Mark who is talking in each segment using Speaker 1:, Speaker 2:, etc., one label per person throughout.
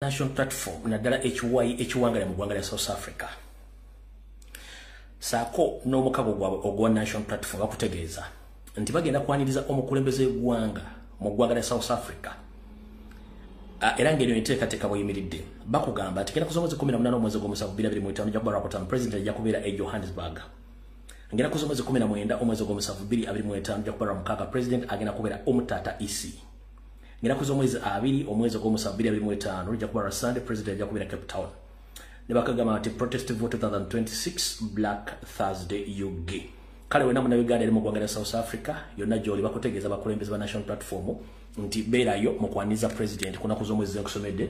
Speaker 1: National Platform nadala ekiwangala mu ggwanga lya South Africa. Saako n'omukago gwabwe ogwa National Platform bakutegeeza nti bagenda kwaniriza omukulembeze gwanga mu ggwanga lya South Africa. Era ng'eno enteekateeka bweyimiridde bakugamba nti kenda kuzomwezi 18 omwezi gw'omusanvu 2025 ejja kuba Rakota President ajja kubeera e Johannesburg. Ngenda kuzomwezi 19 omwezi gw'omusanvu 2025 ejja kuba Mukaka President agenda kubeera Omutata EC. Ngina kuzomwezi 2 omwezi gw'omusanvu 2025 ejja kuba Sunday President ajja kubeera Cape Town. Ne bakagamba nti Protest Vote 2026 Black Thursday UG. Kale wena mu Uganda eri mu ggwanga lya South Africa yonna gy'oli bakutegeeza bakulembeze ba National Platform nti beerayo mu kwaniza President kuna kuzomwezi kusomedde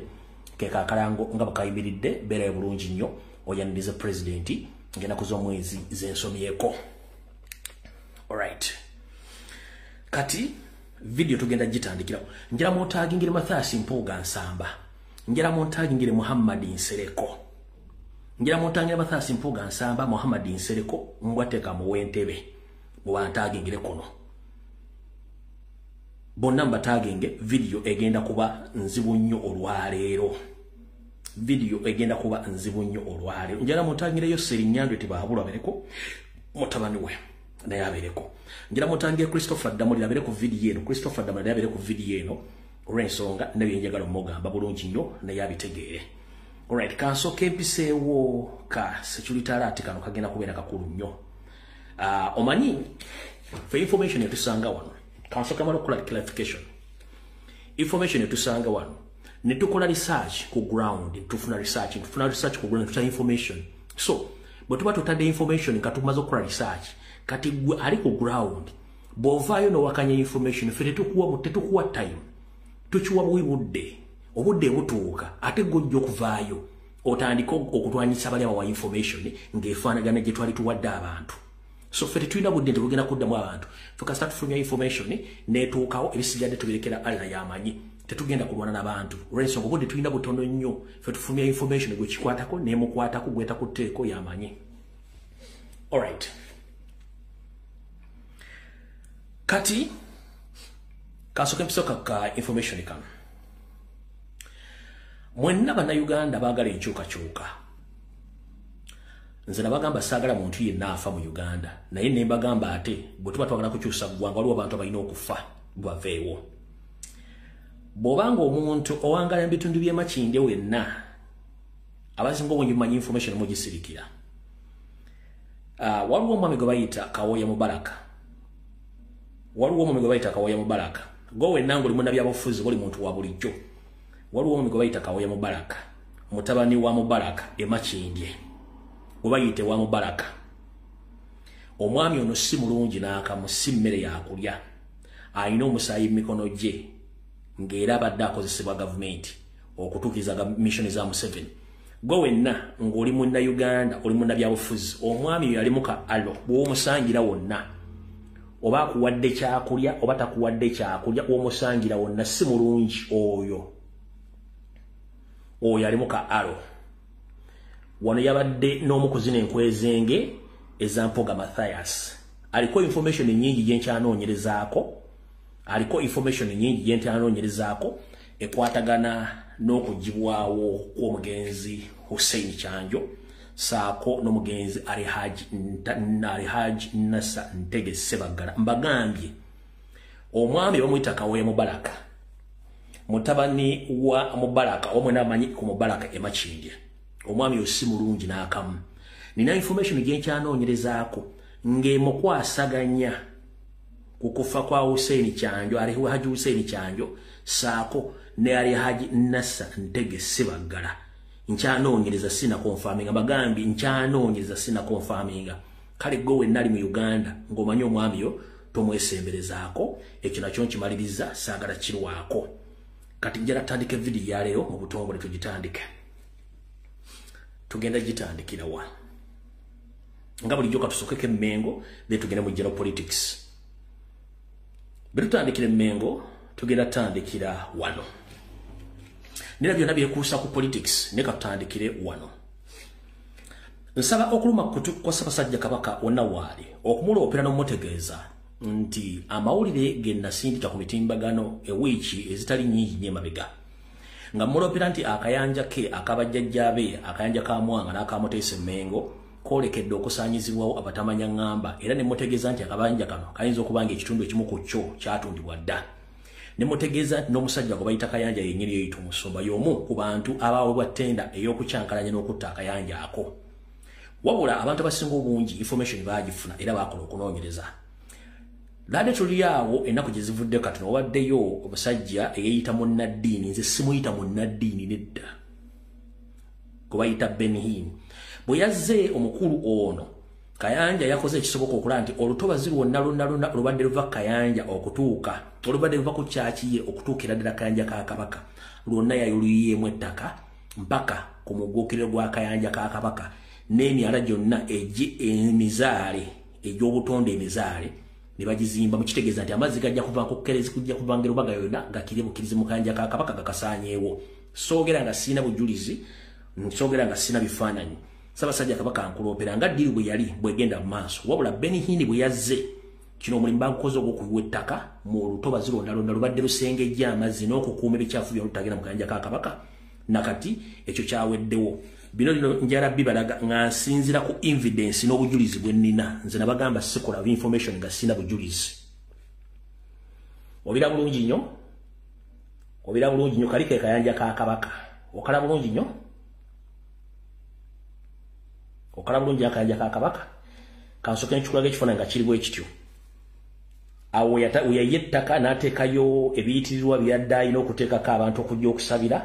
Speaker 1: ke kakalango nga bakayimiridde beerayo bulungi nnyo oyaniriza President ngena kuzomwezi zensomyeko. Alright. Kati video tugenda gitandikira njira mu tagingire Mathias Mpuuga Nsamba, njira mu tagingire Muhammad Nsereko, njira mu tagingire Mathias Mpuuga Nsamba, Muhammad Nsereko ngwateka mu wentebe mu bantagingire kono bonna mbatagenge video egenda kuba nzibu nnyo olwaleero, video egenda kuba nzibu nnyo olwaleero. Njira mu tagingire yo Serinyandwe tibahabulwa bereko mutabani we naye abereko. Njira mutangiye Christopher Damuli abere ku video eno, Christopher Damuli abere ku video eno olw'ensonga naye njagala omugamba bulungi nnyo naye abitegeere. Alright, kansoke empiseewo ka security alert kano kagenda kubeera kakulu nnyo. Omanyi for information etusanga wano kansoke amala okukola clarification. Information etusanga wano ne tukola research ku ground, tufuna research ku ground, tuta information. So bwe tuba tutadde information nga tumaze okukola research kati gwe ali ku ground bovaayo no wakanya information fete tetukuwa time tukiwa obudde butuuka ate gojjo okuvaayo otandika okutwanyisa bali abawa information ng'efaanagana gye twali tuwadde abantu. So fete tulina budde nti bugenda kuddamu abantu fuka start from your information netuukawo ebisigadde tubirekera Allah yamanyi tetugenda kulwana n'abantu olw'ensonga obudde tulina butono nnyo fe tufumya information gwe kikwatako nemukwatako gweta kutteeko yamanyi. Alright. Kati kasoke mpisoka ka information kano mwenna bannayuganda baagala enkyukakyuka. Nze nabagamba saagala muntu yenna afa mu Uganda naye ne mbagamba ate bwe tuba twagala kukyusa ggwanga waliwo abantu abalina okufa baveewo. Bw'obanga omuntu owangala mu bitundu by'emakindye wenna abasinga obungi mumanyi information mugisirikira. Waliwo omwami gwe bayita Kawoya Mubaraka. Waliwo omwami gwe bayita Kawoya Mubaraka. Gwe wenna ng'oli munnabyabufuzi buli muntu wa bulijjo. Waliwo omwami gwe bayita Kawoya Mubaraka, mutabani wa Mubaraka emakindye gwe bayite wa Mubaraka. Omwami ono si mulungi n'akamu, si mmere yakulya, alina omusaayi mu mikono gye ng'era abadde akozesebwa gavumenti okutuukiriza mission za Museveni. Gwe wenna ng'oli munnayuganda, oli munnabyabufuzi, omwami oyo ali muka alo bw'omusangira wonna oba akuwadde kyakulya oba takuwadde kyakulya w'omusangira wonna si mulungi oyo ali muka alo. Wano yabadde n'omukuzina enkwezenge ezampoga Mathias. Aliko information nyingi yenkyanoonyerezaako ekwatagana n'okugibwawo kw'omugenzi Hussein Kyanjo saako n'omugenzi Alhaji Nasa Ntege Sebagala. Mbagambye omwami bamuyita Kawoya Mubaraka, mutabani wa Mubaraka omwe n'amanyi ku Mubaraka emakindye. Omwami osi mulungi n'akamu. Nina information gyenkyanoonyerezaako ng'emukwasaganya ku kufa kwa Hussein Kyanjo, Alhaji Hussein Kyanjo saako ne Alhaji Nasa Ntege Sebagala. Nkyanoonyereza sina confirminga, bagambye nkyanoonyereza sina confirminga. Kale gwe wenna ali mu Uganda ng'omanyi omwami yo tomwesemberezaako, ekyo nakyo nkimaliriza saagala kirwako. Kati njala tutandike video ya leero mu butongole tugitandike. Tugenda gitandikira wa nga bulijjo katusokeke Mmengo then tugenda mu general politics. Bitutandikire Mmengo tugenda tandikira wano. Nina byonna byekuusa ku politics ne katutandikire wano. Nsaba okuluma kutu kwa Ssaabasajja Kabaka wonna waali okumuloopera n'omutegeeza nti amawulire ge nasindika ku mitimbagano ewiiki ezitali nnyingi nnyo emabega nga mulopera nti akayanja ke akabajjajjabe akayanja ka Mwanga n'akamuteese Mengo kolekedde okusaanyizibwawo abatamanya ngamba era ne mutegeeza nti akabanja kano kayinza okubanga ekitundu ekimu ku kyo kyatundibwa dda ne mutegeeza nti n'omusajja gwe bayita Kayanja yennyini yeyita Omusumba y'omu ku bantu abaweebwa ttenda ey'okukyankalanya n'okutta akayanja ako wabula abantu abasinga obungi information baagifuna era baakola okunoonyereza Lade tuli awo ennaku gye zivudde kati n'owaddeyo omusajja eyeyita munnaddiini nze simuyita munnaddiini nedda gwe bayita Benhin bwe yazze omukulu ono Kayanja yakoze ekisoboka okulaba nti olutobazi lwonna lubadde luva Kayanja okutuuka olubadde luva ku kyaki ye okutuukira ddala Kayanja ka Kabaka lwonna yayuluyiyemu ettaka mpaka ku mugguukiriro gwa Kayanja ka Kabaka n'emyala gyonna emizaale egy'obutonde emizaale ne bagizimba mukitegeeza nti amazzi gajja kuva ku Kkerezi kujja kuva Ngerubaga yonna gakirye bukkirizi mu Kayanja ka Kabaka gakasaanyeewo soogera nga sina bujulizi soogera nga sina bifaananyi Ssaabasajja Kabaka ankuloopera nga ddiiri bwe yali bwegenda mu maaso wabula Benihini bwe yazze kino omulimu bagukoze ogw'okuyiwa ettaka mu lutobazi lwonna lubadde lusengejja amazzi n'okukuuma ebikyafu byonna lutagenda mu Kayanja ka Kabaka nakati ekyo kyaweddewo bino njala bibalaga nga nsinzira ku evidence n'obujulizi bwe nnina nze nabagamba sikola information nga sina bujulizi obira bulungi nnyo kali ke Kayanja ka Kabaka okala bulungi nnyo okala bulungi Akayanja ka Kabaka kansoke nkikulage ekifaananyi nga kiriwo ekityo awo yayettaka n'ateekayo ebiyitirirwa byaddayi n'okuteekako abantu okujja okusabira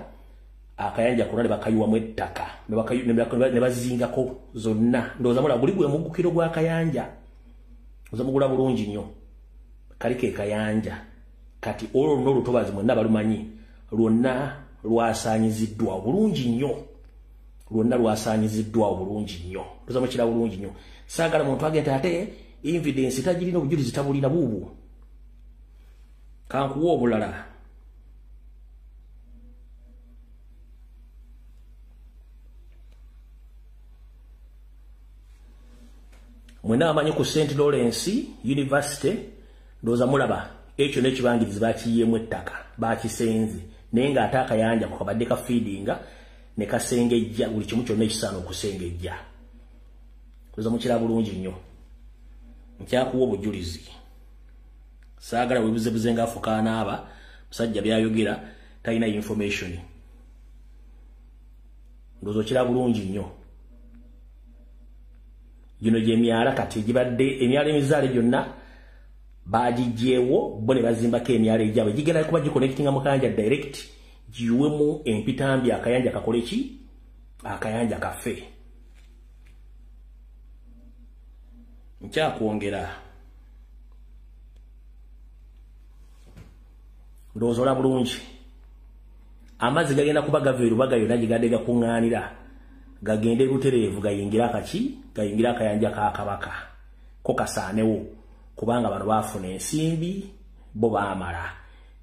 Speaker 1: akayanja konna ne bakayiwamu ettaka ne bazingako zonna ndowooza mulaba buli gwe muggukiro gwa Kayanja oza mugula bulungi nnyo kali ke Kayanja kati olwo luno olutobazi mwenna balumanyi lwonna lwasaanyiziddwa bulungi nnyo ndowooza mukira bulungi nnyo saagala muntu agenda ate evidence tagirina obujulizi tabulina buubwo kankuwa obulala mwena amanyi ku St. Lawrence University ndowooza mulaba ekyo n'ekibangirizi baakiyiyemu ettaka baakisenze naye ng'ate akayanja ku kabadde ka feedinga ne kasengejja buli kimu kyonna ekisaana okusengejja ndowooza mukira bulungi nnyo nkyakuwa obujulizi saagala webuzebuze ng'afukaana aba musajja byayogera talina information ndowooza okira bulungi nnyo gino gye myala kati gibadde emyala emizaale gyonna bagiggyewo bo ne bazimbako emyala egyabwe gigenda kuba giconnectinga mu Kayanja direct giyiwemu empitambi akayanja kakole ki akayanja kafe nkyakwongera ndowooza ola bulungi amazzi gagenda kuba gava Erubaga yonna gye gadde gakuŋŋaanira gagende butereevu gayingira akayanja ka Kabaka ko kasaanewo kubanga bano baafuna ensimbi bo baamala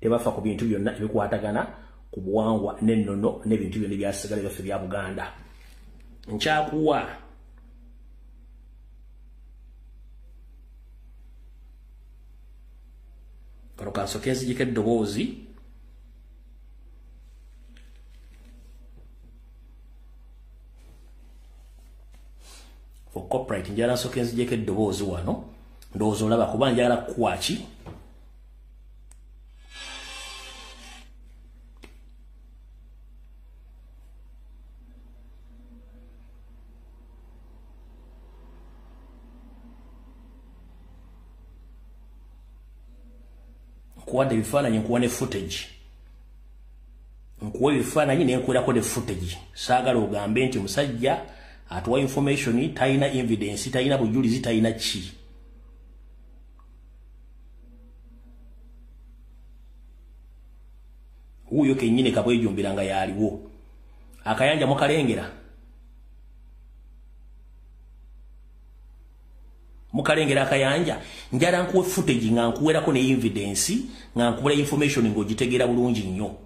Speaker 1: tebafa ku bintu byonna ebikwatagana ku buwangwa n'ennono n'ebintu byonna ebyasigala byaffe bya Buganda nkyakuwa kano kansoke nzijiko eddoboozi for corporate njala nsoke nzijeko eddoboozi wano ndowooza olaba kuba njagala kukwaki nkuwadde ebifaananyi nkuwa ne footage nkuwa ebifaananyi naye nkuwerako ne footage saagala ogambe nti musajja atuwa information talina evidence talina bujulizi talina ki huyo kenyine kabwejombera nga yaliwo akayanja mukalengera akayanja njala nkuwe footage nga nkuwerako ne evidence nga nkubula information ng'ogitegeera bulungi nnyo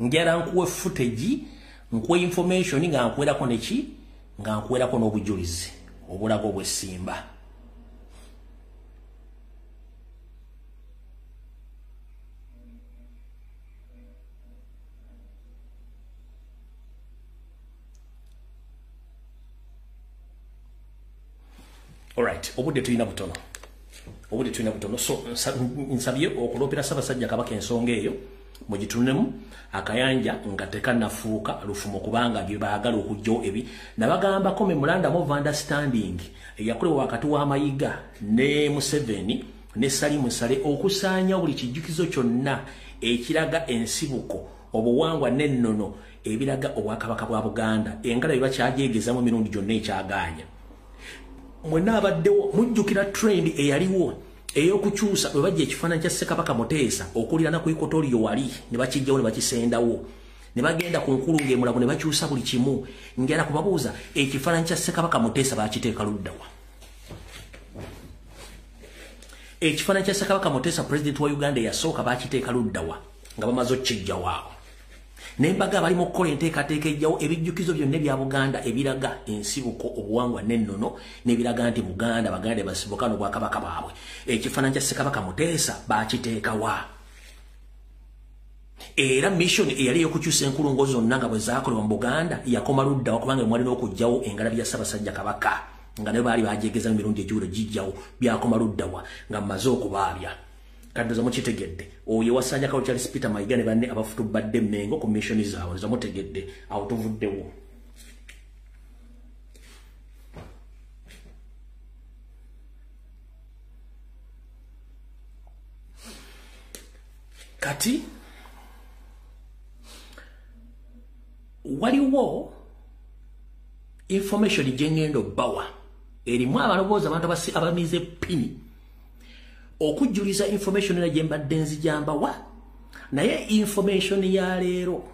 Speaker 1: Njala nkuwe footage, nkuwe information nga nkuwerako neki, nga nkuwerako n'obujulizi obulago bw'essimba. Alright, obudde tulina butono. So nsabye okulopera Ssaabasajja Kabaka ensonga eyo mugitunemu akayanja nga tekannafuuka lufumo kubanga bye baagala okujjo ebi nabagambako memorandum of understanding eyakolewa wakati wa Mayiga ne Museveni ne Salimu Sale okusaanya buli kijjukizo kyonna ekiraga ensibuko obuwangwa n'ennono ebiraga obwakabaka bwa Buganda engala bye bakyagyegezamu emirundi gyonna ekyagaanya. Mwena abaddewo mujjukira trend eyaliwo eyokukyusa bwe bajja ekifaananyi kya Ssekabaka Muteesa okulirana ku Equatorial wali ne bakijjawo ne bakisendawo ne bagenda ku nkulu ng'emulago ne bakyusa buli kimu ngera kubabuuza ekifaananyi kya Ssekabaka Muteesa baakiteeka luddawa. Ekifaananyi kya Ssekabaka Muteesa president wa Uganda yasooka baakiteeka luddawa nga bamaze okkijjawaawo. Nembaga bali mu kukola enteekateeka ejjawo ebijjukizo byonna bya Buganda ebiraga ensibuko obuwangwa n'ennono n'ebiraga nti Buganda Baganda basibuka n'obwakabaka bwabwe. Ekifaananyi kya Ssekabaka Muteesa baakiteekawa. Era mission eyali y'okukyusa enkulungo zonna nga bwe zaakolebwa mu Buganda yakoma luddawa kubanga mwalina okujjawo engalabi ya Ssaabasajja Kabaka nga ne baali baajegeza emirundi egiwera gijjawo byakoma luddawa nga mmaze okubaabya. Kandoza mukitegedde oyo wasanja kawo Charles Peter Mayiga ne banne abafutubadde Mengo ku mission zaabwe za mutegedde awo tuvuddewo. Kati waliwo information gyengendo bawa erimu abalowooza abantu abamize pini okujjuliza information na jembadde nzijambawa naye information ya leero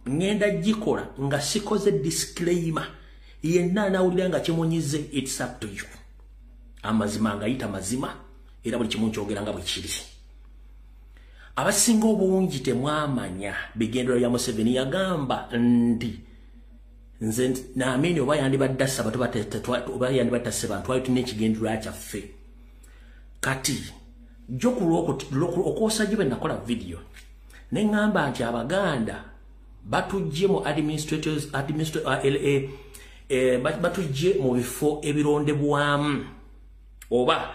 Speaker 1: ngenda gikola nga sikoze disclaimer yenna anawulira nga kimunyize it's up to you. Amazima ngayita mazima era buli kimu kyogera nga bwe kiri. Abasinga obungi temwamanya bigendero ya Museveni yagamba nti nze naamini oba yandibadde asaba oba yandibadde asaba ntwali tulina ekigendero kyaffe. Kati okwosa gye bwe nakola video ne ngamba nti Abaganda batujje mu batujje mu bifo ebirondebwamu oba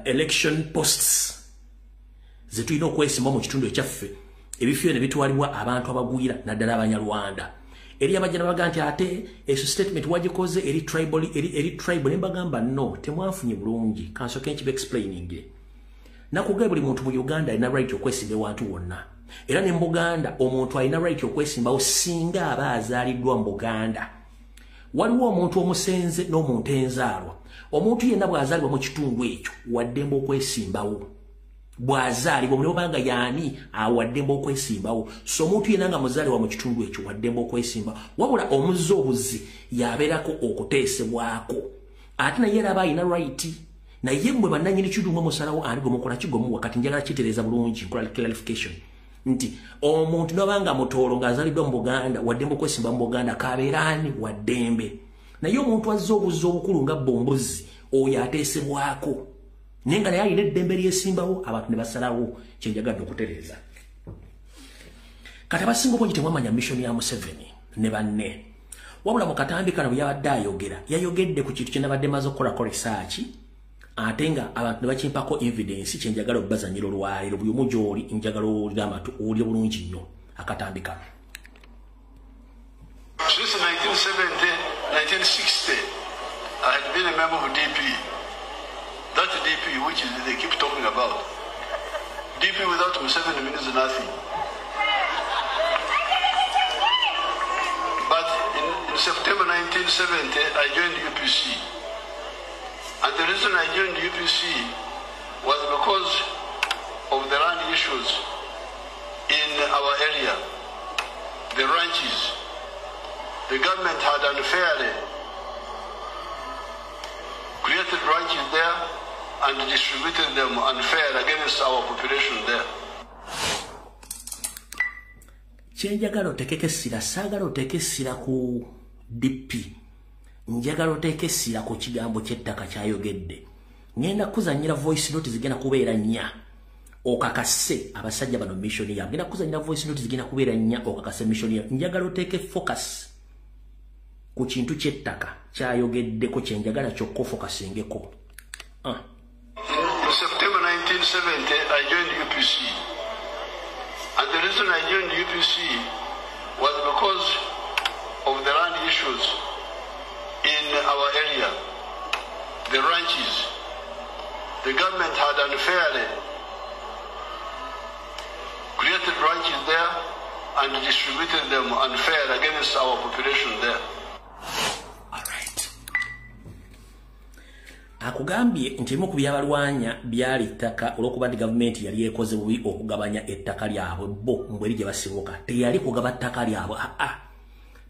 Speaker 1: election posts zetulina okwesimba mu kitundu ekyaffe ebifo ne bitwalibwa abantu abagwira naddala Abanyarwanda. Eri abajjana baga nti ate eso statement wagikoze eri tribal nembagamba no temwafunye bulungi kansoke nkibe explaining nakugaba buli muntu mu Uganda alina right okwesimba wantu wonna era ne Buganda omuntu alina right okwesimbawo singa aba azaaliddwa mu Buganda. Waliwo omuntu omusenze n'omuntu enzaalwa. Omuntu yenna bw'azaalibwa mu kitundu ekyo waddembe okwesimbawo. Bw'azaalibwa mu banga yaani awaddembe okwesimbawo. So omuntu yenna nga muzaalibwa mu kitundu ekyo waddembe okwesimba. Wabula omuzze obuzi yabeerako okuteesebwako. Ate naye era aba alina right. Naye mmwe bannannyini kitundu mwe musalawo ani gwe mukola kigomu wakati njagala kitereeza bulungi nkola clarification. Nti omuntu n'obanga mutoolo ng'azaaliddwa mu Buganda waddembe okwesimba mu Buganda kabeeraani waddembe. Naye omuntu azze obuzi obukulu nga bombuzi oyo ateesebwako. Nenga naye alina eddembe lyesimbawo abantu ne basalawo kyenjagadde okutereeza. Kati abasinga obungi temwamanya mission ya Museveni ne banne. Wabula mu katambi kano yabadde ayogera yayogedde ku kintu kye nabadde maze okukolako research ate nga abantu ne bakimpako evidence kyenjagala obbazanyira olwaleero buli omu gy'oli njagala owulira amatu owulire bulungi nnyo akatambi kano.
Speaker 2: Since 1970, 1960, I had been a member of DP. That DP which they keep talking about. DP without Museveni means nothing. But in September 1970, I joined UPC. And the reason I joined UPC was because of the land issues in our area, the ranches. The government had unfairly created ranches there and distributed them unfairly against our population there.
Speaker 1: kyenjagala oteekeko essira saagala oteeke essira ku DP njagala oteeke essira ku kigambo ky'ettaka kyayogedde ngenda kuzanyira voice note zigenda kubeera nnya okakase abasajja bano mission ya ngenda kuzanyira voice note zigenda kubeera nnya okakase mission ya njagala oteeke focus ku kintu ky'ettaka kyayogeddeko kyenjagala kyokka focusingeko
Speaker 2: In September 1970, I joined UPC. And the reason I joined UPC was because of the land issues in our area, the ranches. The government had unfairly created ranches there and distributed them unfairly against our population there.
Speaker 1: Akugambye nti mu kubyabalwanya byali ttaka olwokuba ndi gavumenti yali ekoze bubi okugabanya ettaka lyabwe bo mbweri gye basibuka teyali kugaba ttaka lyabwe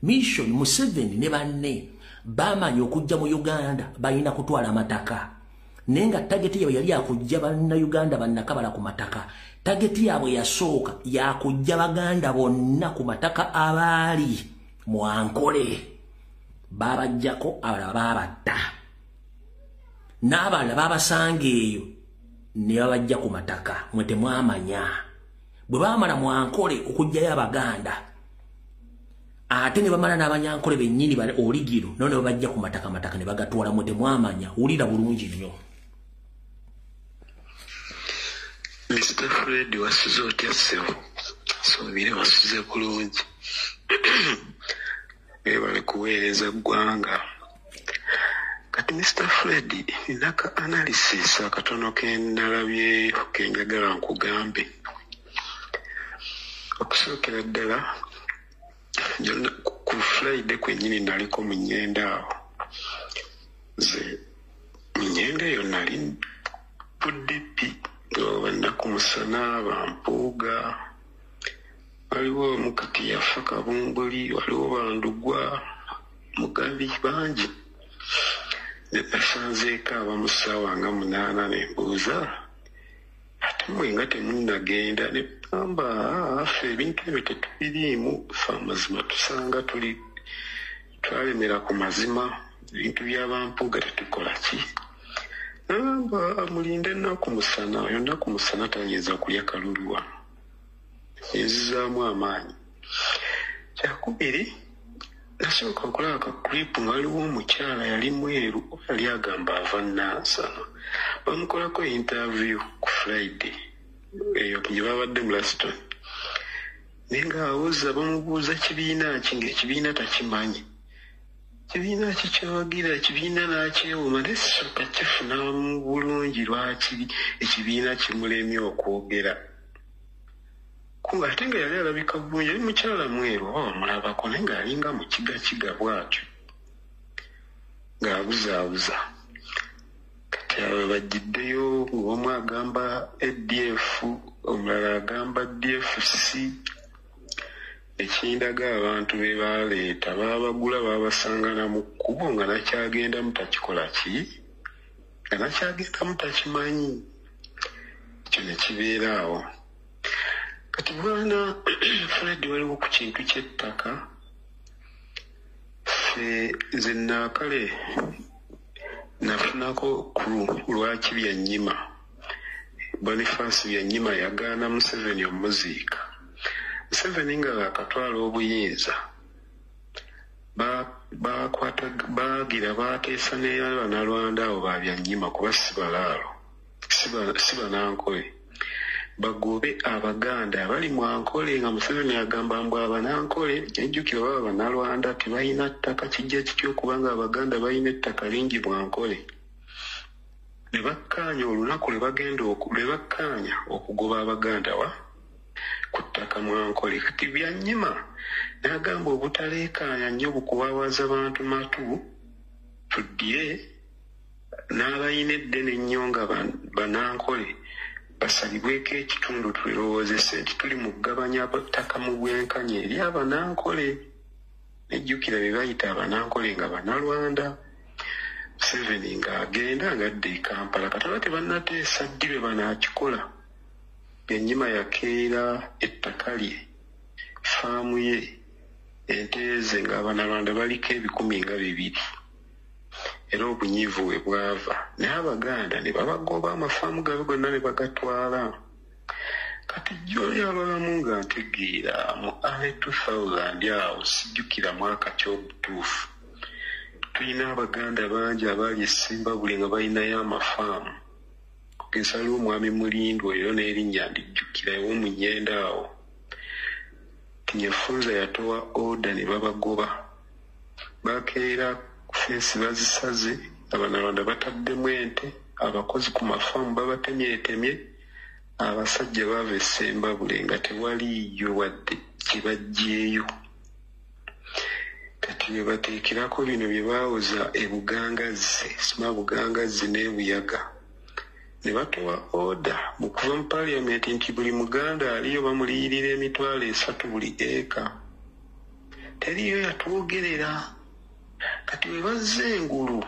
Speaker 1: mission Museveni ne banne bamanya okujja mu Uganda balina kutwala amataka nenga tageti yabwe yali akujja banna Uganda bannakabala ku mataka tageti yabwe yasooka yakujja baganda bonna ku mataka abaali mu Ankole babajjako abalala babatta n'abalala babasanga eyo ne babajja ku mataka mwe temwamanya bwe baamala mu Ankole okujjayo abaganda ate ne bamala n'abanyankole bennyini oligiro none babajja ku mataka ne bagatwala mwe temwamanya wulira bulungi nnyo
Speaker 3: Mr. Fred wasuze otya ssebo soobire wasuze bulungi bale kuweereza ggwanga kati Mr. Fred naka analysis akatono kenalabye kenjagala nkugambe okusookera ddala jonna ku Friday kwennyini naliko mu nnyenda awo ze nnyenda eyo nali pudipi obannaku musana bampuuga waliwo omukati yafa kabumbuli waliwo bandugwa mugabi bangi nasanzeeko abamu ssaawa nga 8 nembuuza ate mwe nga temunnagenda ne bagamba ffe ebintu ebyo tetubiriimu fe amazima tusanga twalemera ku mazima ebintu by'abampuuga tetukola ki nagamba mulinde ennaku musana oyo nnaku musana tayinza kulya kalulwa yenzizaamu amaanyi kyakubiri nasooka okulaba kaklipu nga waliwo omukyala yali mweru yali agamba ava Nansana bamukolako interview ku Friday eyo gye babadde mu Laston naye ng'abuuza bamubuuza kibiina ki ng'ekibiina takimanyi kibiina ki kyawagira ekibiina n'akyewuma naye sooka kifunamu bulungi lwaki ekibiina kimulemye okwogera kuba ate nga yali alabika bulungi yali mukyala mweru oba bamulabako naye ng'alinga mu kigakiga bwatyo ng'abuzaabuza kati abo bajjiddeyo ng'omu agamba ADF omulala agamba DFC ekindaga abantu be baleeta baabagula baabasangana mu kkubo nga nakyagendamu takikola ki nga nakyagendamu takimanyi ekyo ne kibeera awo kati bwana Fred waliwo ku kintu ky'ettaka nze naakale nafunako ku lwaki Byanyima Boniface Byanyima yagaana Museveni omuziika Museveni nga akatwala obuyinza baagira baateesa n'Abannalwanda abo ba Byanyima kuba si balaalo si Banankole bagobe abaganda abali mu Ankole nga Museveni agamba mbu Abanankole ejjukira baba Bannalwanda tebalina ttaka kijja kityo okubanga abaganda balina ettaka lingi mu Ankole ne bakkaanya olunaku lwe bakkaanya okugoba abaganda ku ttaka mu Ankole kati Byanyima n'agamba obutaleekaanya nnyo bukuwawaza bantu matu tuddye n'abalina eddene ennyo nga Banankole basalibweko ekitundu twerowoozese nti tuli mu kugabanya ttaka mu bwenkanya eri Abanankole nejjukira be bayita Abanankole nga Bannalwanda Museveni ng'agenda ngadde e Kampala kataba tebannateesa ddi be banaakikola Byanyima yakeera ettaka lye faamu ye enteze ng'Abannarwanda baliko 1,200 era obunyiivu we bwava naye Abaganda ne babagoba amafaamu gabe gonna ne bagatwala. Kati jjoli abalamu nga ntegeera mu early 2000 awo sijjukira mwaka ky'obutuufu tulina Abaganda bangi abaali Ssembabule nga balinayo amafaamu. Ensalo omwami Mulindwa era n'erinnya ndijjukira ew'Omunyenda awo Tinyafunza yatowa oda ne babagoba bakeera ku fensi bazisaze Abannarwanda bataddemu ente abakozi ku mafaamu babatemyetemye abasajja baava Ssembabule nga tewaliyo wadde kye baggyeeyo. Kati bwe bateekerako bino bye baawoza Ebugangazzi sima Bugangazzi n'Ebuyaga ne batowa oda mu kuva mu Parliament nti buli Muganda aliyo bamuliyirira 3,000 buli eka. Teriyo yatwogerera. Kati bwe bazze engulu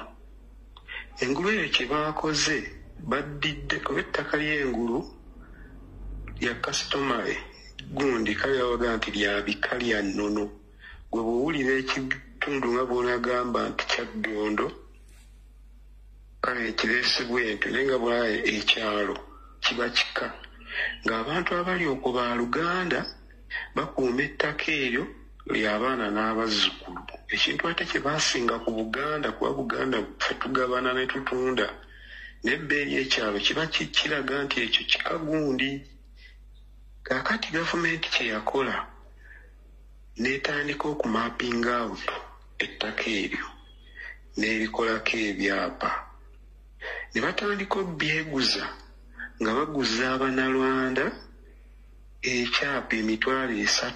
Speaker 3: eyo kye baakoze baddidde kuba ettaka ly'engulu lya customary gundi kale babaga nti lya bika lya nnono. Gwe bw'owulira ekitundu nga bw'onagamba nti kya Ddondo kale kireesebwa ente naye nga bw'aye ekyalo kiba kika ng'abantu abali okwo ba Luganda bakuuma ettaka eryo ly'abaana n'abazzukulu. Ekintu ate kye baasinga ku Buganda kuba Buganda ffe tugabana ne tutunda n'ebbeeri ekyalo kiba kiraga nti ekyo kika gundi. Kaakati gavumenti kye yakola n'etandika okumapping out ettaka eryo n'erikolako ebyapa ne batandika obyeguza nga baguza Abannarwanda ekyapa 3,000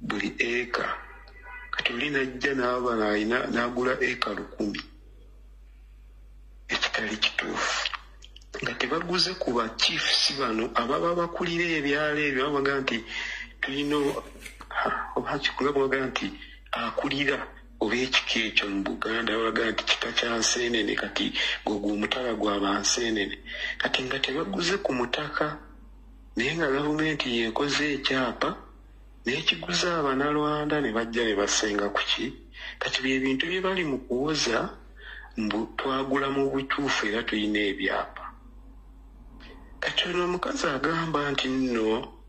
Speaker 3: buli eka. Kati oli najja n'aba n'agula eka 1,000 ekitali kituufu nga tebaguze ku ba chiefs bano ababa bakulira ebyalo ebyo babaga nti tulina oba kikula babaga nti akulira oba ekika ekyo mu Buganda babaga nti kika kya Nseenene kati gwegwo omutala gwaba Nseenene. Kati nga tebaguze ku mutaka naye nga gavumenti yeekoze ekyapa n'ekiguza Abannarwanda ne bajja ne basenga ku ki. Kati bye bintu bye bali mu kuwoza mbu twagula mu butuufu era tulina ebyapa. Kati ono omukazi agamba nti nno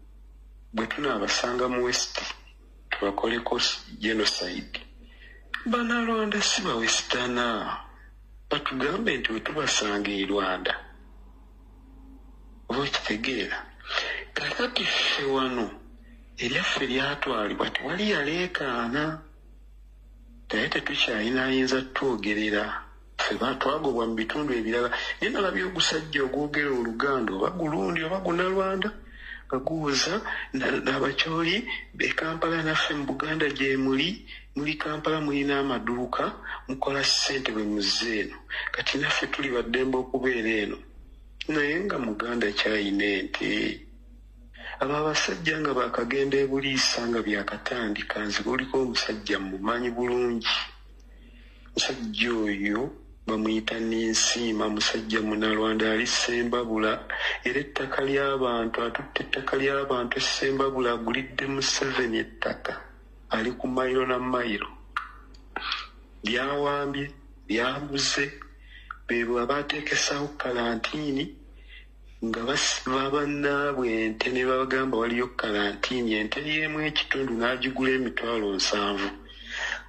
Speaker 3: bwe tunaabasanga mu West tubakoleko genocide. Bannarwanda si bawesitana batugambe nti bwe tubasanga e Rwanda oba okitegeera. Kakati ffe wano eryaffe lyatwalibwa tewali yaleekaana naye tetukyalina ayinza twogerera. Ffe twagobwa mu bitundu ebirala naye nalabye ogusajja ogwogera Oluganda oba Gurundi oba Gunnarwanda nga guwoza n'abakyoli e Kampala naffe mu Buganda gye muli Kampala mulina amaduuka mukola ssente bwe muzze eno. Kati naffe tuli baddembe okubeera eno naye nga Muganda kyayina ente. Abo abasajja nga baakagenda e Buliisa nga byakatandika nze buliko omusajja mumanyi bulungi. Musajja oyo bamuyita Ninsiima musajja Munnarwanda ali Ssembabula era ettaka ly'abantu atutte ettaka ly'abantu Ssembabula agulidde mu 7 ettaka ali ku mayiro na mayiro lyawambye lyaguze beebo abaateekesawo kalantiini nga basiba bannaabwe ente ne babagamba waliyo kalantiini ente lyemu ekitundu n'agigula 7,000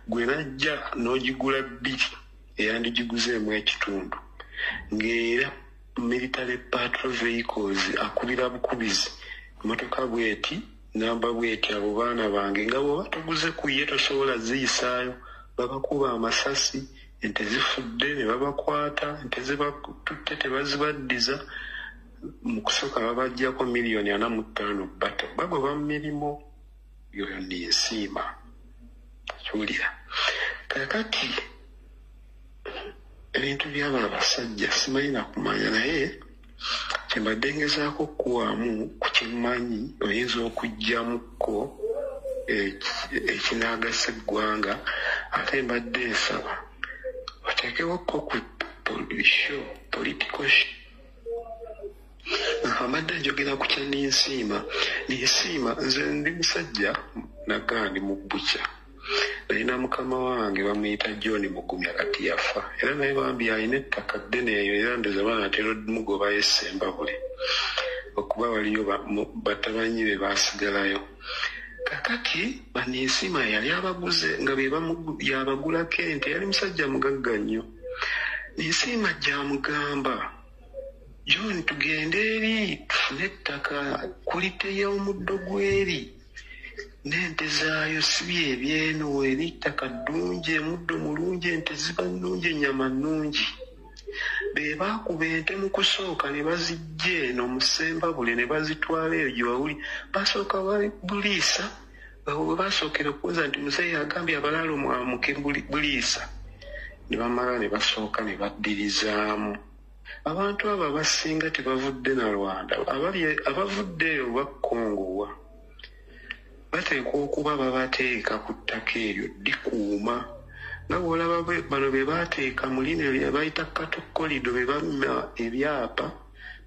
Speaker 3: gwe najja n'ogigula 2 eyandigiguzeemu ekitundu ng'era military patrol vehicles akubira bukubizi emotoka bweti namba bweti abo baana bange nga bwe batuguze ku ye tosobola ziyisaayo babakuba amasasi ente zifudde ne babakwata ente zebatutte tebazibaddiza mu kusooka babajjako $45,000 bato bagoba mu mirimu yoyo Ninsiima kiwulira. Kakati ebintu by'abo abasajja simanyi nakumanya naye kyembadde ngezaako okuwaamu ku kimanyi oyinza okuggyamukko ekinaagasa eggwanga ate mbadde nsaba oteekewokko ku political amadde njogera ku kya Ninsiima nze ndi musajja nagandi mu bbucya nalina mukama wange bamuyita John Mugumya kati yafa era naye bambi alina ettaka ddene eyo era ndoza banatera mugobayo essembabule okuba waliyo batabanyi be baasigalayo kakati Ninsiima yali abaguze nga yabagulako ente yali musajja mugagga nnyo Ninsiima gyamugamba John tugende eri tufune ettaka kuliteya omuddo gweri n'ente zaayo si byebyeno eri ettaka ddungi emuddo mulungi ente ziba nnungi ennyama nnungi be baakuba ente mu kusooka ne bazijja eno mu Ssembabule ne bazitwala eyo gye wawuli basooka Buliisa bwe basookera okubuuza nti muzeeyi agambye abalaalo mwamuke Buliisa ne bamala ne basooka ne baddirizaamu abantu abo abasinga tebavudde na Rwanda abavudde eyo bakkongowa bateekwa okuba babateeka ku ttaka eryo dikuuma nga bw'olaba bano be baateeka mu lino lye bayita katokkolido be bamma ebyapa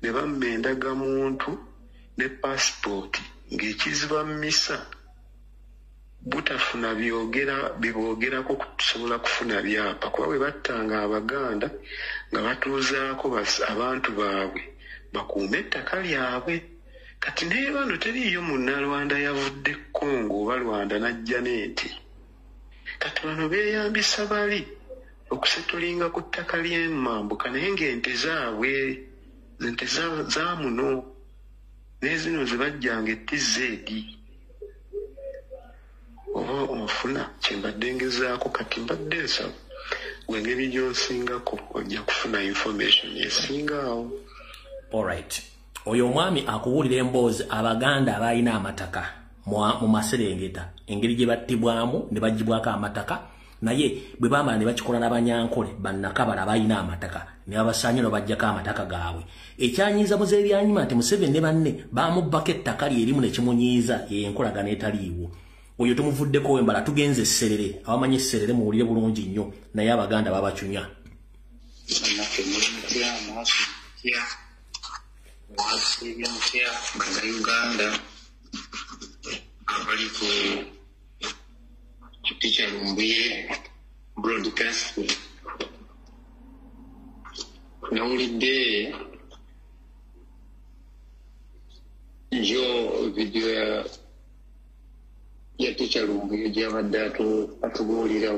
Speaker 3: ne bamma endagamuntu ne paasipooti ng'ekiziba mmisa butafuna biboogerako kusobola kufuna byapa kuba bwe battanga Abaganda nga batuuzaako abantu baabwe bakuume ettaka lyabwe kati naye bano teriiyo munnalwanda yavudde Congo oba Rwanda n'ajja n'enti kati bano beeyambisa bali okusetulinga ku ttaka ly'emmambuka naye ng'ente zaabwe ente za muno n'ezino ze bajjanga ettizeedi oba onfuna kyembadde ngezaako kati mbadde nsaba wengeri gy'osingako ojja kufuna information esingaawo.
Speaker 1: Alright, oyo omwami akuwulira emboozi Abaganda abalina amataka mu Maserengeta engeri gye battibwamu ne bagibwako amataka naye bwe bamala ne bakikola n'Abanyankole bannakabala abalina amataka ne babasaanya no bajjako amataka gaabwe ekyanyiiza muze ebyanyuma nti Museveni ne banne baamubbako ettaka lye erimu ne kimunyiiza enkolagana etaliiwo. Oyo tumuvuddeko wembala tugenze Sserere abamanyi Sserere muwulire bulungi nnyo naye Abaganda babacunya.
Speaker 4: Uganda abali ku Teacher Lumbuye broadcasting nawulidde njo video ya Teacher Lumbuye gy'abadde atubuulira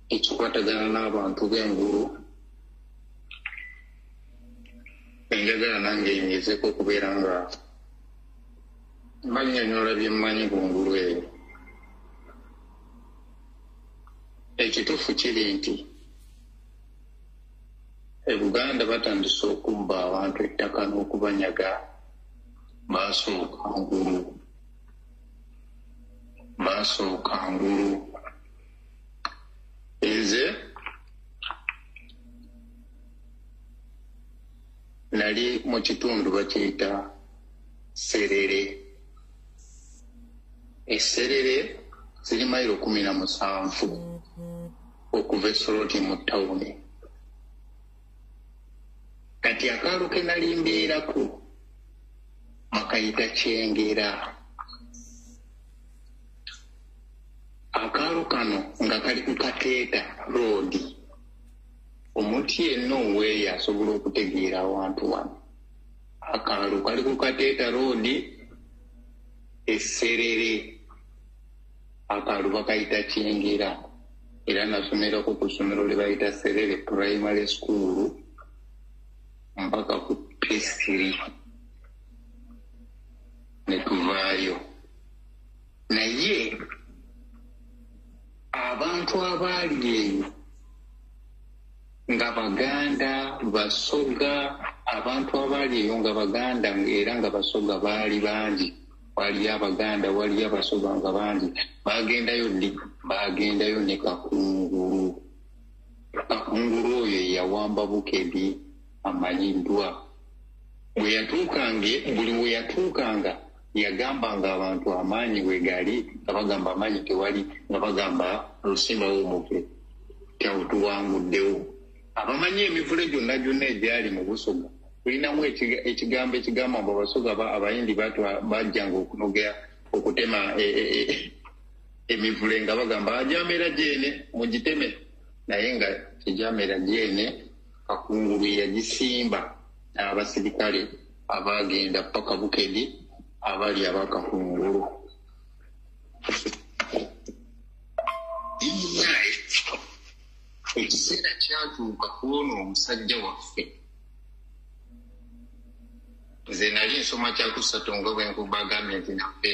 Speaker 4: ekikwatagana n'abantu b'engulu enjagala nange nyezeko okubeera nga manyonyola bye mmanyi ku ngulu eyo. Ekituufu kiri nti Buganda batandise okubba abantu ettaka n'okubanyaga basooka ngulu nze nali mu kitundu bakiyita Sserere. Esserere ziri mayiro 17 okuva Soroti mu tawuni. Kati akaalo ke nali mbeerako makayita Kyengera. Akaalo kano nga kali ku Kateeta Road. Omuntu yenna oweeyo asobola okutegeera awantu wano. Akaalo kali ku Kateeta Road Esserere. Akaalo bakayita Kyengera era nasomerako ku ssomero lye bayita Sserere Primary School mpaka ku P3 ne tuvaayo. Naye abantu abaali eyo nga Baganda Basoga, abantu abaali eyo nga Baganda era nga Basoga baali bangi, waliyo Abaganda waliyo Abasoga nga bangi, bagendayo ne Kakungulu. Kakungulu oyo yawamba Bukebi amanyiddwa. Buli we yatuukanga yagambanga abantu amaanyi we gali, nga bagamba amaanyi tewali, nga bagamba Lusimba w'Omuke tuwanguddewo. Abamanyi emivule gyonna egyali mu Busoga tulinamu ekigambo ekigamba mbu abasoga abayindi bajjanga okunogera okutema emivule nga bagamba ajamera jeene mugiteme naye nga tejamera jeene Kakungulu yagisimba abasirikale abagenda paka Bukedi abali abakakungulu ekiseera kyatuuka kuona omusajja waffe nze nali nsoma kyakusatu nga bwenkubagambye nti naffe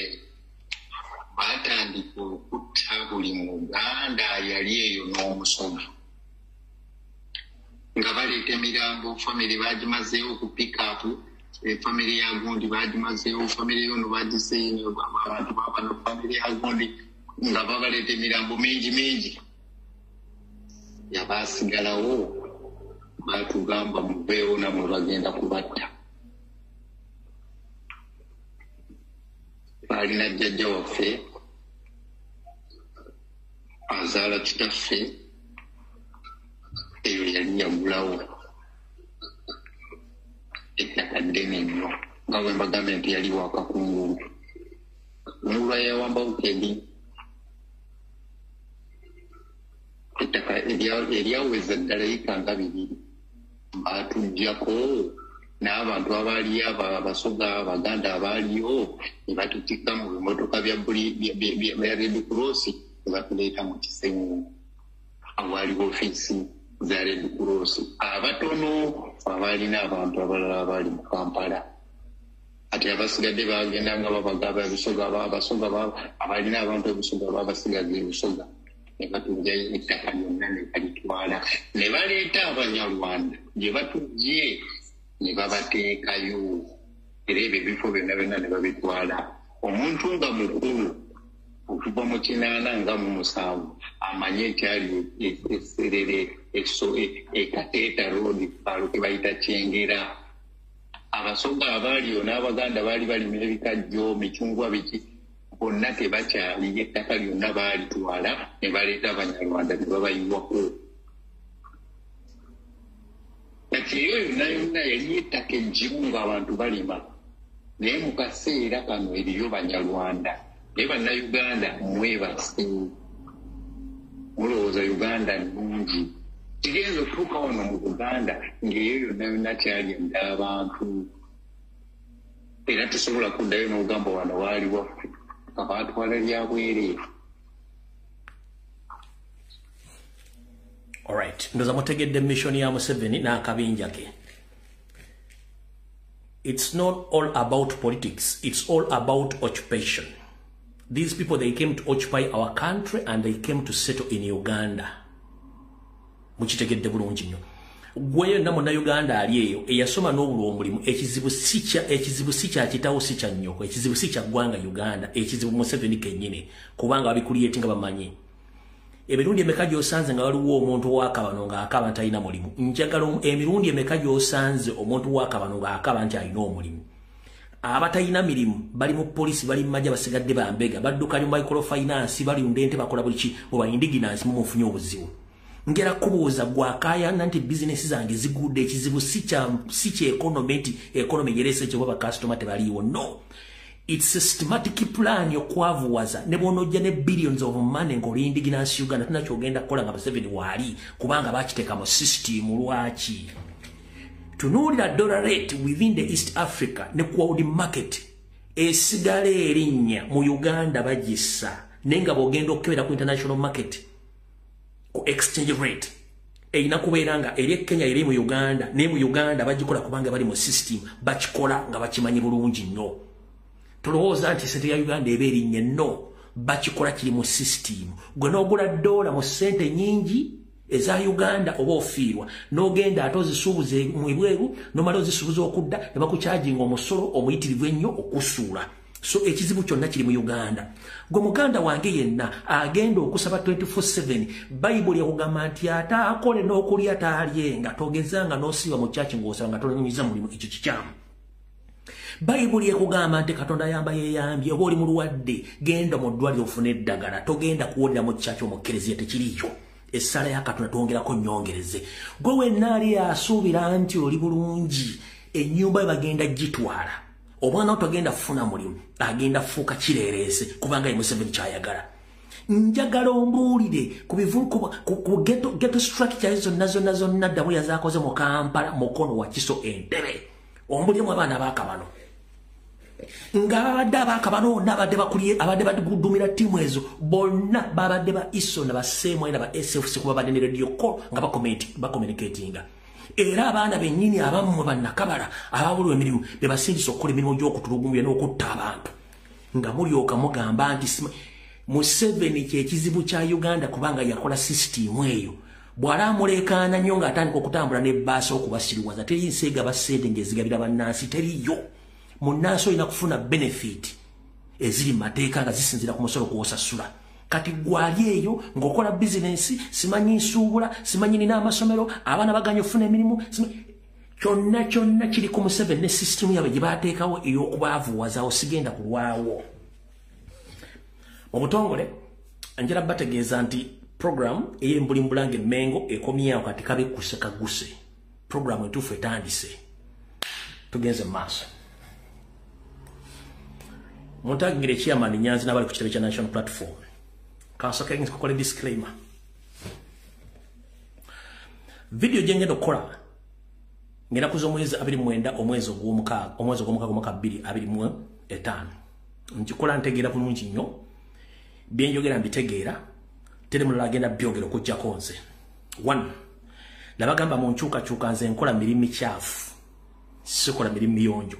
Speaker 4: batandika okutta buli Muganda yali eyo n'omusoga nga baleeta emirambo famire bagimazeewo ku pikapu famire ya Gundi bagimazeewo famire yono bagiseeyo abantu babano famire ya Gundi nga babaleeta emirambo mingi yabasigalawo batugamba mubeewo namwe bagenda kubatta balina jjajja waffe azaala kitaffe eyo yali yagulawo ettaka ddene nnyo nga bwe mbagambye nti yali wa Kakungulu Mulwa yawamba Bukedi ettaka eryaweza ddala eka nga 2 batujjako n'abantu abaali abasoga Abaganda abaaliyo ne batutikka mu bimotoka bya Red Cross ne batuleeta mu Kisenyi awaali ofiisi za Red Cross abatono abaalina abantu abalala abaali mu Kampala ate abasigadde bagenda nga babagaba ebisoga abasoga abaalina abantu ebisoga babasigadde ebisoga ne batujja ettaka lyonna ne balitwala ne baleeta Abanyarwanda gye batujje ne babateekayo era ebyo ebifo byonna ne babitwala omuntu nga mukulu okuva mu 8 nga mu 7 amanye ekyali eserere Kateeta Road baluke bayita Kyengera abasoga abaaliyo n'Abaganda baali balima ebikajjo micungwa biki bonna tebakyali ettaka lyonna baalitwala ne baleeta Abanyarwanda ne babayiwako kati eyo yonna yali ettaka eggimu ng'abantu balima naye mu kaseera kano eriyo Banyarwanda naye Bannayuganda mwebase mulowooza Uganda nnungi kigenza okutuuka wano mu Buganda ng'eyo yonna kyali endala abantu era tusobola kuddayo n'ogamba wano waali waffe nga baatwala lyabwereere.
Speaker 1: Alright, ndoza mutegedde mission ya Museveni n'akabinja ke. It's not all about politics, it's all about occupation. These people, they came to occupy our country and they came to settle in Uganda. Mukitegedde bulungi nnyo. Gweyo na muna Uganda ali eyo eyasoma n'obulwa omulimu ekizibu si kya kitawo si kya nnyoko ekizibu si kya ggwanga Uganda ekizibu Museveni kennyini kubanga abikuliyeeti nga bamanyi. Emirundi emeka gy'osanze nga waliwo omuntu w'akabano ng'akaba nti alina mulimu. Njagala emirundi emeka gy'osanze omuntu w'akabano ng'akaba nti alina omulimu. Abatalina mirimu bali mu poliisi bali mu majja basigadde bambega badduka mu microfinance bali ndente bakola buli ki oba indigenous mu mufunye obuzibu. Ngera kubuuza gwakaya nanti business zange zigudde ekizibu si kya economy yerese kye baba customer tebaliwo. No. It's systematic plan yokwavuwaza ne bonojja ne billions of money ngoli indigenous Uganda tunakyogenda kukola nga Museveni wali kubanga bakiteka mu system lwaki. Tunuulira dollar rate within the East Africa ne world market esigale erinnya mu Uganda bagissa nenga bogenda okukebera ku international market ku exchange rate eyina kubeera nga eri Kenya eri mu Uganda ne mu Uganda bagikola kubanga bali mu system bakikola nga bakimanyi bulungi nnyo. Tulowooza nti sente ya Uganda eba erinnya no bakikola kiri mu system gwe n'ogula dola mu sente nyingi eza Uganda oba ofiirwa n'ogenda ate ozisuubuze mu ebweru n'omala ozisuubuza okudda ne bakucharginga omusolo omuyitirivu ennyo okusuula. So ekizibu kyonna kiri mu Uganda. Gwe muganda wange yenna agenda okusaba 24/7 Bible yakugamba nti ate akole n'okulya taalye nga togezanga n'osiiba mu church ng'osaba nga tonyumiza mulimu ekyo kikyamu. Bible yakugamba nti Katonda yamba yeyambye oba oli mulwadde genda mu ddwaliro ofune eddagala togenda kuwulira mu church omukkiriza tekiriyo. Essala ya Katonda twongerako nnyongereze. Gwe wenna ali asuubira nti oli bulungi ennyumba bagenda gitwala obwana otagenda funa mulimu agenda fuuka kirerese kubanga ye Museveni kyayagala njagala ombuulire ku bivuko ku ghetto structures zonna ddamu yazaakoze mu Kampala mukono wa Kiso Entebbe ombuliremu abaana baakabano ng'abadde abaakabano n'abadde bakuliye abadde badumira ttiimu ezo bonna babadde ba ISO na ba SEMA na ba SFC kuba badde ne radio call nga bakommunikatinga era abaana bennyini abamu bannakabala ababulwa emirimu be basindisa okukola emirimu gy'okutulugumbya n'okutta abantu nga mulyoka mugamba nti Museveni kyekizibu kya Uganda kubanga yakola system eyo bw'alamulekaana nnyo ng'atandika okutambula n'ebbaasa okubasiriwaza teri nseega basente ng'ezigabira bannansi teriyo munnansi olina kufuna benefit eziri mateeka nga zisinzira ku musolo gw'osasula kati gwali eyo ng'okola bizinensi simanyi nsuubula simanyi nina amasomero abaana baganya ofuna emirimu kyonna kiri ku Museveni ne system yabwe gye baateekawo ey'okubaavuwazaawo sigenda kulwawo mu butongole njala bategeeza nti program ey'embulimbulange Mengo ekomyewo kati kabe kusekaguse program entuufu etandise tugenze mu maaso muntagire chairman Nyanzi n'abali ku kitebe kya National Platform kansoka ngi kukola disclaimer video jengendo kola ngenda kuzo mwezi 29 omwezi ogw'omukaaga omwezi ogw'omukaaga mwaka 2025 nkikola ntegeera bulungi nnyo byenjogera mbitegeera tere mulala agenda byogero kujja konze 1 nabagamba mu nkyukakyuka nze nkola mirimu mikyafu sikola mirimu miyonjo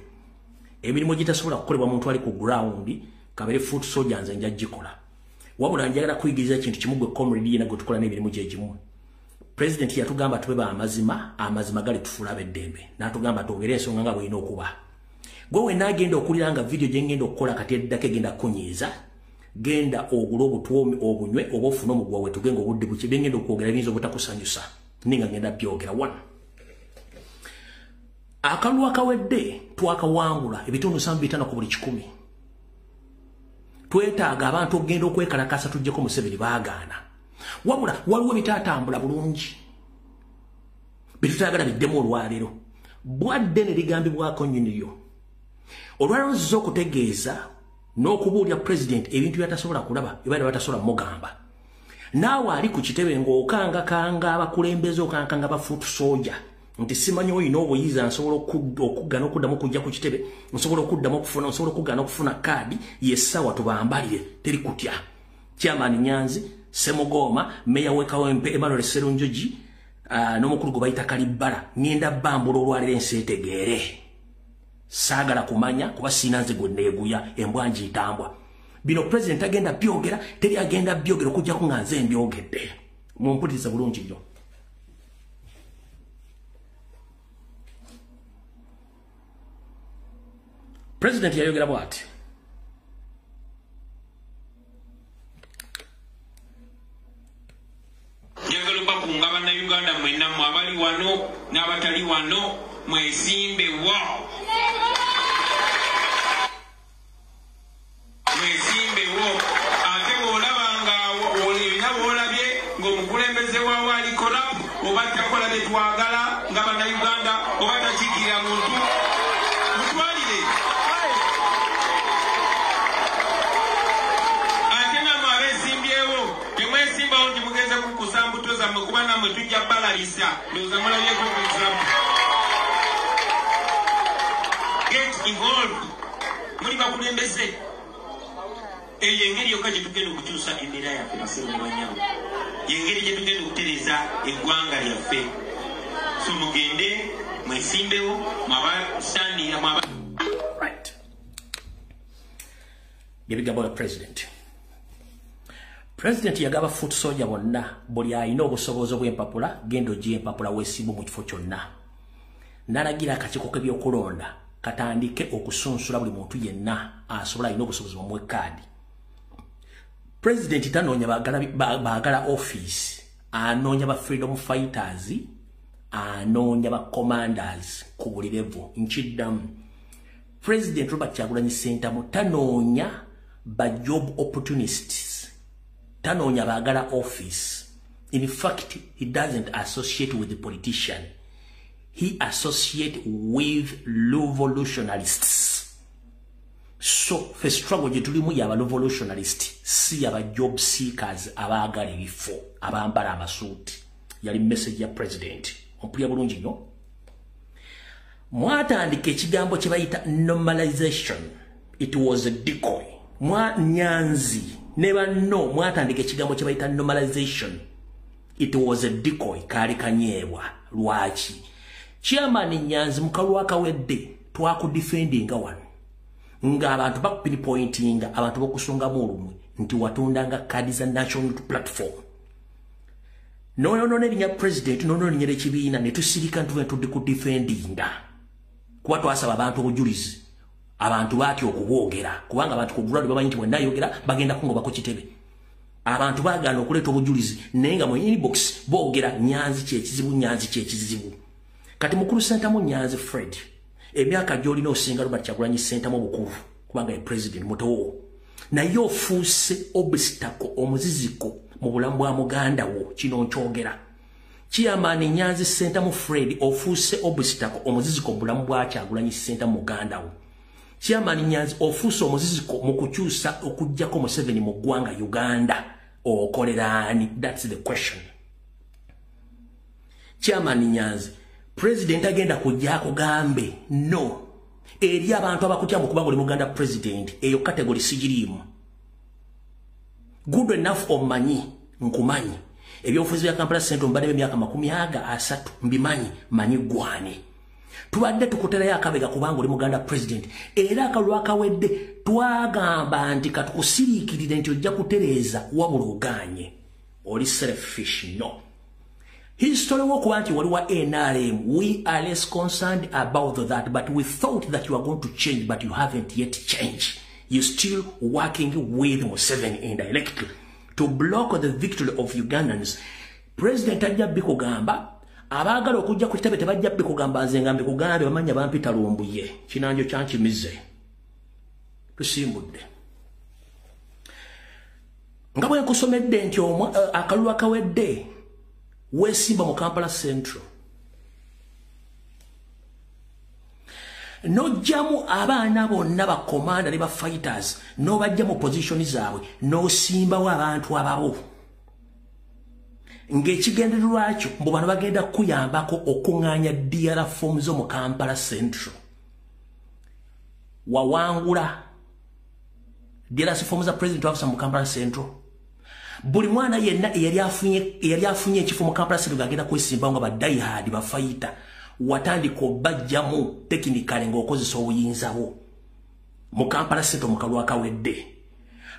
Speaker 1: emirimu gitasobola kukolebwa muntu ali ku ground kabere foot soldier nze nja gikola wabula njagala kuyigiriza ekintu kimu gwe comrade yena gwe tukola n'emirimu gye gimu president yatugamba tube amazima gali tufuula abeddembe n'atugamba twogere ensonga nga bw'erina okuba gwe wena agenda okulira nga video gye ngenda okukola kati eddako egenda kunyiiza genda ogula obutwomi obunywe oba ofuna omugwa wetu genga obudde buki bengenda okwogera ebiyinza obutakusanyusa ninga ngenda byogera 1 akalulu akawedde twakawangula ebitundu 75 ku buli 100 twetaaga abantu okugenda okwekalakasa tujjeko Museveni baagaana wabula waliwo bitatambula bulungi bitutayagala biddemu olwaleero bwadde ne ligambibwako nnyiniyo olwaleero nziza okutegeeza n'okubuulya president ebintu byatasobola kulaba ebaana batasobola mugamba naawe ali ku kitebe ng'okangakanga abakulembeze okankanga bafuutu soja nti simanyi oyina obuyiza nsobola okuggana okuddamu okujja ku kitebe nsobola okuddamu okufuna nsobola okuggana okufuna kaadi yessawa tubambalire teri kutya chairman Nyanzi Semugoma meya w'Ekawempe Emmanuel Sserunjogi n'omukulu gwe bayita Kalibbala ngenda bambula olwaliro ensi etegeere saagala kumanya kuba siina nze gwe neeguya embwa ngiyitambwa bino president agenda byogera teri agenda byogera okujjako nga nze mbyogedde mumpuliriza bulungi nnyo president yayogera bw'ati
Speaker 5: njagala bakunga bannayuganda mwenna mmwe abali wano n'abatali wano mwesimbe wa mwesimbewo ate bw'olabanga olina bw'olabye ng'omukulembeze waawo alikola oba takola bye twagala nga bannayuganda oba takiikirira muntu mutwalire ate nammwe abeesimbyewo temwesimbawo nti mugeze kukusa mbuto zammwe kuba nammwe tujja balalisa ndowooza mulabyeko kuzamu get involved muli bakulembeze eyo engeri yokka gye tugenda okukyusa embeera yaffe basemubanyawo yengeri gye tugenda okutereza eggwanga lyaffe so mugende mwesimbewo mwabasandira mwaba
Speaker 1: right yebigambo ya president yagaba foot soldier bonna buli alina obusobozi obw'empapula genda ogye empapula weesimbu mu kifo kyonna n'alagira akakiiko k'ebyokulonda katandike okusunsula buli muntu yenna asobola alina obusobozi bumuwe kaadi president tanoonya baagala office anoonya ba freedom fighters anoonya ba commanders ku buli level nkiddamu president Robert Kyagulanyi Ssentamu tanoonya ba job opportunists tanoonya baagala office in fact he doesn't associate with the politician he associate with revolutionists. So for struggle jetulimu yaba revolutionalist si yaba job seekers abagala ebifo abambala amasuuti yali message ya president ompulya bulungi nnyo. Mwatandika ekigambo kye bayita normalization. It was a decoy. Nyanzi never know mwatandika ekigambo kye bayita normalization. It was a decoy. Kali kanyeebwa lwaki chairman Nyanzi mukalwa kawedde twakudefendinga wano nga abantu bakupinpointinga abantu bokusunga mulumwe nti watundanga kadi za national platform. No nerinya president no ninyere kibiina ne tusirika ntuve tudikudefendinga kuba twasaba abantu obujulizi abantu baati okubwogera kubanga abantu kugulwa bamanyi nti bwenna yogera bagenda kungoba ku kitebe. Abantu bagana okuleta obujulizi nenga mu inbox boogera Nyanzi kyekizibu. Kati mukulu Sentamu Nyanzi Fred emyaka gy'olina osinga Robert Kyagulanyi Sentamu obukulu kubanga ye president mutowo naye ofuuse obstacle omuziziko mu bulamu bwa muganda wo kino nkyogera. Chairman Nyanzi Sentamu Fred ofuuse obstacle omuziziko mu bulamu bwa Kyagulanyi Sentamu muganda wo. Chairman Nyanzi ofuuse omuziziko mu kukyusa okujjako Museveni mu ggwanga Uganda okoleraani? That's the question. Chairman Nyanzi president agenda kujja kugambe no eri abantu abakutya mu kubanga oli muganda president eyo category sigirimu. Good enough omanyi nkumanyi ebyobufuzi bya Kampala Central mbadde emyaka 30 mbimanyi manyi gwane tubadde tukuterayo akabega kubanga oli muganda president era akalwa kawedde twagamba nti katukusiriikirire nti ojja kutereeza wabula oganye oli selfish. No history wokuba nti waliwa NRM we are less concerned about that, but we thought that you are going to change, but you haven't yet changed. You're still working with Museveni indirectly to block the victory of Ugandans. President ajja bikugamba abagala okujja ku kitebe tebajja bikugamba nze ngambe kugambe bamanya bampita lumbuye kinanjo kyankimize tusimbudde nga bwe nkusomedde nti akalulu kawedde wesimba mu Kampala Central no jamu abaana bonna ba commander ne ba fighters no bajja mu position zaabwe no simba wa abantu ababo ng'ekigendero lwakyo mbu bano bagenda kuyambako okuŋŋaanya DRA form zo mu Kampala Central wawangula DRA form za president officer mu Kampala Central. Buli mwana yenna eyali afunye ekifo mu Kampala Central agenda kwesimbawo nga badayihadi bafayita watandika obajjamu technically ng'okozesa obuyinza bwo mu Kampala Central mu kalwa kawedde.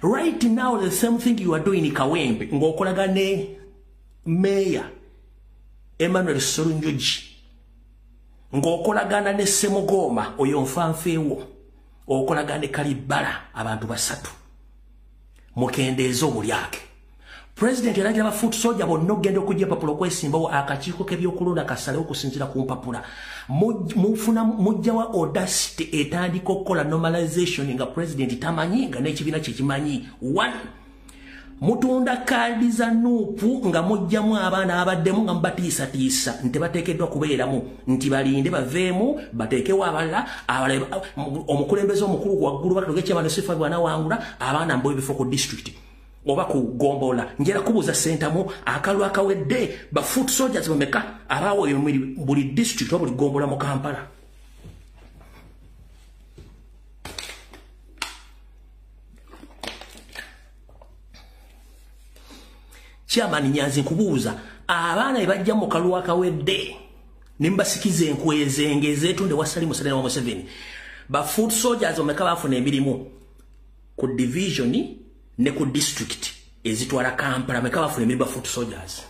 Speaker 1: Right now the same thing you are doing in Kawempe ng'okolaga ne Mayor Emmanuel Solunjoji ng'okolagana ne Semugoma oyo nfanfeewo okolagana ne Kalibala abantu basatu mukendeeza obulyake. President yalagira ba foot soldier bonna ogenda okujja papula okwesimbawo akakiiko k'ebyokulonda kasale okusinziira ku mpapula mujjawa audacity etandika okukola normalization nga president tamanyi nga n'ekibiina kye kimanyi. One, mutunda kadi za nuupu nga mujjamu abaana abaddemu nga mubatiisatiisa nti bateekeddwa kubeeramu nti balinde baveemu bateekewo abalala omukulembeze omukulu waggulu batologa ekyamano sifa bwanawangula abaana mbo ebifo ku district oba ku gombola njera kubuuza Sentamu akalwa akawedde ba foot soldiers bameka abawo buli district oba buli gombola mu Kampala. Chairman Nyanzi nkubuuza abaana ebajja mu kalwa akawedde nimbasikize enkwezenge ezeetonde wasali Museveni wa Museveni ba foot soldiers bameka bafuna emirimu ku division ne ku district ezitwala Kampala meka bafuna emirimu ba foot soldiers.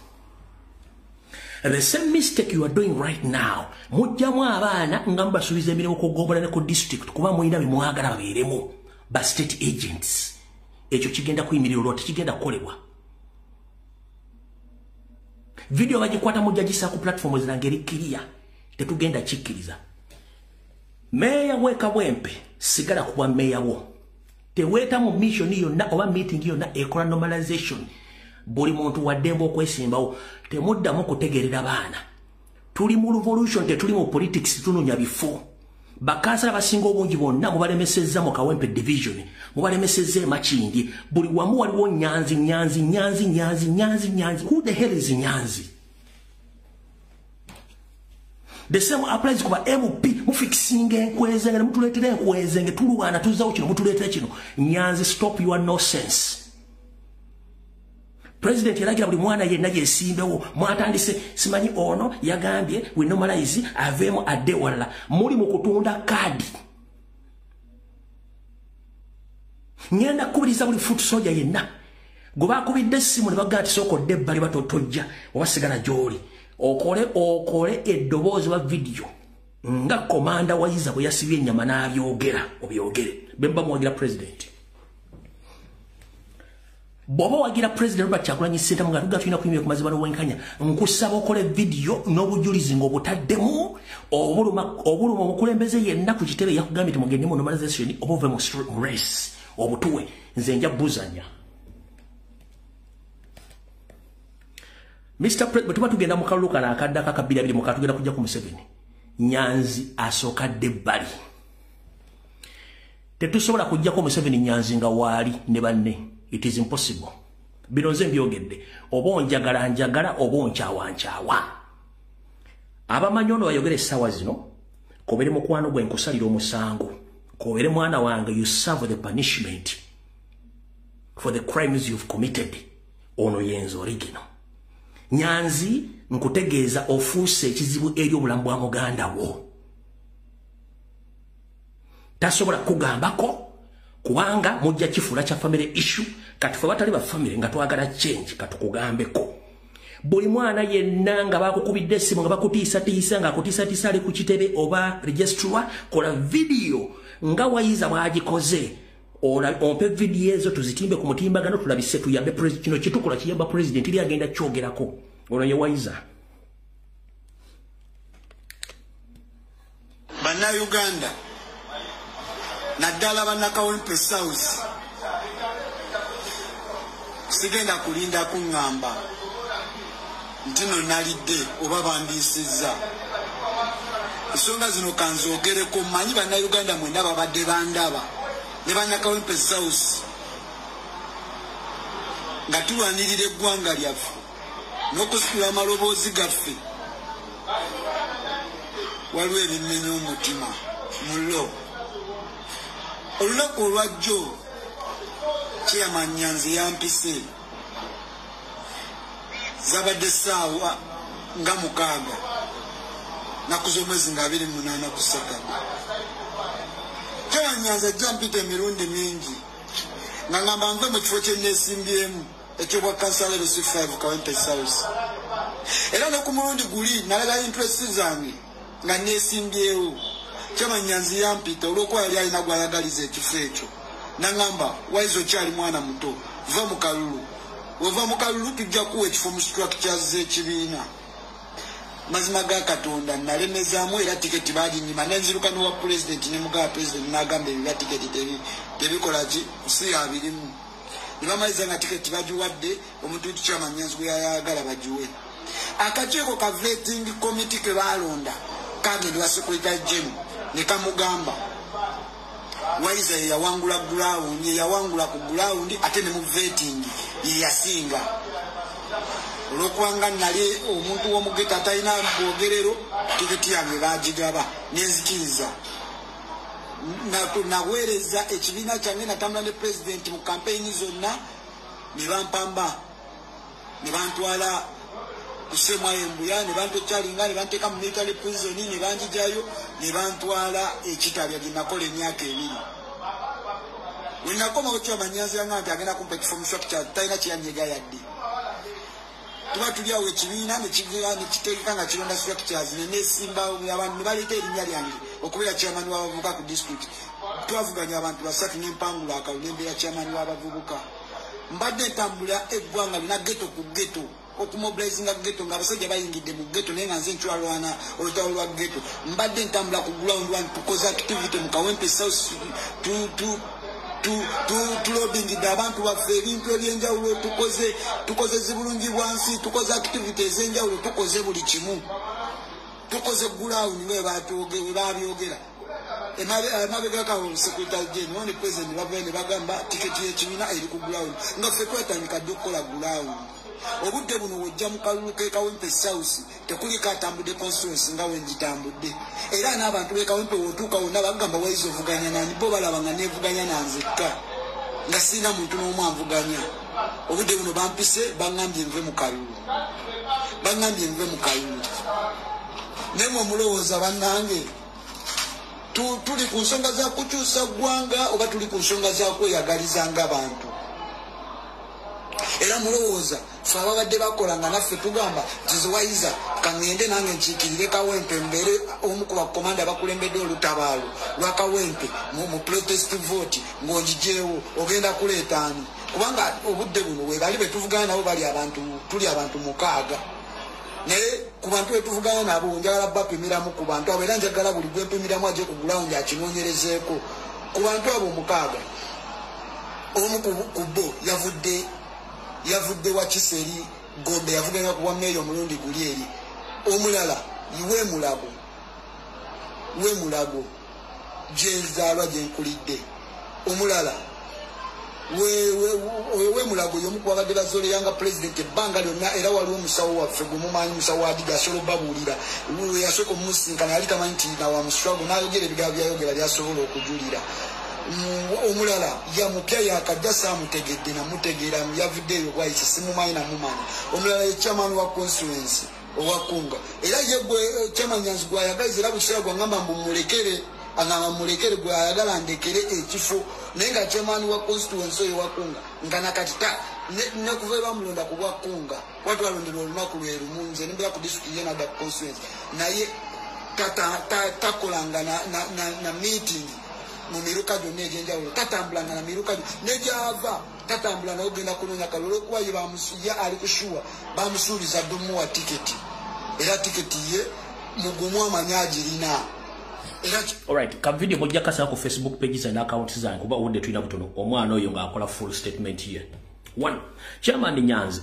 Speaker 1: The same mistake you are doing right now mujjamu abaana nga mubasuubiza emirimu ku gombola ne ku district kuba muyina bimwagala babeeremu ba state agents. Ekyo kigenda kuyimirira olwo tekigenda kukolebwa. Video bagikwata mujjagisa ku platform zinangeri clear tetugenda kikkiriza. Meya weka Bwempe sigala kuba meya wo teweeta mu mission yonna oba meeting yonna ekola normalization buli muntu waddembo okwesimbawo temuddamu kutegerera baana tuli mu revolution tetuli mu politics tunonya bifo bakansala basinga obungi bonna mubalemesezza mu Kawempe division mubalemesezza Makindi buli wamu waliwo Nyanzi. Who the hell is Nyanzi? The same applies kuba MP mufixinge enkwezenge mutuletera enkwezenge tulwana tuzawo kino mutuletera kino. Nyanzi, stop your nonsense. President yalagira buli mwana yenna yesimbewo mwatandise simanyi ono yagambye we normalize avemo adde wala muri mu kutunda kadi. Nyenda kubiriza buli foot soldier yenna goba kubidde simu ne bagati soko debali batotojja obasigala joli okole eddobozi wa video nga komanda wayiza bwe yasibye nyama nabyogera obyogere bemba mwagira president Bobo wagira president Robert Kyagulanyi Ssentamu nga tugatulina kuyimira ku mazima n'obwenkanya nkusaba okole video n'obujulizi ng'obutaddemu obuluma omukulembeze yenna ku kitebe yakugambye nti mugende mu normalization obuve mu race obutuwe nze nja buzanya. Mr. President tuba tugenda mu kalulu kana akadda kakabiri mu katugenda kujja ku Museveni. Nyanzi asokadde bali. Tetusobola kujja ku Museveni Nyanzi nga wali ne banne. It is impossible. Bironze mbyogedde obonjagala njagala obonkyawa. Abamanyono bayogere sawa zino kobere mukwano gwe nkusalira omusango. Kobere mwana wange you serve the punishment for the crimes you've committed. Ono yenzo original. Nyanzi nkutegeeza ofuuse ekizibu eri obulamu bwa muganda wo. Tasobola kugambako kubanga mujja kifula kya family issue katufa batali ba family nga twagala change katukugambeko. Buli mwana yenna nga bakukubidde essimu nga bakutiisa nga akutiisa ali ku kitebe oba registrar kola video nga wayiza bwagikoze. Ompe video ezo tuzitimbe ku mutimbagano tulabise tuyambe president kino kitukola kiyamba president ili agenda kyogerako. Ono ye wayiza.
Speaker 6: Bana Uganda naddala bannakawempe South sigenda kulinda kuŋŋamba nti no nalidde oba bandiisizza. Ensonga zino kanzoogereko mmanyi bannayuganda mwena babadde bandaba ne bannakawempe South nga tulwanirira eggwanga lyaffe n'okusitula amaloboozi gaffe. Waliwo ebimenya omutima mulo olunaku olwajjo Chairman Nyanzi yampise zabadde ssaawa nga 6 naku z'omwezi nga 28 ku Ssakaga. Chairman Nyanzi ajja mpita emirundi mingi nga ngamba nve mu kifo kye neesimbyemu ekyobwa kansala Lucy 5 Kawempe South. Era ne ku mulundi guli nalaga interest zange nga neesimbyewo. Chairman Nyanzi yampita olw'okuba yali alina gw'ayagaliza ekifo ekyo n'angamba wayiza okyali mwana muto va mu kalulu. Ova mu kalulu tujja kuwa ekifo mu structures z'ekibiina. Mazima ga Katonda nalemezaamu era tiketi baaginyima nenzirukka n'owa president ne mugaa president n'agamba ebya tiketi tebikola ki si abirimu. Ne bamaliza nga tiketi bagiwadde omuntu Chairman Nyanzi gwe yayagala bagiwe. Akakiiko ka vetting committee ke baalonda Cabinet wa Secretary General ne kamugamba wayiza yawangula ground yawangula ku ground ate ne mu vetting yasinga. Olw'okubanga nali omuntu w'omugeta atalina bwogerero tiketi yange baagigaba nenzikiriza. Naweereza ekibiina kyange natambula ne president mu campaign zonna ne bampamba ne bantwala kusemwa embuya ne bantu kyalinga ne banteeka mu military prison ne banjijayo ne bantwala ekitalya gye nakola emyaka 2. We nakoma Chairman Nyanzi yanga nti agenda kumpa ekifo mu structure talina kyeyanyega yadde. Tuba tulyawo ekibiina ne kiteeka nga kironda structures ne neesimbawo abantu ne baleeta erinnya lyange okubeera chairman w'abavubuka ku district. Twavuganya abantu 3 n'empangula akalulu n'embeera chairman w'abavubuka. Mbadde ntambula eggwanga lina ghetto ku ghetto okumobilizing ghetto nga abasajja bayingidde mu ghetto naye nga nze ntwalwana olutalo lwa ghetto. Mbadde ntambula ku ground one tukoze activity mu Kawempe South tulobingidde abantu baffe ebintu ebyenjawulo tukoze zibulungi bwansi tukoze activity ez'enjawulo tukoze buli kimu. tukoze ground nga babyogera emabega kawo secretary general ne president babene bagamba tiketi y'ekibiina eri ku ground nga ffe twetandika dde okukola ground obudde buno wojja mu kalulu ke Kawempe South tekuli katambudde constituency nga wenjitambudde era n'abantu be Kawempe wotuuka wonna bagamba waizo ovuganya nani bo balaba nga nevuganya nanzekka nga sirina muntu n'omu anvuganya obudde buno bampise baŋŋambye nve mu kalulu naye mwe mulowooza bannange tuli ku nsonga za kukyusa ggwanga oba tuli ku nsonga za kweyagaliza ng'abantu era mulowooza ffe ababadde bakola nga naffe tugamba tiziwayiza kaŋŋende nange nkiikirire Kawempe mbeere omu ku bakomanda bakulembedde olutabaalo lwa Kawempe mu protest vote ng'onjijeewo ogenda kuleeta ani kubanga obudde buno webali betuvugana nabo tuli abantu 6 naye ku bantu betuvugana nabo njagala bapimiramu ku bantu abo era njagala buli gwempimiramu aje ku ground akinoonyerezeeko ku bantu abo 6 omu ku bo yavudde wa Kiseri Gombe yavuganya kuwa meeyo omulundi guli eri omulala Wemulago gyenzaalwa gyenkulidde omulala Wemulago y'omu ku babadde bazooleyanga president ebbanga lyonna era waliwo omusawo waffe gwemumanyi musawo wa Diga asobola obbabuulira yasooka omumusisinkana yali tamanyi nti nawa muswago n'ayogera ebigambo byayogera byasobola okujulira omulala yamupya yakajja saamutegedde namutegeera yavuddeeyo bwayise simumanyi namumanyi omulala ye chairman wa constituency owakunga era ye gwe chairman Nyanzi gwayagaliza era buseera gwangamba mbumulekere angamba mulekere gwayagala ndekere ekifo naye nga chairman wa constituency oyo wakunga nga nakati nekuva bamulonda ku bwakunga watwalondera olunaku lwe lumu nze nembeera ku district yenada constituency naye takolanga na meeting mu miruka gyonna egyenjawulo tatambulanga na miruka nejava tatambula naye ogenda kunoonya kalulu olwokuba ye ali kushuwa bamusuuliza dde omuwa tiketi era tiketi ye mugumu amanyi agirina.
Speaker 1: Alright, ka video mojja kasa ku Facebook pages and accounts zange kuba obudde tulina butono omwana oyo ng'akola full statement here. 1. Chairman Nyanzi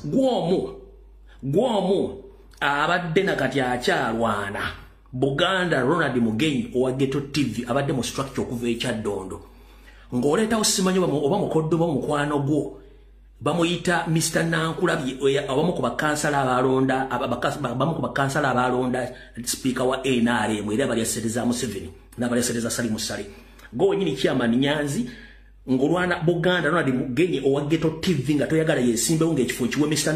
Speaker 1: gwomu abadde nakati akyalwana Buganda Ronald Mugenyi owa Ghetto TV abadde mu structure okuva ekyaddondo ng'oleetawo simanyi oba mukoddo oba mukwano gwo bamuyita Mr. Nankulabye abamu ku bakansala abalonda speaker wa NRM era balyasereza Museveni n'abalyasereza Sali Musale go nyini Chairman Nyanzi ngolwana Buganda Ronald Mugenyi owa Ghetto TV nga toyagala yesimbewo ng'ekifo kiwe Mr.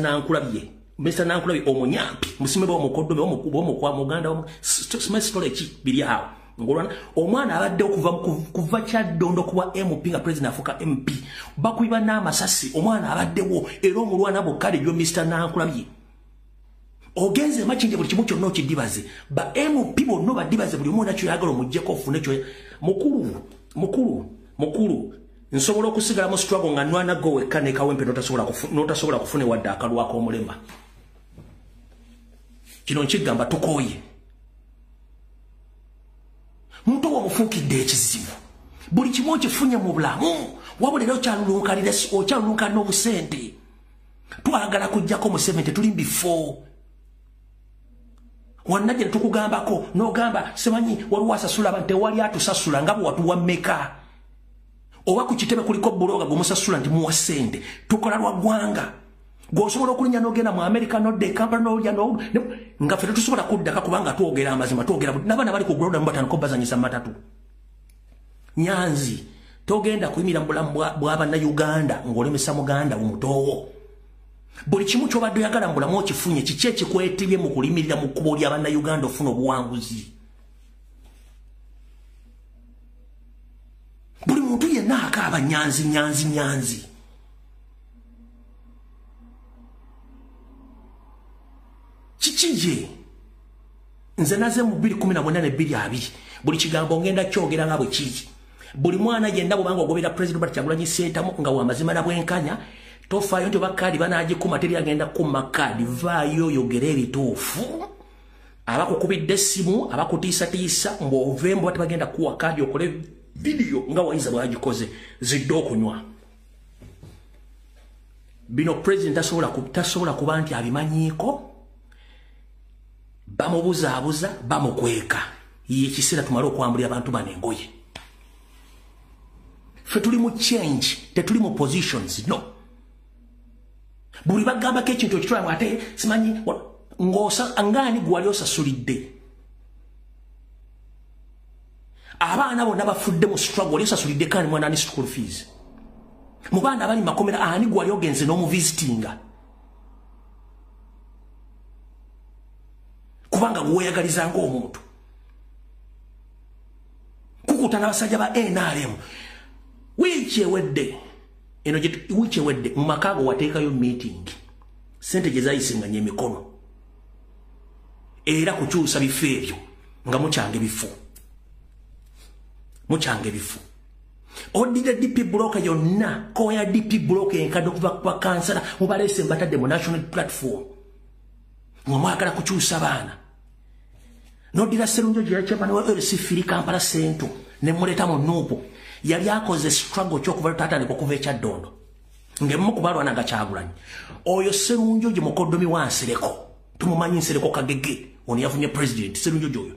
Speaker 1: Nankulabye omunyampi musime ba omukoddo omukwa Muganda story ki biri awo ngolwana omwana abadde kuva kyaddondo kuwa MP nga president afuka MP bakuiba n'amasasi omwana abaddewo era omulwana bokale jo Mr. Nankulabye ogenze machinje buli kimu kyonna okidibaze ba MP bonna badibaze buli omu nakyo yagala omuggyeko ofune kyo mukulu nsobola okusigala mu struggle nga nwana go wekka ne Kawempe notasobola kufune wadde akalwako omulemba kino nkigamba tukooye muntu omufuukidde ekizibu buli kimu okifunye mu bulamu wabula era okyalulunkalira obusente twagala kujjako mu 70 tuli before wannajja tukugambako n'ogamba semanyi waliwo asasula abantu tewali atusasula nga bwe watuwa mmeka oba ku kitebe kuliko buloga gumusasula ndi muwa sente tukola lwa gwanga gwosobola okulinya n'ogenda mu America nodde Kampala n'olya nga ffe tetusobola kuddaka kubanga twogera amazima twogera n'abaana bali ku ground batandika obbazanyisa matatu Nyanzi togenda kuyimira mu bulamu bw'Abannayuganda ng'olemesa muganda omutoowo buli kimu ky'obadde oyagala mu bulamu okifunye kiki ekikwetebye mu kulimirira mu kkubo ly'Abannayuganda ofuna obuwanguzi buli muntu yenna akaaba Nyanzi kikije nze naze mu 2018 buli kigambo ngenda kyogera nga bwe kiki buli mwana yenna bw'obanga ogobera president Robert Kyagulanyi Ssentamu nga wamazima na bwenkanya tofaayo nti bakkaadi banaagikuma teri agenda kumma kkaadi vaayo oyogera ebituufu abakukubidde essimu abakutiisatiisa mbw'oveembu bati bagenda kuwa kkaadi okole video nga wayiza bwagikoze zidde okunywa bino president tasobola kuba nti abimanyiiko bamubuzaabuza bamukweka ye kiseera tumale okwambulira abantu bano engoye ffe tuli mu change tetuli mu positions no buli bagambako ekintu ekitulamu ate simanyi ngaani gwali osasulidde abaana bonna bafudde mu struggle oli osasulidde kandi mwana ni school fees mu baana abali makomera ani gwali ogenze n'omuvisitinga kubanga gweyagaliza ng'omuntu kukutana abasajja ba NRM wiiki ewedde mu makaago wateekayo meeting sente gye zayisinganya emikono era kukyusa bifo ebyo nga mukyanga ebifo odire DP block yonna koya DP block enkadde okuva kwa kansala mubalese mbatadde mu national platform mwagala kukyusa baana nodira Sserunjo gye chairman wa LC Fili Kampala Central ne muleta mu Nuupo yali akoze struggle ky'okuva tatandika okuva ekyaddondo ngemu kubalwana nga Kyagulanyi oyo Sserunjo gye mukoddomi wa Nsereko tumumanyi Nsereko Kagege ono yafunye president Sserunjo oyo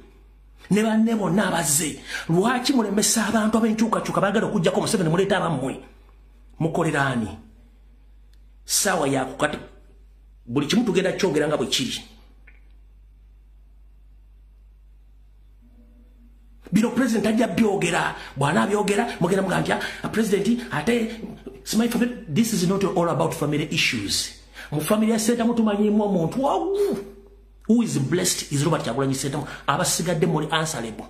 Speaker 1: ne banne bonna abazze lwaki mulemesa abantu ab'enkyukakyuka baagala okujjako Museveni muleeta abammwe mukoleraani sawa yakukati buli kimu tugenda kyogera nga bwe kiri bino president ajja byogera bwana byogera mugenda mugambya president ate smile family this is not all about family issues mu family ya senta mutumanyimu omuntu who is blessed is Robert Kyagulanyi Sentamu abasigadde muri answerable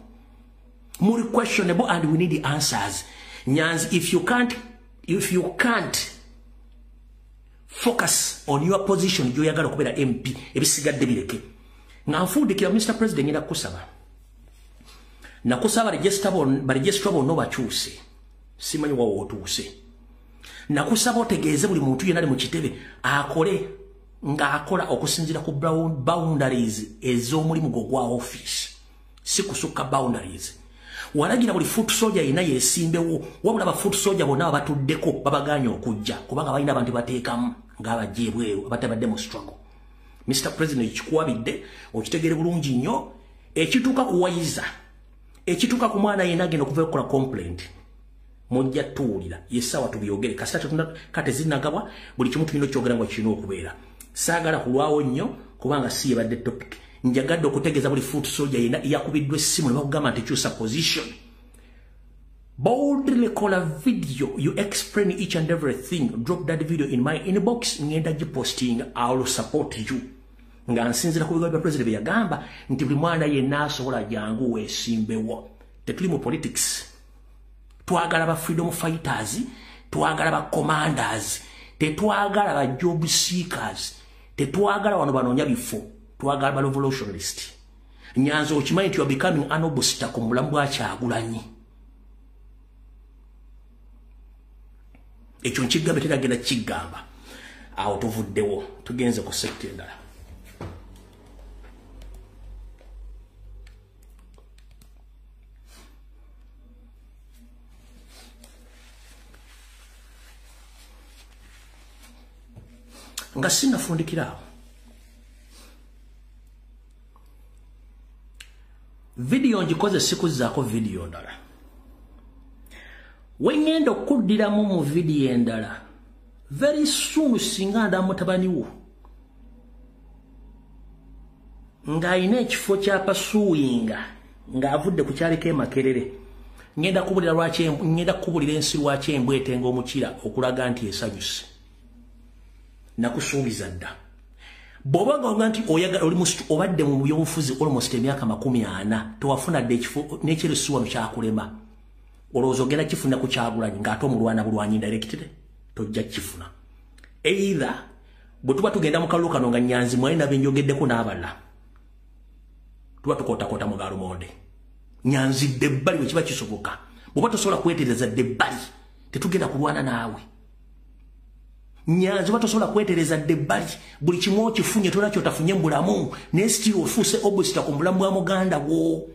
Speaker 1: muri questionable and we need the answers Nyanzi if you can't focus on your position you yagala kubera MP ebisigadde bireke nga nfundikira Mr President ngenda kusaba nakusaba register bonna bakyuse simanyi wawo otuuse nakusaba otegeeze buli muntu yenna ali mu kitebe akole ng'akola okusinziira ku boundaries ez'omulimu gwa office si kusukka boundaries walagira buli foot soldier yenna yeesimbewo wabula ba foot soldier bonna abatuddeko babaganya okujja kubanga balina abantu bateekamu ng'abajja ebweru abatabadde mu struggle Mr President ekikwabidde okitegeere bulungi nnyo ekituuka kuwayiza ekituuka ku mwana yenna agenda okuva okukola complaint mujja tuwulira yessaawa tubyogere kasita kate zinnagabwa buli kimu tulina okyogera nga kirina okubeera saagala kulwawo nnyo kubanga si yebadde topic njagadde okutegeeza buli foot soldier yenna yakubiddwa essimu ne bakugamba nti kyusa position boldly call a video you explain each and everything drop that video in my inbox ngenda giposting I will support you nga nsinzira ku bigambo bya president bye yagamba nti buli mwana yenna asobola jangu weesimbewo tetuli mu politics twagala ba freedom fighters twagala ba commanders tetwagala ba job seekers tetwagala wano banoonya bifo twagala ba revolutionist Nyanzi okimanyi nti you are becoming an obstacle ku mulamu bwa Kyagulanyi ekyo nkigambe teragenda kigamba awo tuvuddewo tugenze ku sekta endala nga sinafundikiraawo video njikoze sikuzaako video ndala wengenda okuddiramu mu video endala very soon singa nda mutabani wo ng'alina ekifo kya pasuuyinga ng'avudde ku kyaleko Makerere ngenda kubulira ensi lwaki embwete ng'omukira okulaga nti esanyuse nakusuubiza dda bw'oba nga nti obadde mu byobufuzi almost emyaka 40 tewafuna dde ekifo n'ekyerusi wano kyakulema olowooza ogenda kifuna ku Kyagulanyi ng'ate omulwana bulwanyi directly tojja kifuna either bwe tuba tugenda mu kalulu kano nga Nyanzi mwali nabenjogeddeko n'abalala tuba tukootakoota mu Galumonde Nyanzi ddebbali bwe kiba kisoboka bw'oba tosobola kwetereza ddebbali tetugenda kulwana naawe Nyanzi batosobola kwetereza ddebbali buli kimu okifunye tola kyotafunye mu bulamu ne still ofuuse obusita ku bulamu bwa muganda wo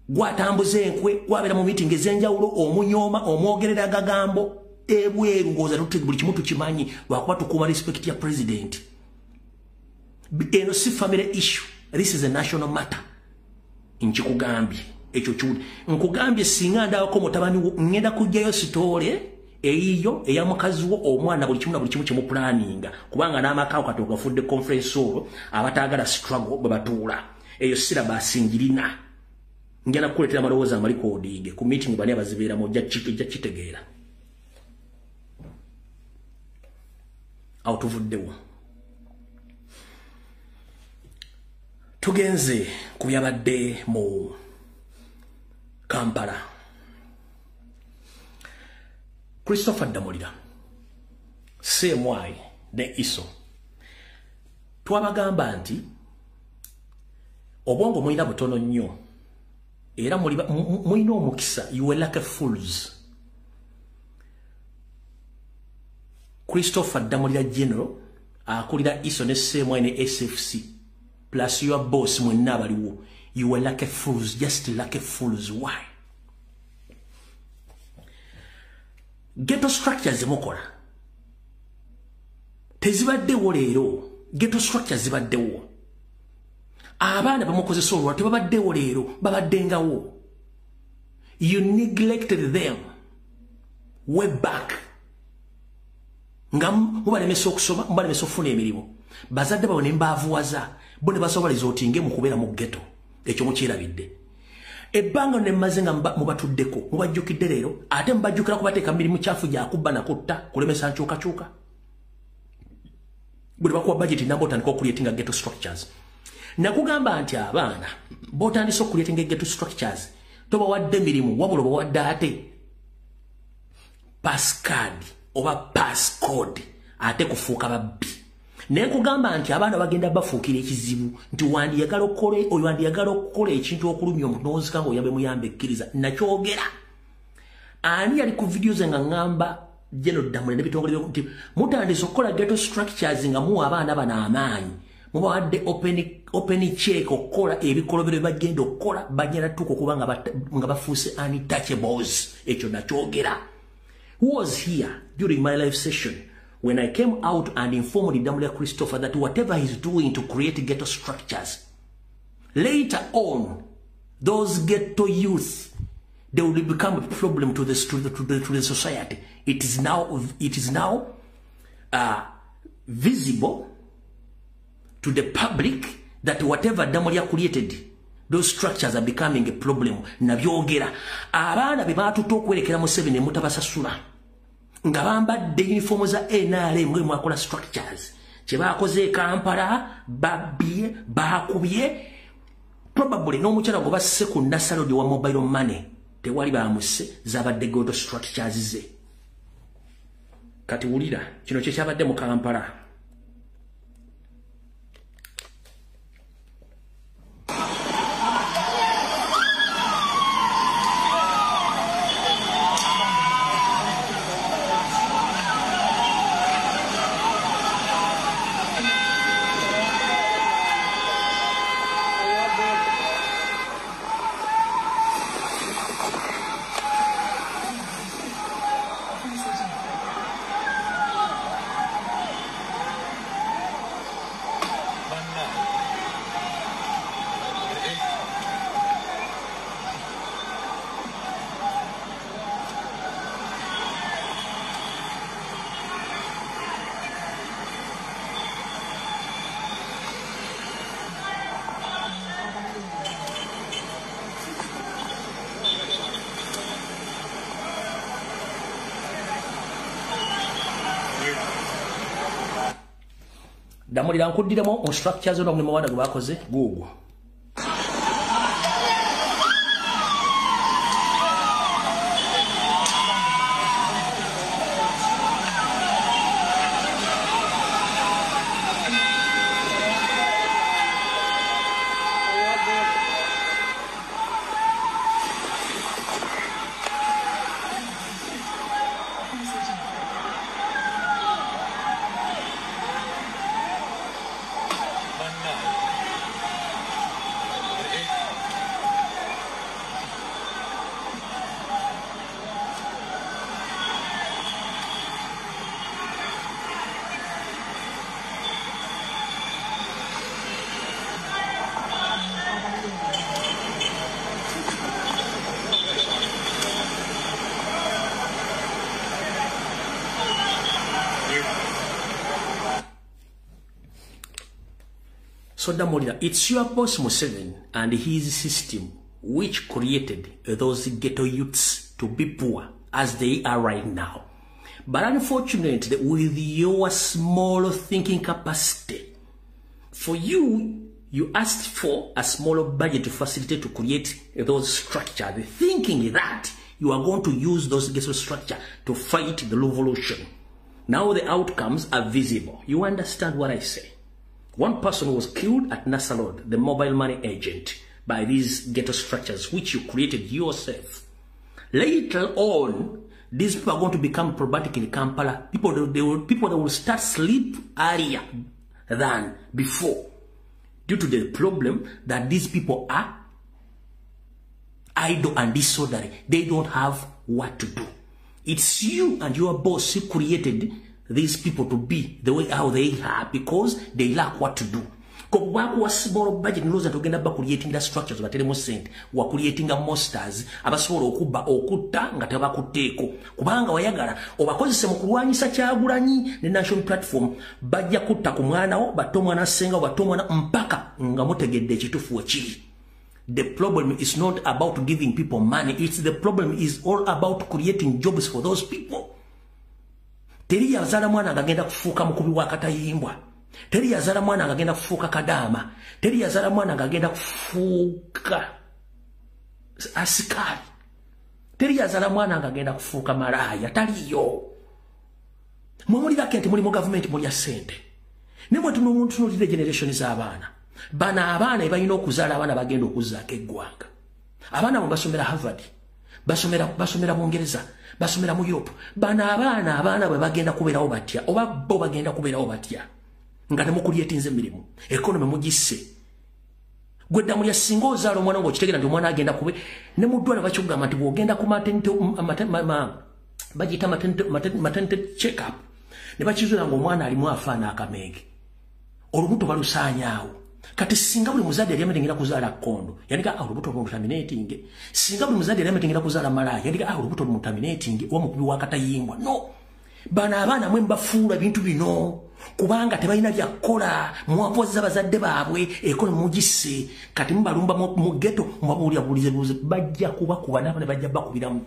Speaker 1: gwatambuza enkwe gwabera mu meeting ez'enjawulo omunyooma omwogerera gagambo ebweru ng'oza buli kimu tukimanyi lwakuba tukuuma respect ya president eno si family issue This is a national matter. Nchikugambye ekyo kyuli. Nkugambye singa ndawako mutabani ngenda kujjayo sitole eyiyo eya mukazi wo omwana buli kimu kimu planninga kubanga n'amakaawo katoka fudde conference hall abatagala struggle babatuula eyo sira basingirina ngenda kukuletera amalowooza amali koodinge ku meeting bali abazibeera mu jja kitegeera awo tuvuddewo tugenze ku byabadde mu Kampala. Christopher Damulira CMY ne ISO twabagamba nti obwongo mulina butono nnyo era mulina omukisa, you were like a fools. Christopher Damulira General akulira ISO ne CMY ne SFC plus your boss mwenna baliwo, you were like a fools, just like a fools. Why? Ghetto structures mukola tezibaddewo leero. Ghetto structures zibaddewo, abaana bamukozesa olwa tebabaddewo leero, babaddengawo. You neglected them way back nga mubalemesa okusoma, mubalemesa okufuna emirimu. Bazadde bawe ne mbaavuwaza bo ne basoboliza otinge mu kubeera mu ghetto. Ekyo mukirabidde. Ebbanga ne mmaze nga mubatuddeko mubajjukidde leero ate mbajjukira kubateeka mirimu kyafu gya kubba na kutta kulemesa nkyukakyuka. Buli bakuwa budget namba otandika okuleetinga ghetto structures. Nakugamba nti abaana botandisa okuleetinga ghetto structures tobawadde mirimu wabula bawadde ate passcard oba passcode ate kufuuka babbi. Nekugamba nti abaana bagenda bafuukira ekizibu nti wandiyagala okole oyo wandiyagala okukola ekintu okulumya omuntu n'ozika ng'oyambe muyambe ekkiriza. Nakyogera ani yali ku videos nga ngamba General Damulira n'ebitongole nti mutandise okukola ghetto structures nga muwa abaana bano amaanyi, mubawadde open check okukola ebikolobero bagenda okukola banyera tuko okuba nga bafuuse untouchables. Ekyo nakyogera. Who was here during my live session when I came out and informed Damulira Christopher that whatever he's doing to create ghetto structures, later on, those ghetto youth, they will become a problem to the society. It is now visible to the public that whatever Damulira created, those structures are becoming a problem. Nabyogera abaana be batuta okwerekera mu 7 mutabasasula nga bambadde uniform za NRM ngwe mwakola structures kye bakoze Kampala babbiye bakubye probably n'omukyala gwe basse ku nasalo wa mobile money tewali bamuse zabadde ghetto structures ze. Kati wulira kino kye kyabadde mu Kampala. Damulira nkuddiremu mu structures n'omulimu wanda gwe bakoze guugwo. So Damolira, it's your boss Museveni and his system which created those ghetto youths to be poor as they are right now. But unfortunately, with your small thinking capacity, for you asked for a smaller budget to facilitate to create those structures, thinking that you are going to use those ghetto structures to fight the revolution. Now the outcomes are visible. You understand what I say? One person was killed at Nasser Road, the mobile money agent, by these ghetto structures which you created yourself. Later on, these people are going to become problematic in Kampala. People that will start sleep earlier than before, due to the problem that these people are idle and disorderly. They don't have what to do. It's you and your boss who created these people to be the way how they are because they lack what to do. Kwa small budget knows that ogenda ba creating the structures bateremo sente wa creating monsters abasobola okuba okutta nga tebakuteeko kubanga wayagala obakozese mu kulwanyisa Kyagulanyi ne national platform bajja kutta ku mwanawo bato mwana senga bato mwana mpaka nga mutegedde ekitufu ekiri. The problem is not about giving people money. The problem is all about creating jobs for those people. Teri yazala mwana agenda kufuuka mukubi wa katayimbwa. Teri yazala mwana agenda kufuuka kadama. Teri yazala mwana agenda kufuuka asikari. Teri yazala mwana agenda kufuuka malaya. Taliyo. Mwamulira kenti muli mu government muli ya sente. Nemwe tunulire generation z'abaana. Bana abaana ebalina okuzaala abaana bagenda okuzaako eggwanga. Abaana bo basomera Harvard, basomera mu Ngereza, basomera mu Europe. Bana abaana bwe bagenda kubeerawo batya oba bo bagenda kubeerawo batya nga temukulyetinze emirimu economy mugisse. Gwe ddamu lya singa ozaala omwana ng'okitegeera nti omwana agenda kube ne mu ddwaliro bakigamba nti bw'ogenda ku bagiyita maternity check-up ne bakizuula ng'omwana alimu afaana akameege olubuto balusaanyaawo. Kati singa buli muzadde yali ametengera kuzaala kondo yandika olubuto lumuterminating. Singa buli muzadde yali ametengera kuzaala malaya yandika olubuto lumuterminating wa mukubi wa katayimbwa. No, bana abaana mwe mbafuula bintu bino kubanga tebalina byakola muwapoza bazadde baabwe ekonomi mugisse. Kati mubalumba mu ghetto mwabuulira bulize bajja kubakuba n'abaana bajja bakubiramu.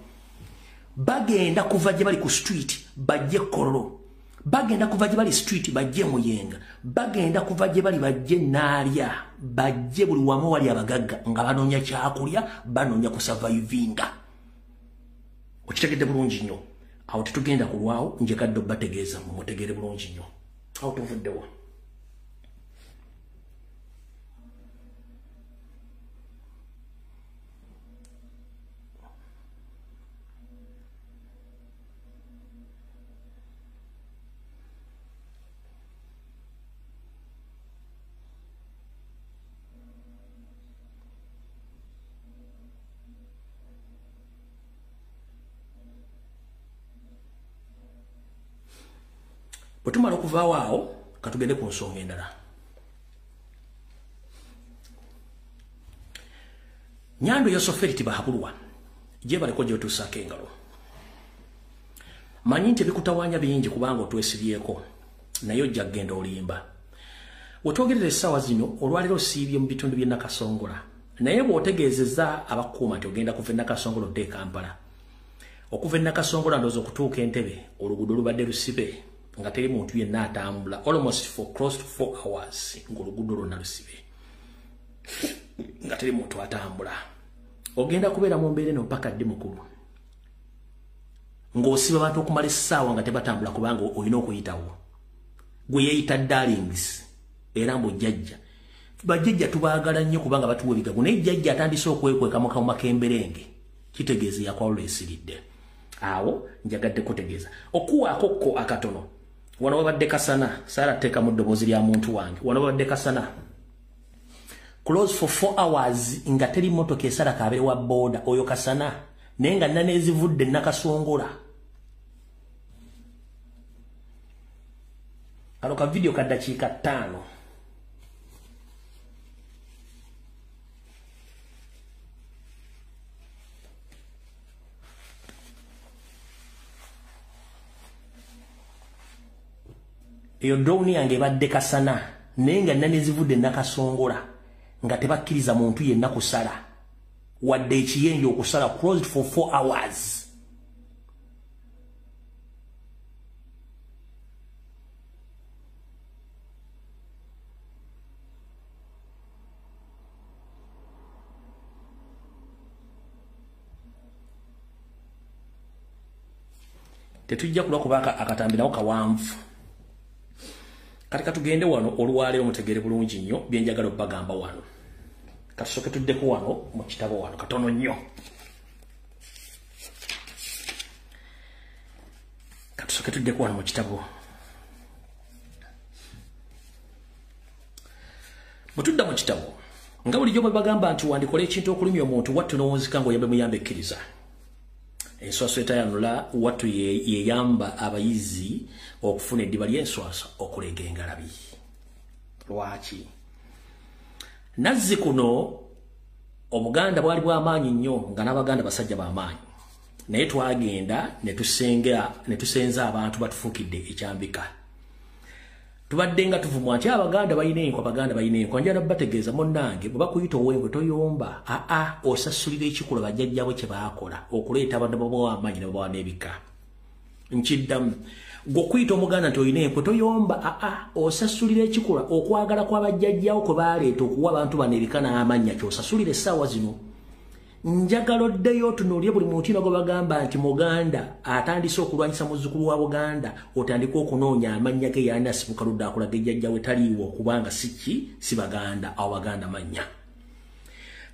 Speaker 1: Bagenda kuva gye bali ku street bajje Kololo. Bagenda kuva gye bali street bajje Muyenga. Bagenda kuva gye bali bajje Naalya. Bajje buli wamu wali abagagga nga banoonya kyakulya banoonya kusurvivinga. Okitegedde bulungi nnyo. Awo tetugenda kulwawo nje kadde bategeeza mumutegere bulungi nnyo. Awo tuvuddewo. Bwetumala okuvaawo awo katugende ku nsonga endala. Nyando Yosefu Bahabulwa gye baleko gy'otuusaako engalo. Manyi nti ebikutawaanya bingi kubanga otwesibyeko naye ojja kgenda olimba. Wetwogerera essaawa zino olwaleero osiibye mu bitundu by'e Nakasongola naye bw'otegeezezza abakuuma nti ogenda kuva e Nakasongola odde e Kampala. Okuva e Nakasongola ndowooza okutuuka Entebbe oluguudo lubadde lusibe nga teri muntu yenna atambula almost for close to 4 hours ng'oluguudo lwonna lusibe nga teri muntu atambula. Ogenda kubeera mu mbeera eno mpaka ddi mukulu ng'osiba abantu okumala essaawa nga tebatambula kubanga olina okuyitawo. Gwe yeeyita darlings era mbujjajja. Bajjajja tubaagala nnyo kubanga batuwa ebigago naye jjajja atandise okwekweka mu makemberenge kitegeeza yakwawula esiridde. Awo njagadde kutegeeza okuwaako ko akatono. Wano babadde Kasana Sara teka mu ddoboozi lya muntu wange. Wano babadde Kasana close for 4 hours nga teri motoka esala kabere wa boda oyo Kasana naye nga nanezivudde Nakasongola. Kano ka video ka dakiika 5. Eyo drone yange badde Kasana nenga nane zivudde nakasongola nga tebakkiriza muntu yenna kusala wadde ekiyenje okusala closed for 4 hours. Tetujja kula kubaka akatambirawo kawanvu. Katika tugende wano oluwale omutegere bulungi nnyo byenjagala bagamba wano. Katusoke tuddeko wano mu kitabo wano katono nnyo. Katusoke tuddeko wano mu kitabo. Mutudda mu kitabo. Nga bulijjo bagamba nti wandikola ekintu okulumya omuntu wattu n'owunzika ng'oyambe muyambe ekkiriza. Enswaso etayanula watu yeyamba abayizi okufuna eddiba ly'enswaso okulega engalabi. Lwaki? Nazzi kuno Obuganda bwali bw'amaanyi nnyo nga n'Abaganda basajja b'amaanyi. Naye twagenda ne tusenza abantu batufuukidde ekyambika. Tubadde nga tuvumwa nti Abaganda balina enkwa, Abaganda balina enkwa. Njala bategeeza munnange bwe bakuyita ow'enkwe toyomba. Osasulira ekikula bajjajjabwe kye baakola okuleeta abantu b'amaanyi ne babawa n'ebika. Nkiddamu gwe okuyita Omuganda nti olina enkwe toyomba. Osasulira ekikula okwagala kw'abajjajjawo kwe baaleeta okuwa abantu bano ebika n'amannya ky'osasulira essaawa zino. Njagala oddeyo otunuulire buli muntu ino gwe bagamba nti Muganda atandise okulwanyisa muzzukulu wa Buganda otandika okunoonya amannya ge y'ani asibuka ludde akulaga ejjajjawe taliiwo kubanga si Baganda abo Baganda mannya.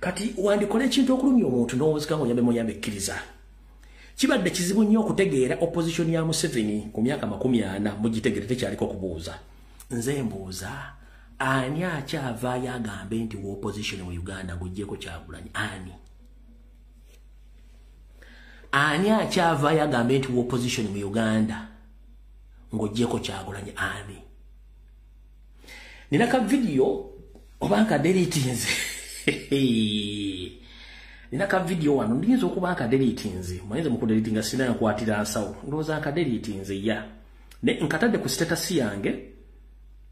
Speaker 1: Kati wandikola ekintu okulumya omuntu n'owuzika ng'oyambe muyambe ekkiriza. Kibadde kizibu nnyo okutegeera opposition ya Museveni ku myaka 40 mugitegeere tekyaliko kubuuza. Nze mbuuza ani akyavaayo agambe nti wa opposition mu Uganda ng'oggyeko Kyagulanyi ani? Ani akyavaayo agambe nti wa opposition mu Uganda ng'oggyeko Kyagulanyi ani? Nina ka video oba deletinze. Nina ka video wano ndiyinza okuba deletinze. Mwenze mu kudeletinga sina nakwatira nsawo. Ndowooza deletinze ya. Ne nkatadde ku status yange.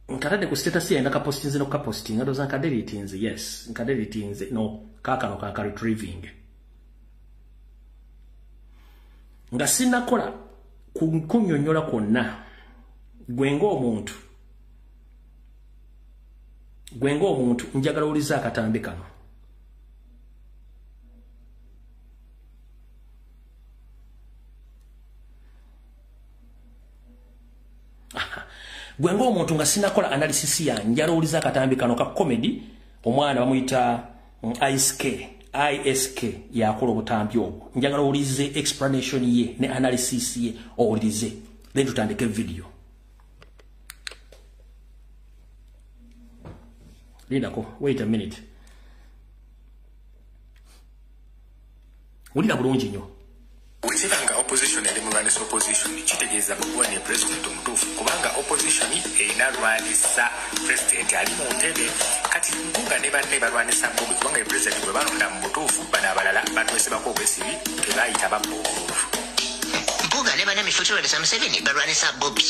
Speaker 1: Nkatadde ku status yange kapostinze no kapostinga ndowooza deletinze yes. Deletinze no kakano ka retrieving. Nga sinakola kunnyonnyola kwonna gwenga omuntu njagala uliza akatambi kano. Gwenga omuntu nga sinakola analysis ya njagala uliza akatambi kano ka comedy omwana bamuyita ISK yakola obutambi obwo. Njagala ulize explanation ye ne analysis ye owulize. Then tutandike video. Lindako, wait a minute. Ulina bulungi nnyo.
Speaker 7: Wekiranga opposition eri mulwanisa opposition kitegeeza bakuwa ne president omutuufu kubanga opposition enalwanisa president ali mu ntebe kati Mpuuga ne banne balwanisa Mpuuga kubanga president bwe balonda mu butuufu bano abalala batwesebako obwesibi tebayita babbulufu.
Speaker 8: Mpuuga ne banne mifuuti lwanisa Museveni balwanisa Bobi.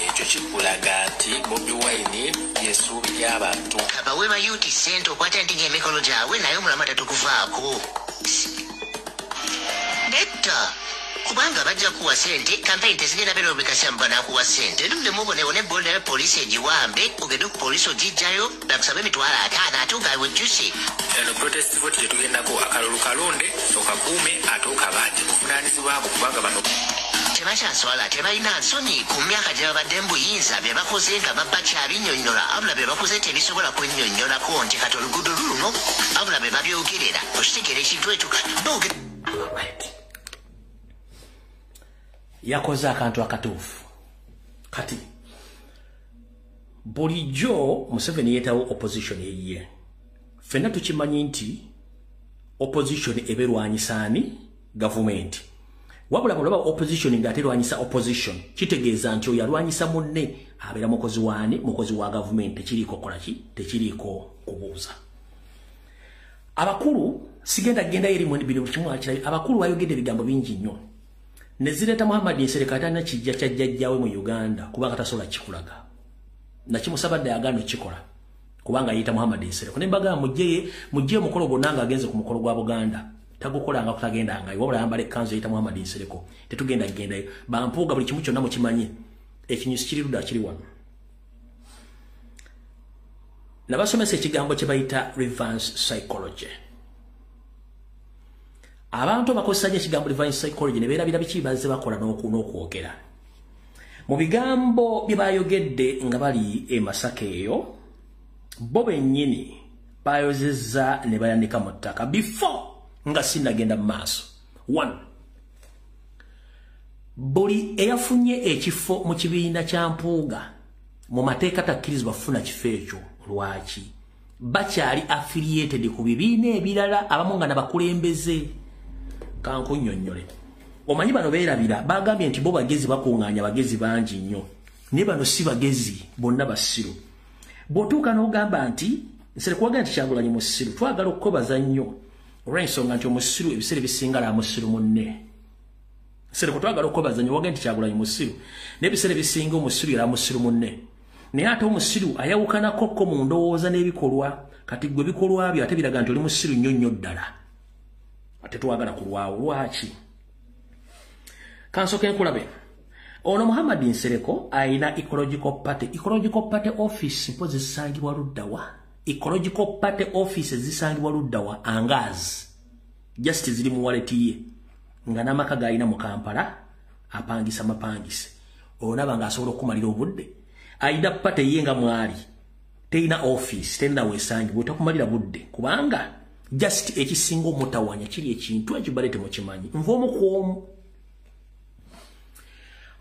Speaker 7: Ekyo kikulaga nti Bobi Wine yesuubi ly'abantu.
Speaker 8: Abawe bayuti ssente okwata nti ng'emikolo gyabwe naye omulamu atatukuvaako. Netta kubanga bajja kuwa sente campaign tezigenda bero bikasamba na kuwa sente ndulle mubone bonda ya polisi ejiwambe ogende ku polisi ojijjayo nakusabe mitwala 5 atunga wujjusi
Speaker 7: eno protest vote yetugendako akalulu kalonde okakuume atuuka bandi kuvunaanyizibwabo kubanga bano
Speaker 8: tebakyaswala tebalina nsonyi ku myaka gye babadde mu buyinza bye bakoze nga babba kyabinnyonnyola abula bye bakoze tebisobola kwennyonnyolako nti kati oluguudo luno abula be babyogerera okitegera ekintu ekyo
Speaker 1: yakoze akantu akatuufu. Kati bulijjo Museveni yeetawo opposition eyiye. Ffenna tukimanyi nti opposition eberwanyisa ani government. Wabula bulaba opposition ng'aterwanyisa opposition kitegeeza nti oyo alwanyisa munne abeera mukozi waani mukozi wa government tekiriiko kolaki tekiriiko kubuuza. Abakulu sigenda genda eri mu bino kimu akirayo abakulu bayogedde ebigambo bingi nnyo. Nezireta Muhammad Nsereka atana kijja kya jjajjawe mu Uganda kubanga tasobola kikulaga. nakimusaba dayagano kikola kubanga yita Muhammad Nsereko nembaga mujje mukolo gonanga agenze ku mukolo gwa Buganda tagukolanga kutagenda nga iwabula yambale kanzo yita Muhammad Nsereko tetugenda genda bampuga buli kimu kyonna mukimanyi ekinyusi kiri luda kiri wano nabasomesa ekigambo kye bayita reverse psychology abantu bakozesa ekigambo reverse psychology ne beerabira biki bazze bakola n'okwogera mu bigambo bye bayogedde nga bali e Masaka eyo bo bennyini bayozezza ne bayanika mu ttaka before nga sinagenda maaso. 1 buli eyafunye ekifo mu kibiina kya Mpuuga mu mateeka takkirizibwa kufuna kifo ekyo lwaki bakyali affiliated ku bibiina ebirala abamu nga nabakulembeze kankunnyonnyole omanyi bano beerabira bagambye nti bo bagezi bakuŋŋaanya bagezi bangi nnyo naye bano si bagezi bonna basiru bw'otuuka n'ogamba nti Nsereko waga nti Kyagulanyi musiru twagala okukobaza nnyo olw'ensonga nti omusiru ebiseera ebisinga la musiru munne Nsereko twagala okukobaza nnyo waga nti Kyagulanyi musiru n'ebiseera ebisinga omusiru era musiru munne naye ate omusiru ayawukanako mu ndowooza n'ebikolwa kati gwe bikolwa byo ate biraga nti oli musiru nnyo nnyo ddala ate twagala kulwawo lwaki kansoke nkulabe ono Muhammad Nsereko aina ecological party office mpozi zisangibwa luddawa ecological party office zisangibwa luddawa Angazi just ziri mu wallet ye nga n'amaka gayina mu Kampala apangisa mapangise olaba nga asobola okumalira obudde aida party ye nga mwali teina office tena wesangibwa takumalira budde kubanga just ekisingo mutawanya kiri ekintu ekibalete mu kimanyi nvomo kuomu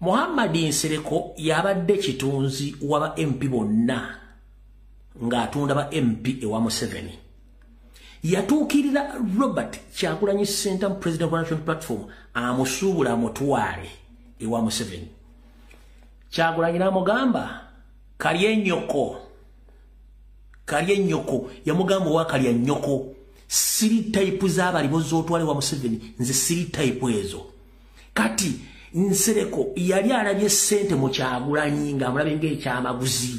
Speaker 1: Muhammad Nsereko yabadde kitunzi waba MP bonna nga atunda ba MP ewa Museveni yatuukirira Robert Kyagulanyi Center President of National Platform amusuubula amutwale ewa Museveni Kyagulanyi n'amugamba kalye nnyoko yamugamba wa kalya nnyoko siri type z'abalibozi otwale wa Museveni nze siri type ezo kati Nsereko yali alabye ssente mu Kyagulanyi nga amulabe ng'ekyamaguzi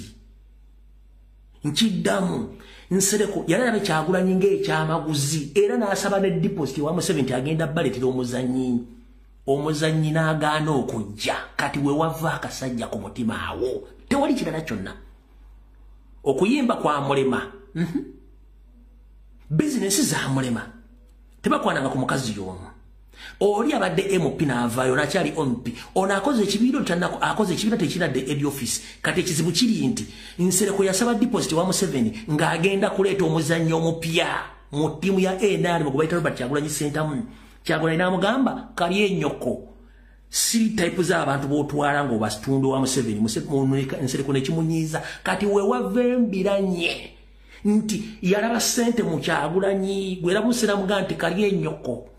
Speaker 1: nkiddamu Nsereko yali alabye Kyagulanyi ng'ekyamaguzi era n'asaba ne deposit wa Museveni agenda baletera omuzannyi n'agaana okujja kati we wava akasajja ku mutima awo tewali kirala kyonna okuyimba kwa mulema bizinesi za mulema tebakwananga ku mukazi y'omu oli abadde MP n'avaayo nakyali MP ono akoze ekibiiro tanako akoze ekibiiro tekiradde edi office kati ekizibu kiri nti Nsereko yasaba deposit wa Museveni ng'agenda kuleeta omuzannyi omupya mu ttiimu ya NRM gwe bayita Robert Kyagulanyi Center Kyagulanyi n'amugamba kalye nnyoko siri type z'abantu b'otwala ng'obasitunda wa Museveni Nsereko nekimunyiiza kati we wava embiranye nti yalaba ssente mu Kyagulanyi gwe era musiramuga nti kalye nnyoko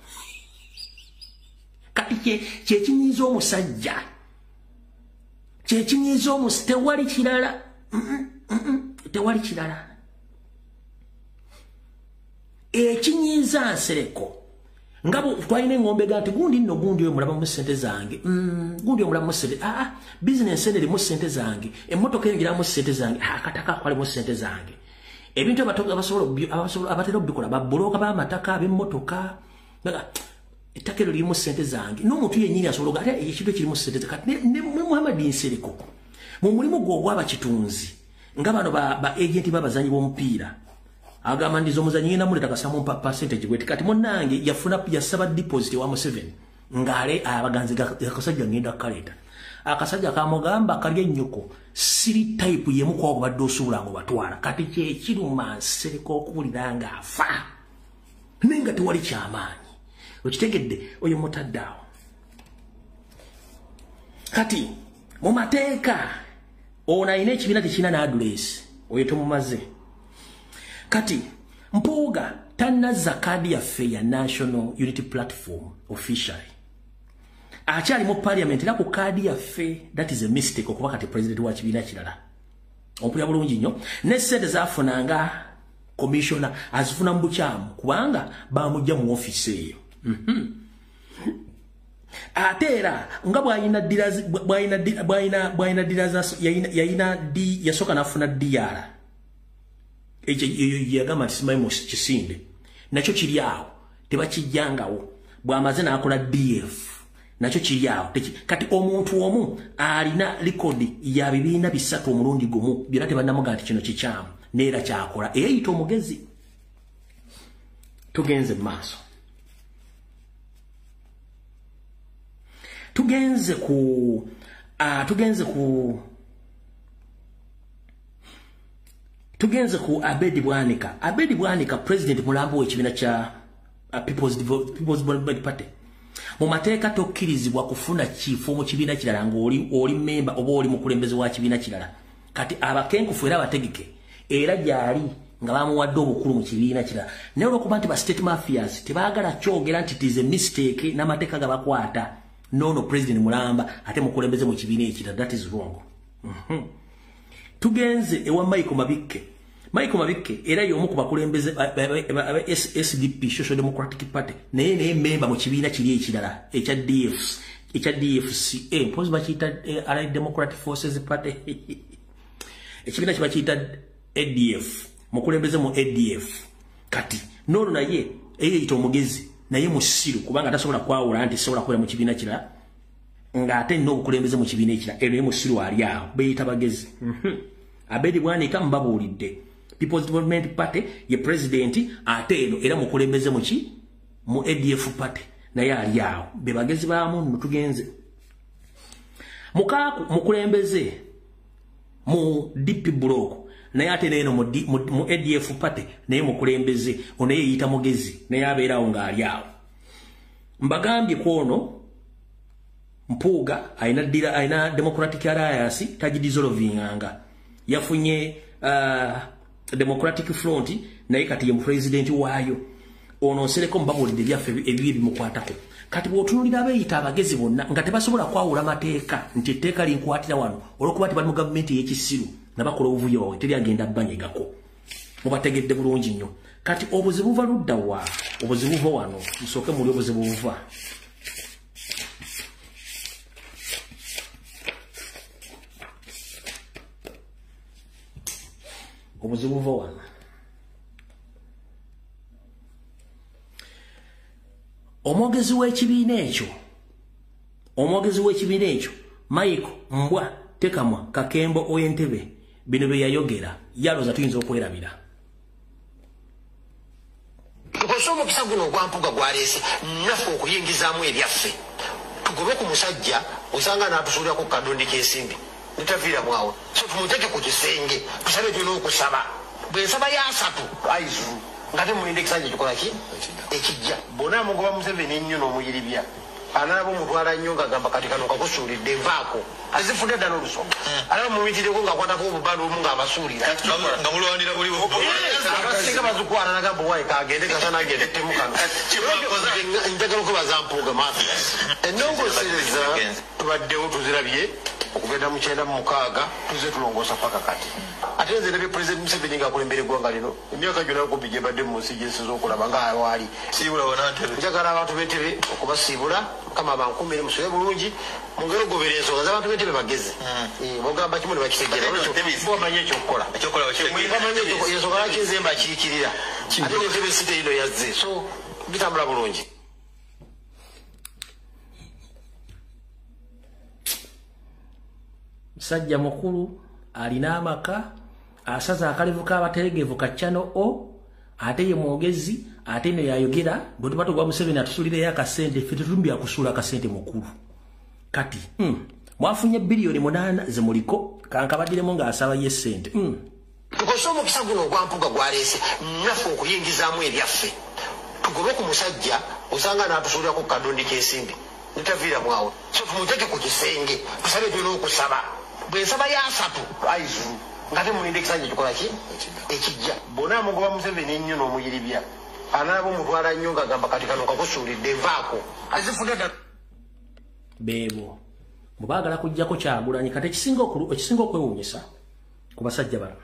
Speaker 1: kati kyekinyiiza omusajja kyekinyiiza tewali kirala tewali kirala ekinyiiza Nsereko ngabo twalina engombe ganti gundi nno gundi we mulaba mu ssente zange gundi we mulaba mu ssente business ene mu ssente zange emmotoka engira mu ssente zange akataka kwali mu ssente zange ebintu abatera obikola babbulooka b'amataka ab'emmotoka etakero lirimu ssente zange n'omuntu yennyini asobola ate ekintu ekirimu ssente kati ne Muhammad Nsereko mu mulimu gwe ogw'abakitunzi nga bano ba agenti b'abazanyi b'omupiira agamba ndiza omuzanyi ngenda muleta kasamu percentage gwe kati munnange yasaba deposit wa Museveni ngale abaganzi akasajja ngenda kaleeta akasajja kamugamba kalye nnyoko siri type yemu kwa obadde osuubula ngo batwala kati kyekiruma Nsereko okuwulira ng'afa nenga tewali kyamaanyi okitegedde oyo mutaddaawo kati mu mateeka ono alina ekibiina tekirina n'adulesi oyo tomumaze kati Mpuuga tanazza kaadi yaffe ya National Unity Platform officially akyali mu parliament era ku kaadi yaffe that is a mistake okuba kati president wa kibiina kirala ompulira bulungi nnyo ne ssente zaafunanga commissioner azifuna mu bukyamu kubanga bamujja mu office eyo Atera nga bwayina diraza yayina di yasoka nafuna diara yagamba tisimaimu kisinde nakyo kiri awo tebakijjangawo bwamaze nakola DF nakyo kiri awo kati omuntu omu alina likodi ya bibiina bisatu omulundi gumu byonna tebannamuga nti kino kikyamu neera kyakola eyayita omugezi. Tugenze maaso tugenze ku Abedi Bwanika president mulambo w'ekibiina kya People's Development Party. Mu mateeka tokkirizibwa kufuna kifo mu kibiina kirala ng'oli member oba oli mukulembeze wa kibiina kirala. Kati abakenkufu era abategeke era gyali nga bamuwadde obukulu mu kibiina kirala. Naye olw'okuba nti ba state mafias tebaagala kyogera nti it is a mistake n'amateeka gabakwata. No president mulamba ate mukulembeze mu kibiina ekirala. That is wrong. Tugenze ewa Michael Mabikke era y'omu ku bakulembeze SDP Social Democratic Party naye member mu kibiina kiri ekirala ekya DFCA mpozi bakiyita Allied Democratic Forces Party ekibiina kye bakiyita ADF mukulembeze mu ADF. Kati nono naye eyita omugezi naye musiru kubanga tasobola kwawula nti sobola kwera mu kibiina kirala ng'ate n'obukulembeze mu kibiina ekirala eno ye musiru ali awo beyita bagezi. Abedi Bwanika mbabuulidde People's Development Party ye president ate eno era mukulembeze mu ADF party naye ali awo be bagezi baamu nno. Tugenze mukulembeze mu DP block naye ate neno mu ADF party naye mukulembeze ono yeyita mugezi naye abeerawo ng'ali awo. Mbagambye kwono Mpuuga aina Democratic Alliance tagidissolvinganga yafunye Democratic Front naye kati ye president waayo ono nsereko mbabulidde byaffe ebibi bimukwatako. Kati bw'otunulira abeeyita abagezi bonna nga tebasobola kwawula mateeka nti etteeka linkwatira wano olw'okuba tebali mu gavumenti ey'ekisiru nabakola obuvuyo bwabwe teri agenda banyegako. Mubategedde bulungi nnyo. Kati obuzibu buva ludda wa obuzibu buva wano musooke muli obuzibu buva. Obuzibu buva wano. Omwogezi w'ekibiina ekyo Michael Mbwa Tekamwa Kakembo Oyentebe bino bye yayogera yaloza tuyinza okwerabira.
Speaker 8: Tukoze omukisa guno ogwampuga gwaleese naffe okuyingizaamu ebyaffe tugobe ku musajja osanga n'atusuulirako ku kadondi k'ensimbi nitaviira mwawe so tumuteke ku kisenge tusabe tulina okusaba bwensaba yasatu aizulu nga temulinde ekisanja kikola ki ekijja bona amugoba Museveni ennyo n'omuyiribya anaabo mutwala nnyo ng'agamba kati kano kakusuulidde nvaako azifudde ddala olusoma alaba mumitireko ng'akwatako obubanda omu ng'abasuulira nga mulwanira buli abasinga bazikwala nagamba wayi kagende kasana agende temukano njagala okubaza Mpuuga mafia ennongosereza tubaddewo tuzirabye okugenda mu 96 tuze tulongoosa paka kati ate nze ndabye President Museveni ng'akulembera eggwanga lino emyaka gyonna kumpi gye mbadde mu nsi gy'ensinza okulaba ng'awaali njagala abantu b'entebe okubasiibula kama bankumire musole bulungi mu ngero gobera ensonga z'abantu b'entebe bagezi bogamba kimu ne bakitegeera bamanye ekyokukola bamanye ensonga lwaki enzemba akiikirira ate n'entebe site ino yazze so bitambula bulungi.
Speaker 1: Musajja mukulu alina amaka asaza akalevu k'abategeevu ka Channel O ate ye mwogezi ate ne yayogera bwe tuba tugwa Museveni atusuulireyo akasente ffe tetumbi akusuula akasente mukulu. Kati mwafunye biliyoni 8 zemuliko kankabaddiremu ng'asaba ye ssente.
Speaker 8: Tukoze omukisa guno ogwampuga gwaleese naffe okuyingizaamu ebyaffe tugobe ku musajja osanga n'atusuulirako ku kadondi k'ensimbi nitaviira mwawe so tumuteke ku kisenge tusabe tulina okusaba bwensaba yasatu aizulu nga temulinde ekisanja kikola ki ekijja bona amugoba Museveni ennyo n'omuyiribya anaabo mutwala nnyo ng'agamba kati kano kakusuulidde nvaako azifudde ddala
Speaker 1: beebo mubaagala kujjako Kyagulanyi kati ekisinga okwewuunyisa ku basajja bano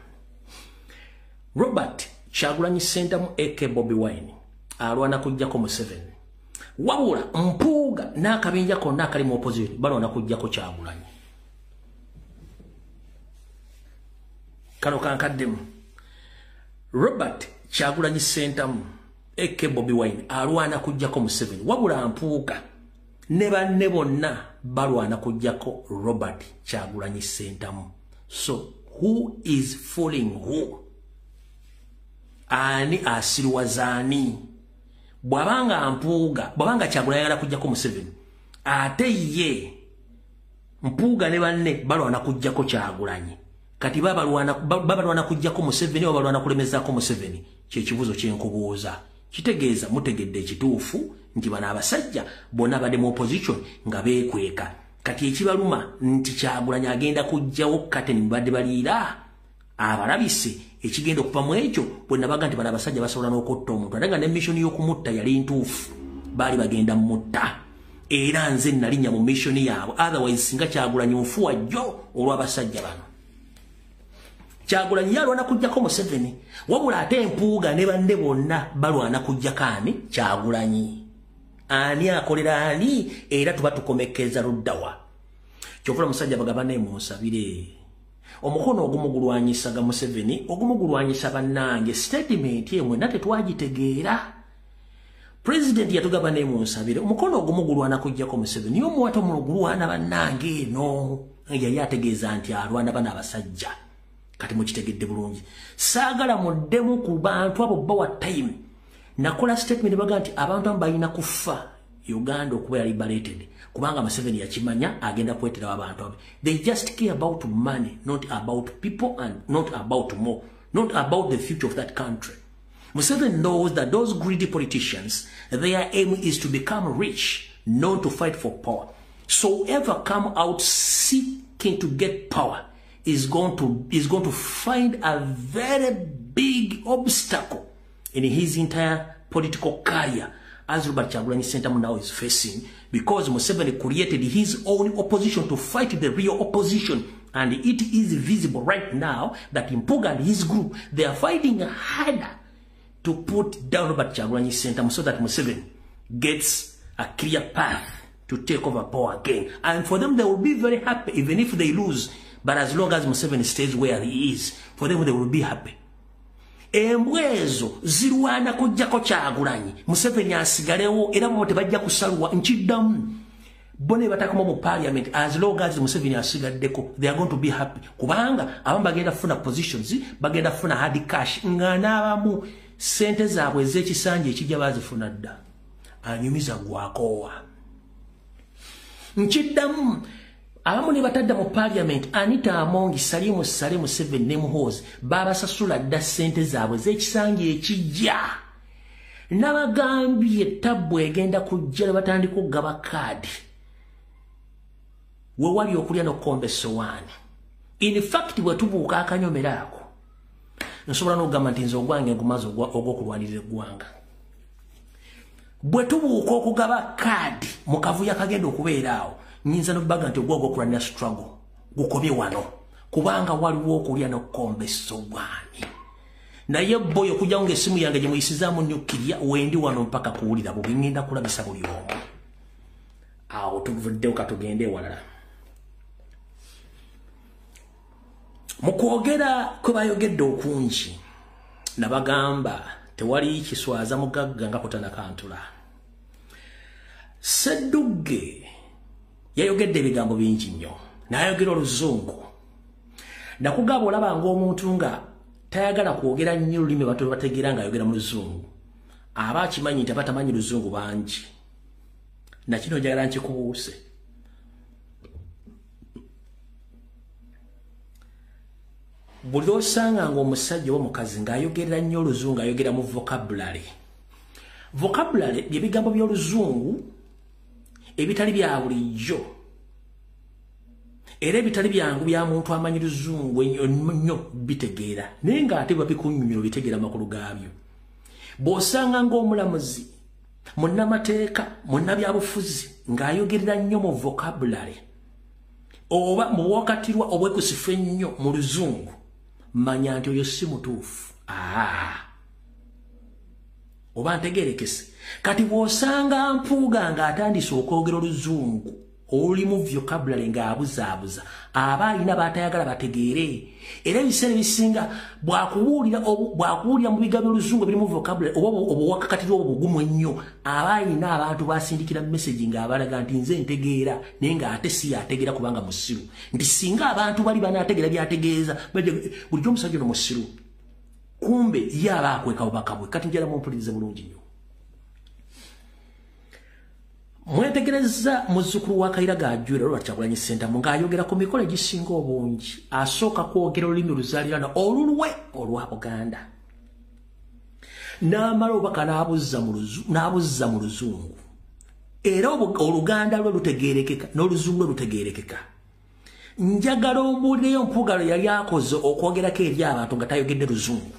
Speaker 1: Robert Kyagulanyi Ssentamu AK Bobi Wine alwana kujjako Museveni wabula Mpuuga n'akabinja konna akali mu opposition balwana kujjako Kyagulanyi. Kano kankaddemu Robert Kyagulanyi Ssentamu eke Bobi Wine alwana kujjako Museveni wabula Mpuuga ne banne bonna balwana kujjako Robert Kyagulanyi Ssentamu. So who is fooling who? Ani asiriwazaani? Bwabanga Mpuuga bwabanga Kyagulanyi ayagala kujjako Museveni ate ye Mpuuga ne banne balwana kujjako Kyagulanyi. Kati babalwana kujjako Museveni oba balwana kulemezaako Museveni. Kyekibuuzo kyenkubuuza. Kitegeeza mutegedde ekituufu nti bano abasajja bonna badde mu opposition nga beekweka. Kati ekibaluma nti Kyagulanyi agenda kujjawo kate nibadde baliira abalabise ekigenda okuva mu ekyo bonna baga nti bano abasajja basobola n'okotta omuntu ate nga ne mission y'okumutta yali ntuufu baali bagenda mutta era nze nalinnya mu mission yaabwe otherwise singa Kyagulanyi nfuwa jjo olw'abasajja bano. Kyagulanyi yalwana kujjako Museveni wabula ate Mpuuga ne banne bonna balwana kujjako ani Kyagulanyi. Ani akolera ani era tuba tukomekeza luddawa. Kyokula musajja bagabane munsabire omukono ogumugulwanyisaga Museveni ogumugulwanyisa bannange statement yemwe nate twagitegeera. President yatugabane munsabire omukono ogumugulwana kujjako Museveni omuwato mulugulwana bannange eno yali ategeeza nti alwana bana abasajja. Kati mukitegedde bulungi. Saagala muddemu ku bantu abo bawa time. Nakola statement baga nti abantu ambalina kufa Uganda okuba yali liberated. Kubanga Museveni yakimanya agenda kwetera abantu abo. They just care about money, not about people and not about more, not about the future of that country. Museveni knows that those greedy politicians, their aim is to become rich, not to fight for power. So whoever come out seeking to get power is going to find a very big obstacle in his entire political career, as Robert Kyagulanyi Ssentamu now is facing, because Museveni created his own opposition to fight the real opposition, and it is visible right now that Mpuuga and his group, they are fighting harder to put down Robert Kyagulanyi Ssentamu so that Museveni gets a clear path to take over power again. And for them, they will be very happy even if they lose. But as long as Museveni stays where he is, for them they will be happy. Embwezo zirwana kujjako Kyagulanyi Museveni asigalewo era bo tebajja kusalwa nkiddamu bone batakoma mu parliament as long as Museveni asigaddeko they are going to be happy kubanga abamu bagenda funa positions bagenda funa hard cash nga n'abamu sente zaabwe ez'ekisanja ekijja bazifuna dda anyumiza gwakowa nkiddamu abamu ne batadda mu parliament Anita Amongi Salimu Museveni ne Muhoozi babasasula dda sente zaabwe z'ekisanja ekijja n'abagambye tabbu egenda kujja ne batandika okugaba kaadi we wali okulya n'okkomba essowaani. In fact bwe tubuuka akanyomera ako nsobola n'okugamba nti nze ogwange ngumaze ogw'okulwanirira eggwanga. Bwe tubuuka okugaba kaadi mu kavuyo kagenda okubeera awo nyinza n'okubaga nti ogwo ogw'okulwanira struggle gukomye wano kubanga waliwo okulya n'okkomba essowaani. Naye boyo okujjawo ng'essimu yange gye muyisizaamu nyukirya wendi wano mpaka kuwulira bubi ngenda kulabisa buli omu. Awo tuvuddewo katugende ewalala. Mu kwogera kwe bayogedde okungi nabagamba tewali kiswaza mugagga nga kutanakantula. Ssedduge yayogedde ebigambo bingi nnyo n'ayogera Oluzungu. Nakugamba olaba ng'omuntu nga tayagala kwogera nnyo olulimi bato bategeera ng'ayogera mu Luzungu aba akimanyi nti abatamanyi Luzungu bangi. Nakino njagala nkikubuuse. Buli osanga ng'omusajja oba omukazi ng'ayogerera nnyo Oluzungu ayogera mu vocabulary. Vocabulary bye bigambo by'Oluzungu ebitali bya bulijjo era ebitali byangu bya muntu amanyi Luzungu ennyo bitegeera naye ng'ate babikunnyonnyola bitegeera amakulu gaabyo. Bw'osanga ng'omulamuzi munnamateeka munnabyabufuzi ng'ayogerera nnyo mu vocabulary oba mu bwakatirwa obwekusifu ennyo mu Luzungu manya nti oyo si mutuufu. oba ntegerekese kati bw'osanga Mpuuga ng'atandise okwogera oluzungu oli mu vocabulary ng'abuzaabuza aba alina batayagala bategeere era ebiseera ebisinga bwakubuulira mu bigambo oluzungu biri mu vocabulary oba obwakakatira obugumu ennyo aba alina abantu basindikira message ng'abalaga nti nze ntegeera naye ng'ate si yategeera kubanga musiru nti singa abantu bali banaategeera byategeeza bulijjo omusajja ono musiru kumbe ye aba akweka bubaka bwe kati njala mumpulirize bulungi nnyo mwetegereza muzzukulu wa Kayiira Ajjwera Robert Kyagulanyi Ssentamu ng'ayogera ku mikolo egisinga obungi asooka kwogera olulimi luzaaliranwa olulwe olwa Buganda n'amala obubaka n'abuzza mu luzungu era oluganda lwe lutegeerekeka n'oluzungu lwe lutegeerekeka njagala obuulireyo Mpuuga lwe yali akoze okwogerako eri abantu nga tayogedde luzungu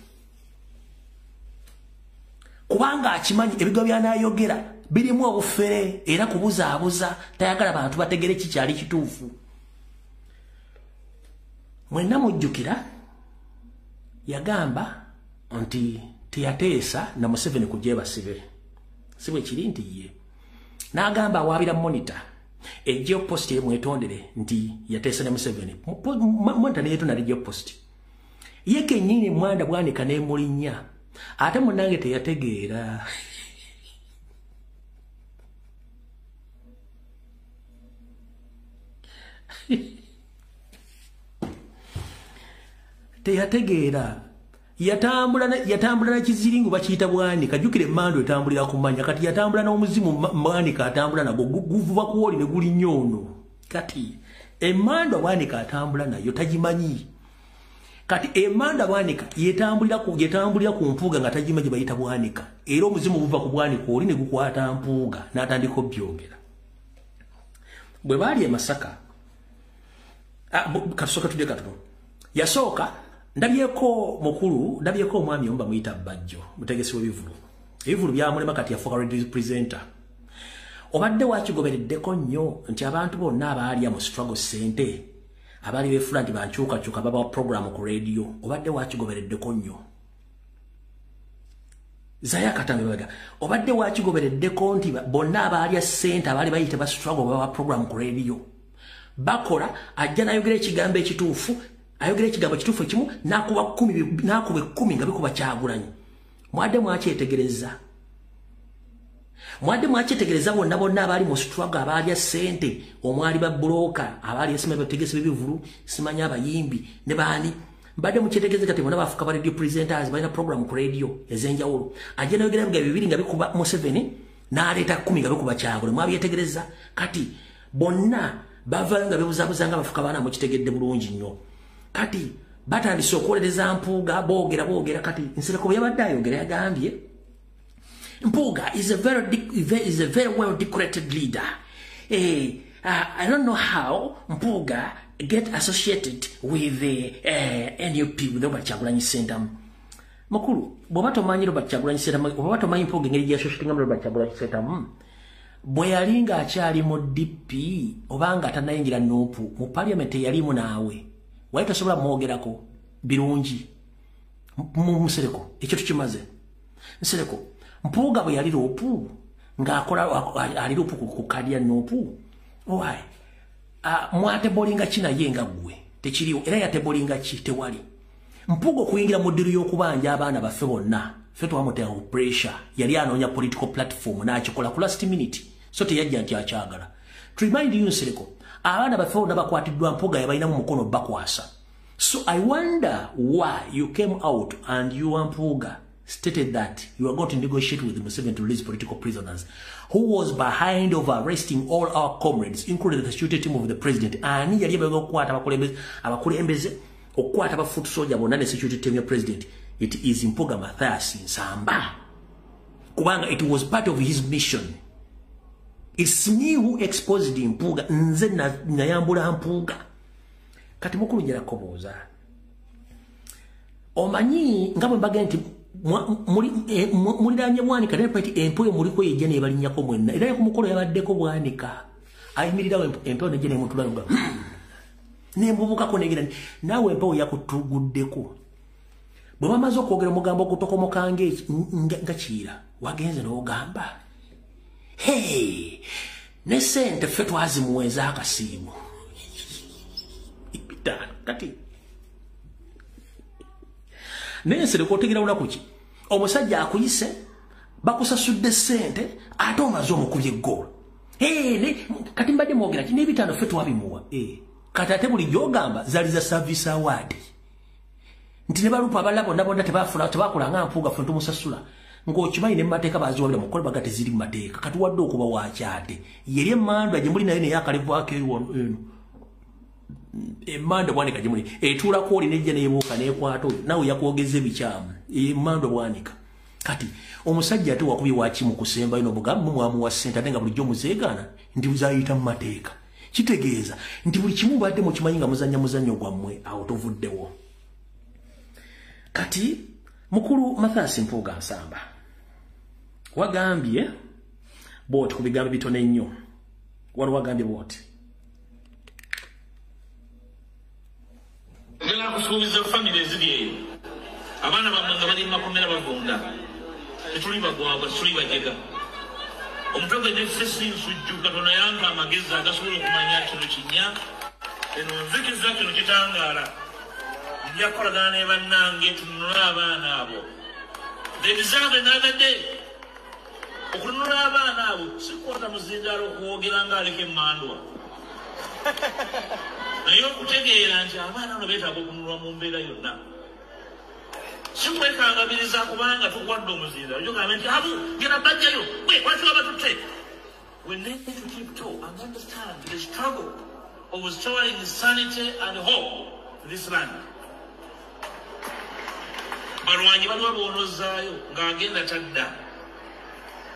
Speaker 1: kubanga akimanyi ebigo by'anaayogera birimu obufere era kubuzaabuza tayagala bantu bategere kikyali kituufu mwenna mujjukira yagamba nti teyateesa na Museveni kujja basibe si bwe kiri nti ye n'agamba awaabira monitor ejjo post mwetondere nti yateesa na Museveni monitor neyetonda ejjo post ye kennyini Mwanda Bwanika n'emulinnya ate munnange teyategeera teyategeera yatambula na kiziringu bakiyita Bwanika jjukire Mando etambulira ku manya kati yatambula n'omuzimu Bwanika atambula nago guvuba kuwoli ne guli nnyono kati Emando Bwanika atambula nayo tagimanyi kati Emando Bwanika yetambulira ku Mpuuga nga tagimanyi bayita Bwanika era omuzimu buva ku Bwanika oli ne gukwata Mpuuga n'atandika obyogera bwe baali e Masaka kasooka tudde katono yasooka ndabyeko omwami omba muyita Bajjo mutegesi w'ebivulu byamulema kati yafuuka radio presenter obadde wakigobereddeko nnyo nti abantu bonna abaali mu struggle center abaali beefula nti bankyukakyuka baba program ku radio obadde wakigobereddeko nnyo Zaya Katambe baga obadde wakigobereddeko nti bonna abaali center abaali bayita ba struggle baba program ku radio bakola ajja nayogera ekigambo ekituufu ayogera ekigambo kituufu ekimu nakuba 10 nga bikuba Kyagulanyi mwadde mwakyetegereza bonna abaali mu struggle abaali ssente omwali ba broker abaali esima bategese bibivulu simanya abayimbi ne baani mbadde mukyetegereza kati bonna bafuka ba radio presenters balina program ku radio ezenjawulo ajja nayogera ebigambo bibiri nga bikuba Museveni n'aleeta 10 nga bikuba Kyagulanyi mwabyetegereza kati bonna bavanga bebuzabuzanga bafuka baana mukitegedde bulungi nnyo kati batandise okwolereza Mpuuga boogera kati Nsereko yabadde ayogera yagambye Mpuuga is a very well decorated leader. I don't know how Mpuuga get associated with the NUP with Robert Kyagulanyi Ssentamu. Makulu, bw'oba tomanyi Robert Kyagulanyi Ssentamu, bw'oba tomanyi Mpuuga engeri gy'associatingamu Robert Kyagulanyi Ssentamu, bwe yali ng'akyali mu DP obanga atanayingira Nuupu mu parliament yalimu naawe wali tosobola mwogerako birungi mu Nsereko ekyo tukimaze Nsereko Mpuuga bwe yali Luupu ng'akola ali Luupu ku kadi ya Nuupu owaayi mwatebolinga ki naye nga ggwe tekiriwo era yatebolinga ki tewali Mpuuga okuyingira mu ddiru y'okubanja abaana baffe bonna ffe twamutera ku pressure yali anoonya political platform n'akikola ku last minute so teyajja nti akyagala to remind you Nsereko abaana baffe bonna bakwatiddwa Mpuuga yabalinamu mukono bakwasa so I wonder why you came out and you Mpuuga stated that you are going to negotiate with Museveni to release political prisoners who was behind of arresting all our comrades including the security team of the president ani yali yabaga okukwata abakulembeze okukwata ba foot soldier bonna ne security team ya president it is Mpuuga Mathias Nsamba kubanga it was part of his mission. It's me who exposed Mpuuga nze nayambula Mpuuga kati mukulu njera koboza omanyi ngabwe mbaga nti muliranye Bwanika ne pati empuyo muliko yejja ne balinyako mwenna era ku mukolo yabaddeko Bwanika ayimirirawo empuyo ne jene mutula nga ne mbubuka ko negera nawe empuyo yakutuguddeko bwe bamaze okwogera omugambo gutokomoka nga kiira wagenze n'ogamba hey ne sente ffe twazimuweza akasiimu bitano kati naye nsereka otegera lunaku ki omusajja akuyise bakusasudde sente ate omaze omukubye eggoola kati mbadde mwogera ki n'ebitaano ffe twabimuwa kati ate buli gy'ogamba zaali za service award nti ne balupa abalala bonna bonna tebakola nga mpuuga ffe ntumusasula ng'okimanyi ne mu mateeka baziwabira mu kkola bagate ziri mu mateeka kati wadde okuba wakyate yeri emmandwa gye muli nayo naye akalevaako eno emmandwa bwanika gye muli etuulako oli nejja neebuuka neekwata oyo nawe yakwogeza ebikyamu emmandwa bwanika kati omusajja ate wakubye waki mu kusembayo n'omugambo mwamuwa ssente ate nga bulijjo muzeegaana ndi buzayita mu mateeka kitegeeza nti buli kimu badde mukimanyi nga muzannya muzannyo gwammwe awo tovuddewo kati mukulu Mathias Mpuuga Nsamba wagambye bwoti ku bigambo bitone nnyo wali wagambye bwoti
Speaker 5: ngena kusuubiza famire eziri eyo abaana bammwe nga bali makomera bavunda tetuli bagwagwa tetuli bajega omutwe ne fesi nsujju Katonda yampa amagezi agasobola okumanya kino kinya eno nzikiza kino kitangaala nja kukolagana ne bannange tununula abaana abo they deserve another day okununula abaana abo sikwota muzindaalo okuwogera ng'aleka emmandwa naye okutegeera nti abaana bano beetaaga okununulwa mu mbeera yonna sikwekangabiriza kubanga tukwadde omuzindaalo ojogambe nti abo genda bajjayo lwaki waba tutte we need to tiptoe and understand the struggle of restoring sanity and hope to this land. Balwanyi bali babonozaayo ng'agenda tadda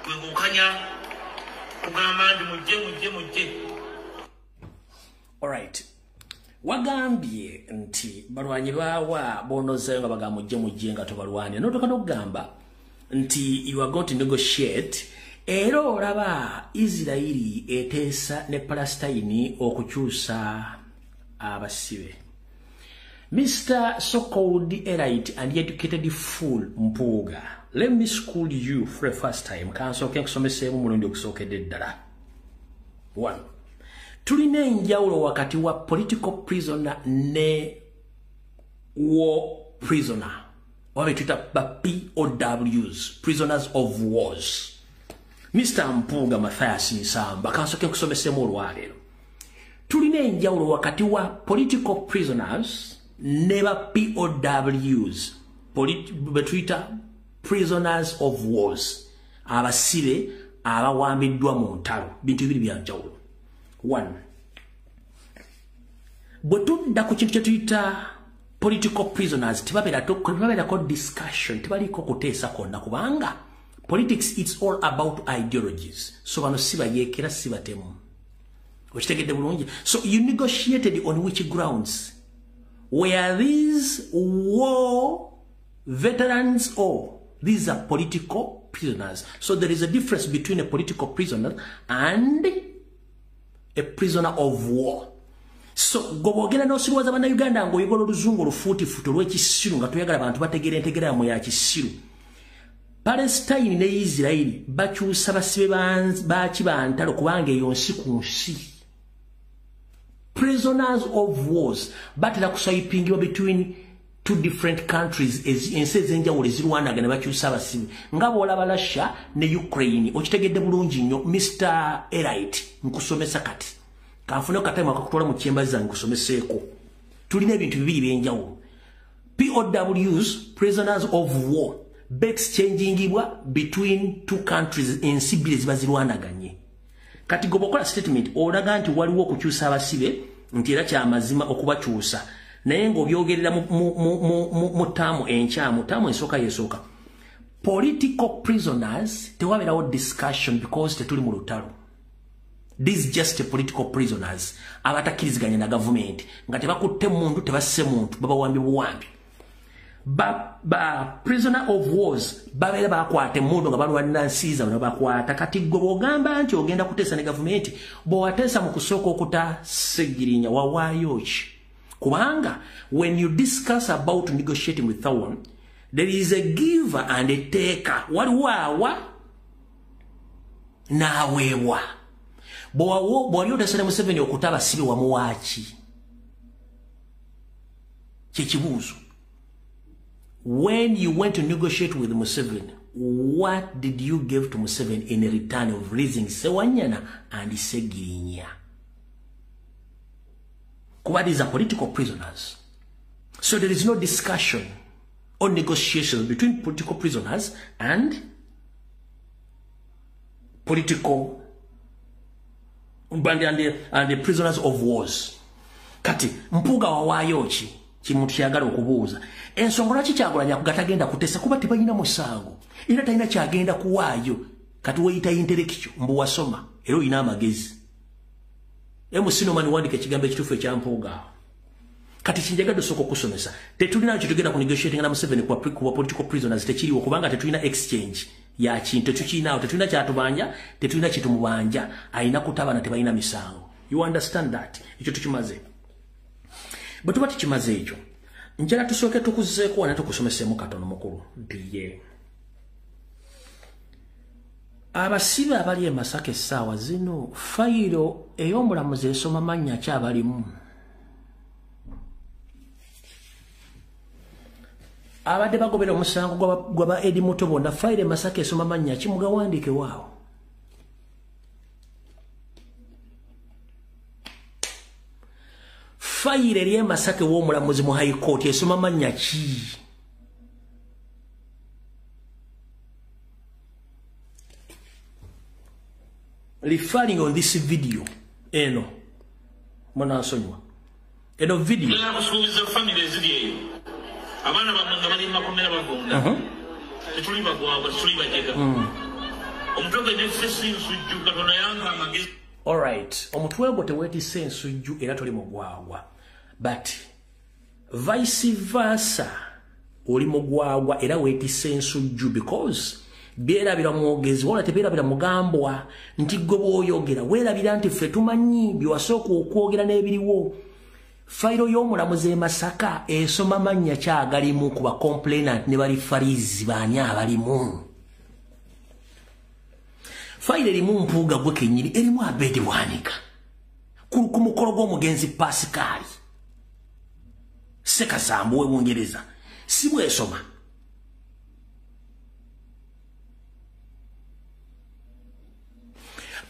Speaker 5: kwe kukanya kugamba nti mujje.
Speaker 1: Alright. Wagambye nti balwanyi bawa bonozaayo nga bagamba mujje nga tobalwanira notoka n'okugamba nti you are going to negotiate era olaba Israeli eteesa ne Palestine okukyusa abasibe. Mr. So-called elite and educated fool Mpuuga, let me school you for the first time. Kansoke nkusomeseemu mulundi ogusookedde ddala. 1. Tulina enjawulo wakati wa political prisoner ne war prisoner. Oba betuyita ba POWs, prisoners of wars. Mr. Mpuuga Mathias Nsamba, kansoke nkusomeseemu olwaleero. Tulina enjawulo wakati wa political prisoners never POWs, betuyita prisoners of wars, abasibe abawambiddwa mu ntalo, bintu bibiri bya njawulo. 1. Bwe tudda ku kintu kye tuyita political prisoners, tebabeerako discussion, tebaliko kuteesa konna kubanga politics it's all about ideologies. So bano sibayeekera sibatemu. Okitegedde bulungi. So you negotiated on which grounds? Were these war veterans or these are political prisoners? So there is a difference between a political prisoner and a prisoner of war. So gobogera no sirwaza bana Uganda ngo yegolo luzungu lufuutifuto lw'ekisiru nga tuyagala abantu bategera entegera mu ya kisiru. Palestine ne Israeli bakyusa basibe baki bantalo kubanga eyo nsi ku nsi. Prisoners of wars batera kusayipingibwa between two different countries ensi ez'enjawulo ezirwanaga ne bakyusa abasibe nga bw'olaba Russia ne Ukraine. Okitegedde bulungi nnyo Mr. Elite nkusomesa kati kanfune katema kakutwala mu kyembazi zange nkusomeseeko. Tulina ebintu bibiri by'enjawulo. POWs, prisoners of war, exchangingibwa between two countries ensi bbiri ziba zirwanaganye. Kati gobokola statement olaga nti waliwo okukyusa abasibe nti era kyamazima okubakyusa naye ng'obyogerera mu ttaamu enkyamu ttaamu ensooka yeesooka. Political prisoners tewabeerawo discussion because tetuli mu lutalo. These just political prisoners abatakkiriziganya na government nga tebakutte muntu tebasse muntu babawambi buwambi. Ba prisoner of wars babeera bakwate mundu nga balwanira nsi zaabwe ne bakwata. Kati gwe bw'ogamba nti ogenda kuteesa ne gavumenti bw'owateesa mu kusooka okuta Segirinya wawaayo ki? Kubanga when you discuss about negotiating with someone There is a giver and a taker. Waliwo awa n'aweebwa. Bw'ali otasana Museveni okutaba sibe wamuwaaki. Kyekibuuzo. When you went to negotiate with Museveni, what did you give to Museveni in return of releasing Sewanyana and Segirinya? Kuba these are political prisoners. So there is no discussion or negotiation between political prisoners and political and the prisoners of wars. Kati mpuga wawayochi chimuntu kyagala okubuuza ensonga lwaki Kyagulanyi kugatagenda kutesa kuba tebanyina musango era talina kyagenda kuwaayo kati weyita intellectual mbu wasoma era oyina amagezi Sinomani wandika ekigambo ekituufu ekyampuuga kati kinjagadde osooka okusomesa tetulina kyo tugenda ku negotiating na Museveni kuba political prisoners tekiriwo kubanga tetulina exchange ya kintu tetukiinaawo tetulina kyatubanja tetulina kitumubanja ayina kutabana tebalina misango. You understand that? Ekyo tukimaze. Bwe tuba tukimaze ekyo njala tusooke tukuzeeko wana tukusomeseemu katono mukulu nti abasibe abali e Masaka essaawa zino fayiro ey'omulamuzi esoma mannya ki abalimu. Abadde bagobera omusango gwaba Edi Muto bonna fayiro e Masaka esoma mannya ki mugawandiike waawo. Fayiro eri e Masaka w'omulamuzi mu High Court esoma mannya ki? Referring on this video, eno mwana asonywa eno video
Speaker 5: kusuubiza family eziri abana bamanga bali makomera bagonda tetuli bagwabwa tetuli bajega omutoga ne fesi nsujju katona yanga amagezi.
Speaker 1: All right, omutwe gwo teweetisse ensujju era toli mugwagwa, but vice versa oli mugwagwa era weetisse ensujju because byerabira mwogezi wala tebyerabira mugambwa nti gwe bw'oyogera weerabira nti ffe tumanyi byewasooka okwogera n'ebiriwo. Fayiro y'omulamuzi e Masaka esoma mannya ki agalimu ku ba complainant ne bali farizi baani abalimu. Fayiro erimu mpuuga gwe kennyini erimu Abedi Bwanika ku mukolo gw'omugenzi Pasikaali Ssekazambu w'Ebungereza si bwesoma.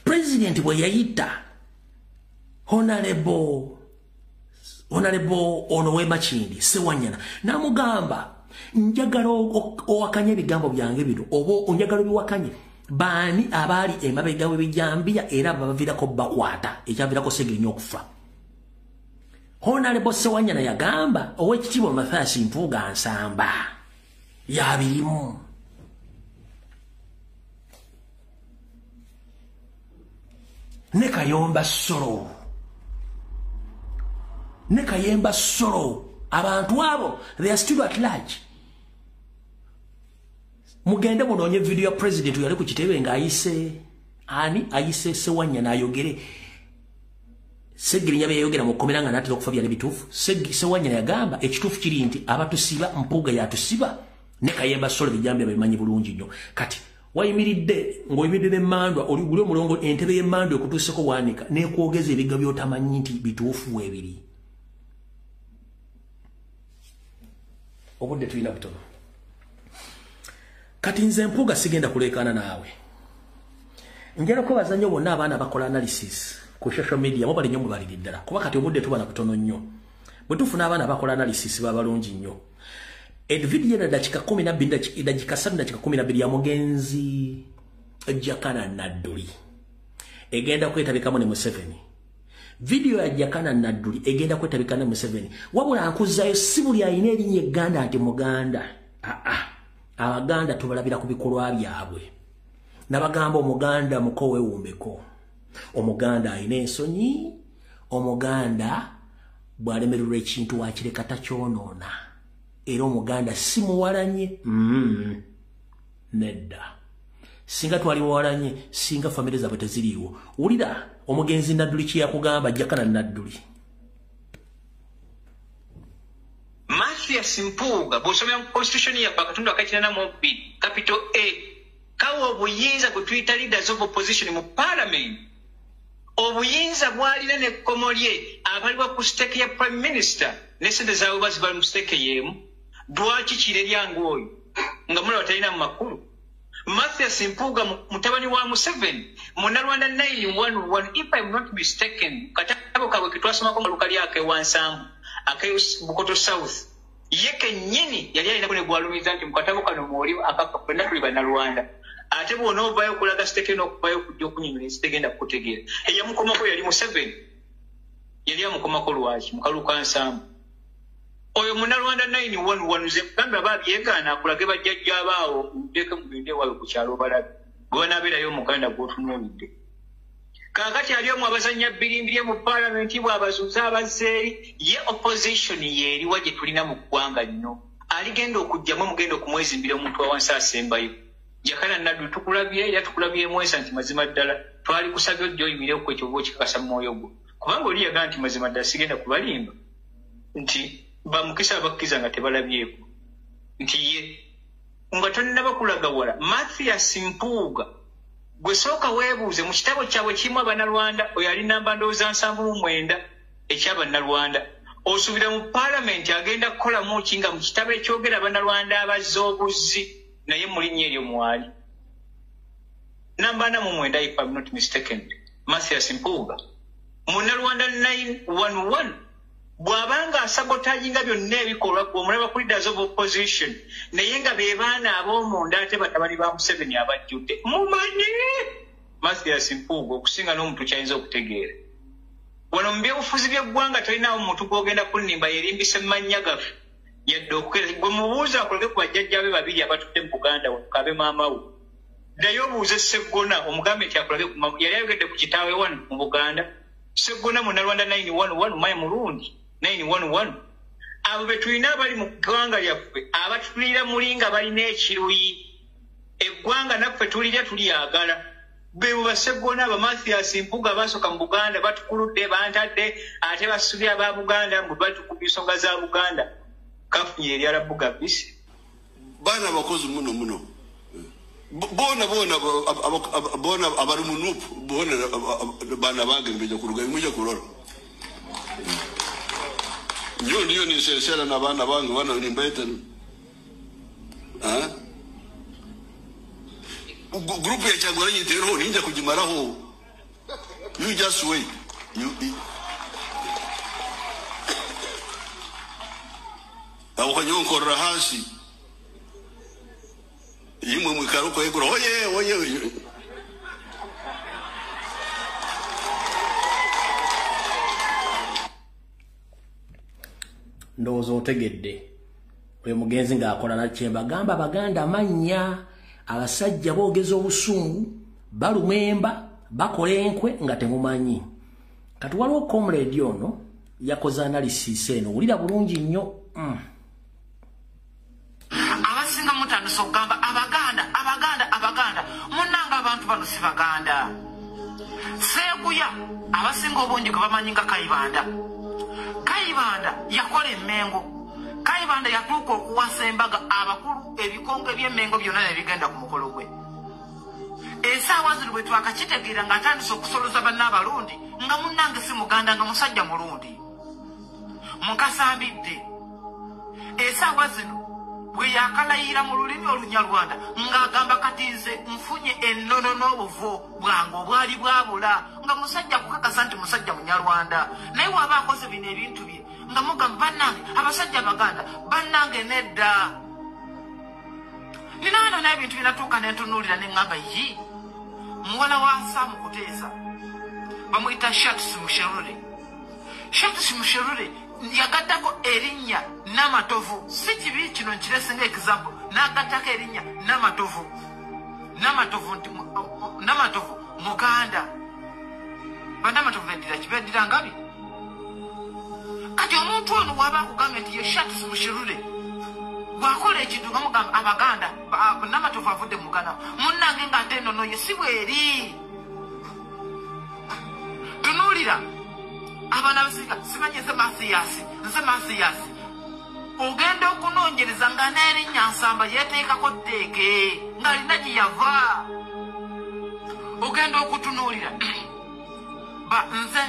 Speaker 1: President bwe yayita Honorable ono w'Emakindi Sewanyana n'amugamba njagala owakanye ebigambo byange bino oba onjagala biwakanye baani abaali emabega w'ebijambiya era babaviirako bakwata ekyaviirako Segirinya okufa. Honorable Sewanyana yagamba ow'ekitiibwa Mathias Mpuuga Nsamba yabirimu. Ne Kayomba Solo abantu abo they are still at large. Mugende munoonye video ya president yali ku kitebe nga ayise Sewanyana ayogere Segirinya byayogera mu komera nga natira okufa byali bituufu. Sewanyana yagamba ekituufu kiri nti abatusiba Mpuuga yatusiba ne Kayemba Solo bijambe babimanyi bulungi nnyo. Kati wayimiridde ng'oyimiridde n'emmandwa oli omulongo entebe y'emmandwa ekutuuseko Bwanika n'ekwogeza ebiga by'otamanyi nti bituufu weebiri. Obudde tulina butono. Kati nze Mpuuga sigenda kuleekaana naawe. Njala kwebaza nnyo bonna abaana bakola analysis ku social media mubali nnyo mubaliri ddala kuba kati obudde tuba na butono nnyo. Bwe tufuna abaana bakola analysis babalungi nnyo. Video ya dakika 12 dakika 7 dakika 12 ya mugenzi Jakana Nadduli egenda kwetabikamu ne Museveni. Video ya Jakana Nadduli egenda kwetabikana ne Museveni. Wabula nkuzayo sibuli ayina erinnya Uganda ati Muganda. Abaganda tubalabira ku bikolwa byabwe. Nabagamba Omuganda mukowe wumbeko. Omuganda ayina ensonyi. Omuganda bwalemererwa ekintu wakireka takyonoona. Era Omuganda si muwalanye nedda. Singa twali muwalanye singa famire zaabwe teziriiwo. Wulira omugenzi Nadduli kye yakugamba Jakana Nadduli.
Speaker 9: Much
Speaker 4: Mathias Mpuuga bw'osomera mu constitution ya akatundu akakinana mu capital A kawa obuyinza bwe tuyita leaders of opposition mu parliament obuyinza bwalina n'ekkomo lye abaliwa ku stake ya prime minister ne ssente zaabwe bazibali mu stake y'emu lwaki kire lyange oyo nga mulaba talina mu makulu. Mathias Mpuuga mutabani wa Museveni Munnarwanda 911 if I'm not mistaken katabo kabwe kitwasomako mu lukali ake wansambu ake Bukoto South yeke nyini yali alina kune gwalumiza nti mukatabo kano mwoli akakapenda tuli Bannarwanda ate bw'onoovayo okulaga siteke n'okuvayo okujja okunyumira esitegenda kukutegeera eyamukomako yali Museveni yali amukomako lwaki mukalu ka nsambu oyo Munnarwanda 911 ze kugamba babyegaana akulage bajjajja abaawo ndeke mugende wawe ku kyalo balabe gwe wanaabeerayo omuganda gw'otunuulidde kaakati ali omu abazannya bbirimbi mu paalamenti bw'abazuuza abazzeeri ye opposition yeeriwa gye tulina mu ggwanga lino aligenda okujjamu mugenda okumwezimbira omuntu awansi asembayo Jakana Naddu tukulabye era tukulabye mwesa nti mazima ddala twali kusabye ojja oyimirewo ku ekyo oba okikakasa mu mwoyo gwo kubanga oli yagaa nti mazima ddala sigenda kubalimba nti bamukisa abakkiza nga tebalabyeko nti ye nga tonnaba kulaga wala Mathias Mpuuga gwe sooka weebuuze mu kitabo kyabwe kimu Abannarwanda oyo ali namba ndowooza 79 eky'Abannarwanda osuubira mu paalamenti agenda kukolamu ki nga mu kitabo ekyogera Abannarwanda abazza obuzzi naye mulinnya eryo mwali namba 49 if I'm not mistaken Mathias Mpuuga Munnarwanda 911 bw'abanga asabotaginga byonna ebikolwa omulaba ku leaders of opposition naye nga be baana ab'omunda ate batabani ba Museveni abajjudde mumanyi Mathias Mpuuga okusinga n'omuntu kyayinza okutegeera wano mu byobufuzi by'eggwanga tolinaawo muntu gw'ogenda kunnimba yerimbisa mannya gaffe yadde okukera gwe mubuuza akolege ku bajjajja be babiri abatudde mu Buganda kabe maama we ddayo obuuze Sseggona omugambe nti akolege yali ayogedde ku kitaawe wano mu Buganda Sseggona Munnarwanda 911 maya mulundi 911 abo be tulina abali mu ggwanga lyaffe abatulira mulinga balina ekiruyi eggwanga naffe tulirya tulyagala beebo Basseggona aba Mathias Mpuuga basooka mu Buganda batukuludde bantadde ate basubya aba Buganda mbu batukubya ensonga za Buganda kafunye eryala Bugabisi
Speaker 2: baana bakozi muno bona abali munupu bona baana bange mbeja kuluga imuje kulolo ndiyo ni sesera na baana bange wana ni mbeta group ya changwala nyitero ninja kujimaraho you just wait aho kanyonko rahasi yimwe mwikaruko yegura oye
Speaker 1: ndowooza otegedde oyo mugenzi ng'akola nakyemba gamba Abaganda amannya abasajja boogeza obusungu balumemba bakola enkwe nga temumanyi kati waliwo comrade ono yakoze analysis eno wulira bulungi nnyo
Speaker 9: abasinga mutandise okugamba abaganda munnanga abantu bano si Baganda seeguya abasinga obungi gwe bamanyi nga Kayibanda yakola emmengo Kayibanda yatuuka okuwasa embaga abakulu ebikonge by'emmengo byonna ne bigenda ku mukolo gwe esaawa zino bwe twakakitegeera ng'atandise okusoloza banna abalundi nga munnange si Muganda nga musajja mulundi mukasambidde esaawa zino bwe yakalayira mu lulimi Olunyarwanda ng'agamba kati nze nfunye ennono n'obuvo bwange obwali bwabula nga musajja kukakasa nti musajja Munyarwanda naye waba akoze bino ebintu bye nga mugamba bannange abasajja Baganda bannange nedda ninaano n'ebintu binatuuka nentunuulira neŋŋamba yi muwala wa Sam Kuteesa bamuyita Shatus Musherure yagaddako erinnya Namatovu si kibi kino nkirese ng'example n'agattako erinnya Namatovu nti Namatovu Muganda Banamatovu beddira ngabi kati omuntu ono waba akugambye nti ye Shatus Musherure bw'akola ekintu nga mugamba Abaganda Namatovu avudde mu Muganda munnange ng'ate ennono ye si bweri tunuulira abaana abasinga simanyi nze Mathias ogenda okunongereza nga n'erinnya Nsamba yeteekako tteeke ng'alina gye yava. Ogenda okutunuulira nze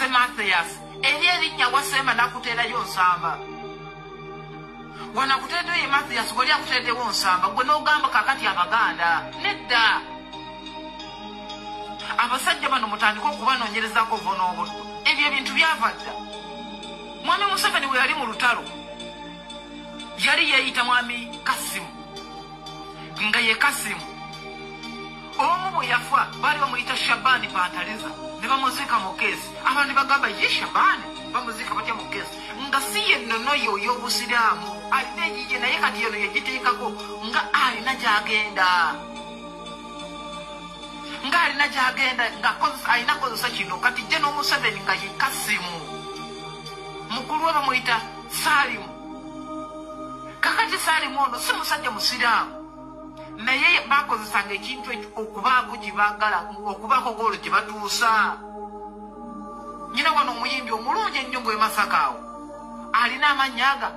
Speaker 9: Mathias eri erinnya Wasemba nakuteerayo Nsamba. Wanakuteeddeyo ye Mathias gwali akuteeddewo Nsamba gwe n'ogamba kakati Abaganda. Nedda. Abasajja bano mutandika okubanoonyerezaako obuntu. Ebyo ebintu byava dda. Mwami Museveni bwe yali mu lutalo yali yeeyita Mwami Kasimu nga ye Kasimu. Omu bwe yafa baali bamuyita Shabani Pantaliza ne bamuziika mu keesi. Abantu bagamba ye Shabani bamuziika batya mu keesi nga si ye nnono yo y'obusiraamu alina eyiye naye kati eno yegiteekako nga alina gy'agenda. Alina kozesa kino kati je n'Omuseveni nga ye Kasimu. Mukulu we bamuyita Salimu. Kakati Salimu ono si musajja musiraamu naye bakozesanga ekintu okubaako kye baagala okubaako goolo gye batuusa. Nyina wano omuyimbi omulungi ennyo gwe Masaka awo alina amannya aga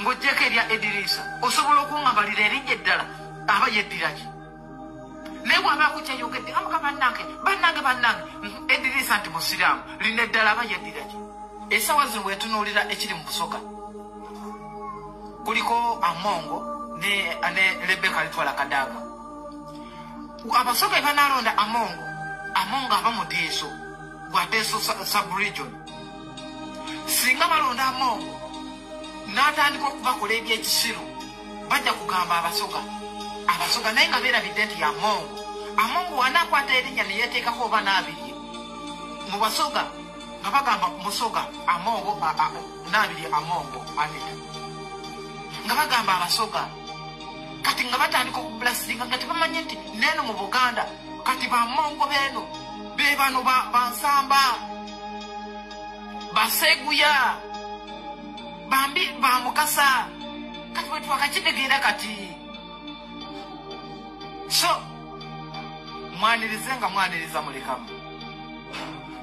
Speaker 9: ng'oggyeko erya Edirisa osobola okuŋŋambalira erinnya eddala aba yeddira ki? Naye bw'abaako kyeyogedde amuka bannange Edirisa nti musiraamu lina eddala aba yeddira ki? Esawa zino bwetunuulira ekiri mu Busoga kuliko Amongo ne Rebecca Litwala Kadaga. Abasoga banalonda Amongo aba mu Deeso gwa Deeso sub-region. Singa balonda Amongo n'atandika okubakola ebyekisiru bajja kugamba abasoga naye nga beerabidde nti Amongo wanaakwata erinnya ne yeeteekako oba n'abirye mu basoga nga bagamba Musoga Amongo n'abirye Amongo Anita nga bagamba abasoga kati nga batandika okubulasinga nga tebamanyi nti neeno mu Buganda kati Bamongo beeno be bano Bansamba Baseguya Bamukasa kati bwe twakakitegeera kati. So mwanirize nga mwaniriza mulekamu.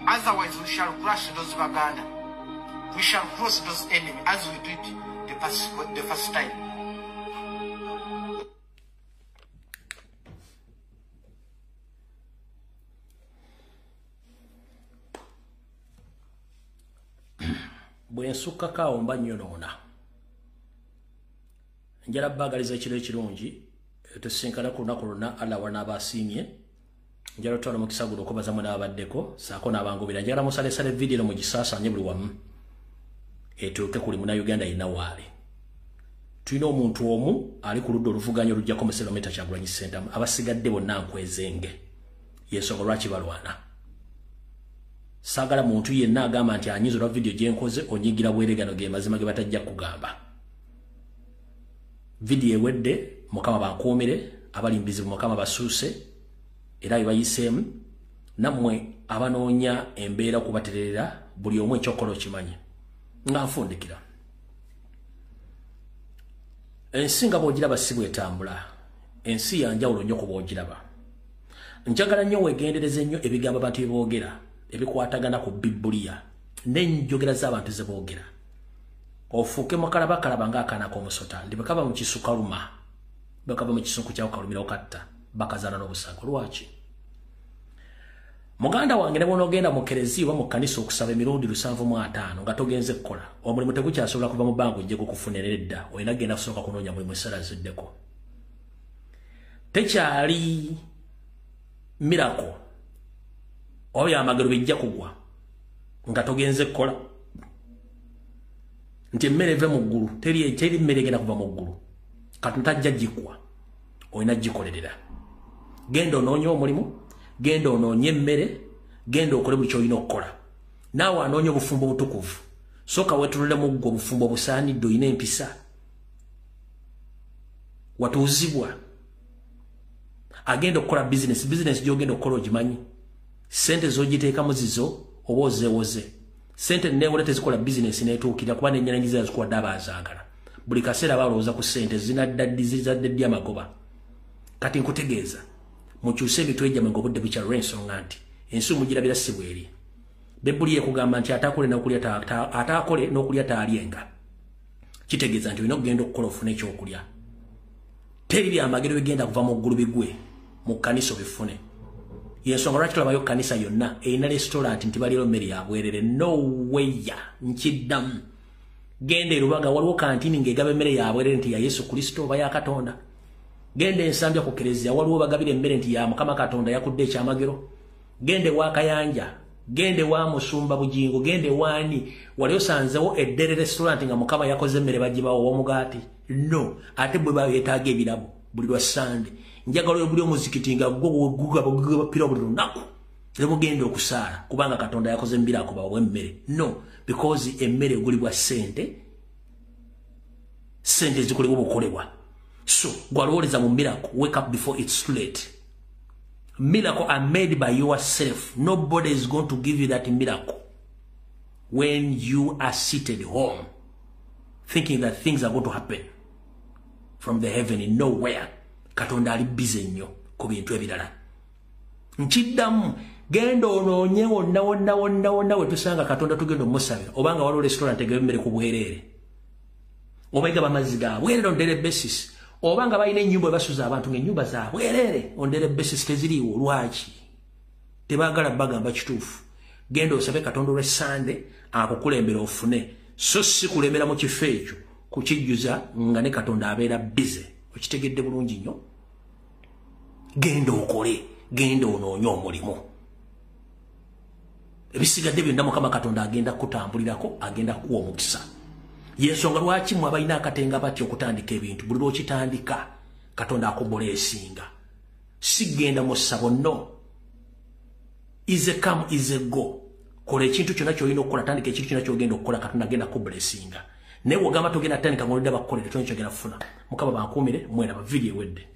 Speaker 9: Otherwise we shall crush those Baganda. We shall cross those enemies as we did the first time.
Speaker 1: Bwensuka kawo mba nyonoona. Njala bagaliza ekiro ekirungi tusinkana ku lunaku luna Allah wanaabasiimye. Njala tutwala mu kisagulo okubaza mu n'abaddeko saako n'abangubira. Njala musalesale video mu gisaasaanye buli wamu etuuke kuli muna Uganda yenna waali. Tulina omuntu omu ali ku ludda oluvuganya olujjako mu Serometa Kyagulanyi Center abasigadde bonna nkwezenge. Yensonga lwaki balwana. Sagala muntu yenna agamba nti anyizo lwa video gye nkoze onyigira bweregano ge mazima ge batajja kugamba. Video ewedde Mukama bankuumire abalimbizi Mukama basuuse era bayisemu namwe abanoonya embeera kubaterera buli omu ekyokola okimanyi nga nfundikira. Ensi nga bw'ogiraba si bw'etambula. Ensi ya njawulo nnyo ku bw'ogiraba. Njagala nnyo weegendereze nnyo ebigambo abantu bye boogera ebikwatagana ku Bibuliya n'enjogera z'abantu ze boogera. Ofuuke mukalabakalaba ng'akaana k'omusota ndi bwe kaba mu kisukaluma bakava mu kisunku kyawo kalumira okatta bakazaana n'obusango. Lwaki? Muganda wange ne bw'onoogenda mu kereziya oba mu kkanisa okusaba emirundi 750 nga togenze kukola omulimu tegukyasobola kuva mu bbanga ojje gukufunira edda olina genda kusooka kunoonya mulimu essala ziddeko. Tekyali mirako oba byamagero bijja kugwa nga togenze kukola nti emmere eve mu ggulu teri mmere egenda kuva mu ggulu kati ntajja gikwa olina gikolerera. Genda onoonya omulimu, genda onoonye emmere, genda okole buli ky'olina okukola. Naawe anoonya obufumbo obutukuvu sooka weetululemu ggwe obufumbo obusaanidde olina empisa watuuzibwa. Agenda okukola bizinesi gy'ogenda okukola ogimanyi. Sente z'ogiteekamu zizo oba ozeewoze. Sente neewole tezikola bizinesi neetuukira kuba n'ennyanangiza zikuwadde abaazaagala. Buli kaseera balowooza ku sente zizadde ddi amagoba. Kati nkutegeeza mukyuse emitwe gyamwe ng'obudde bukyalwa ensonga nti ensi mugirabira si bweri. Bebuli ekugamba nti atakole n'okulya taalyenga. Kitegeeza nti olina okugenda okukola ofune ekyokulya. Teri byamagero bigenda kuva mu ggulu bigwe mu kkanisa obifune. Yensonga lwaki tulabayo kkanisa yonna erina restaurant nti baliyo mmere ya bwerere. No way nkiddamu. Genda e Lubaga waliwo kantini ng'egaba emmere ya bwerere nti ya Yesu Kristo oba ya Katonda. Genda Ensambya ku Kereziya waliwo bagabira emmere nti ya Mukama Katonda yakudde ekyamagero. Gende wa Kayanja, gende wa Musumba Bujingo, gende wani waliyo sanzewo eddere restaurant nga Mukama yakoze emmere bagibawo omugaati. No, ate bwe bayetaaga ebirabo buli lwa Sunday. Njagala buli omuzikiti nga gugaba pira buli lunaku. Mugenda okusaala kubanga Katonda yakoze embira akubawo emmere. No, because emmere gulibwa sente zikolebwa bukolebwa. So, gwalowoleza mu miracle, wake up before it's too late. Miracle are made by yourself. Nobody is going to give you that miracle when you are seated home, thinking that things are going to happen from the heaven in nowhere. Katonda ali busy nnyo ku bintu ebirala. Nkiddamu genda onoonye wonna we tusanga Katonda tugenda omusabira obanga waliwo restaurant egabemmere ku bwereere oba egaba amazzi ga bwereere on daily basis obanga balina ennyumba basuza abantu ng'ennyumba za bwereere on daily basis teziriiwo. Lwaki tebaagala bagamba kituufu? Genda osabe Katonda olwe Sunday akukulembera ofune, so si kulemera mu kifo ekyo kukijjuza nga ne Katonda abeera busy. Okitegedde bulungi nnyo. Genda okole, genda onoonye omulimu. Ebisigadde byonna Mukama Katonda agenda kutambulirako, agenda kuwa omukisa. Yensonga lwaki mwe abalina akatenga batya okutandika ebintu buli lw'okitandika Katonda akuboleesinga. Sigenda mu ssabo no. Is a come, is a go. Kola ekintu kyonna ky'olina okukola, tandika ekintu kyonna ky'ogenda okukola, Katonda agenda kuboleesinga. Naye wogamba togenda tandika ng'olidde bakukolere, tolina ky'ogenda kufuna. Mukama bankuumire, mweraba, vidiyo ewedde.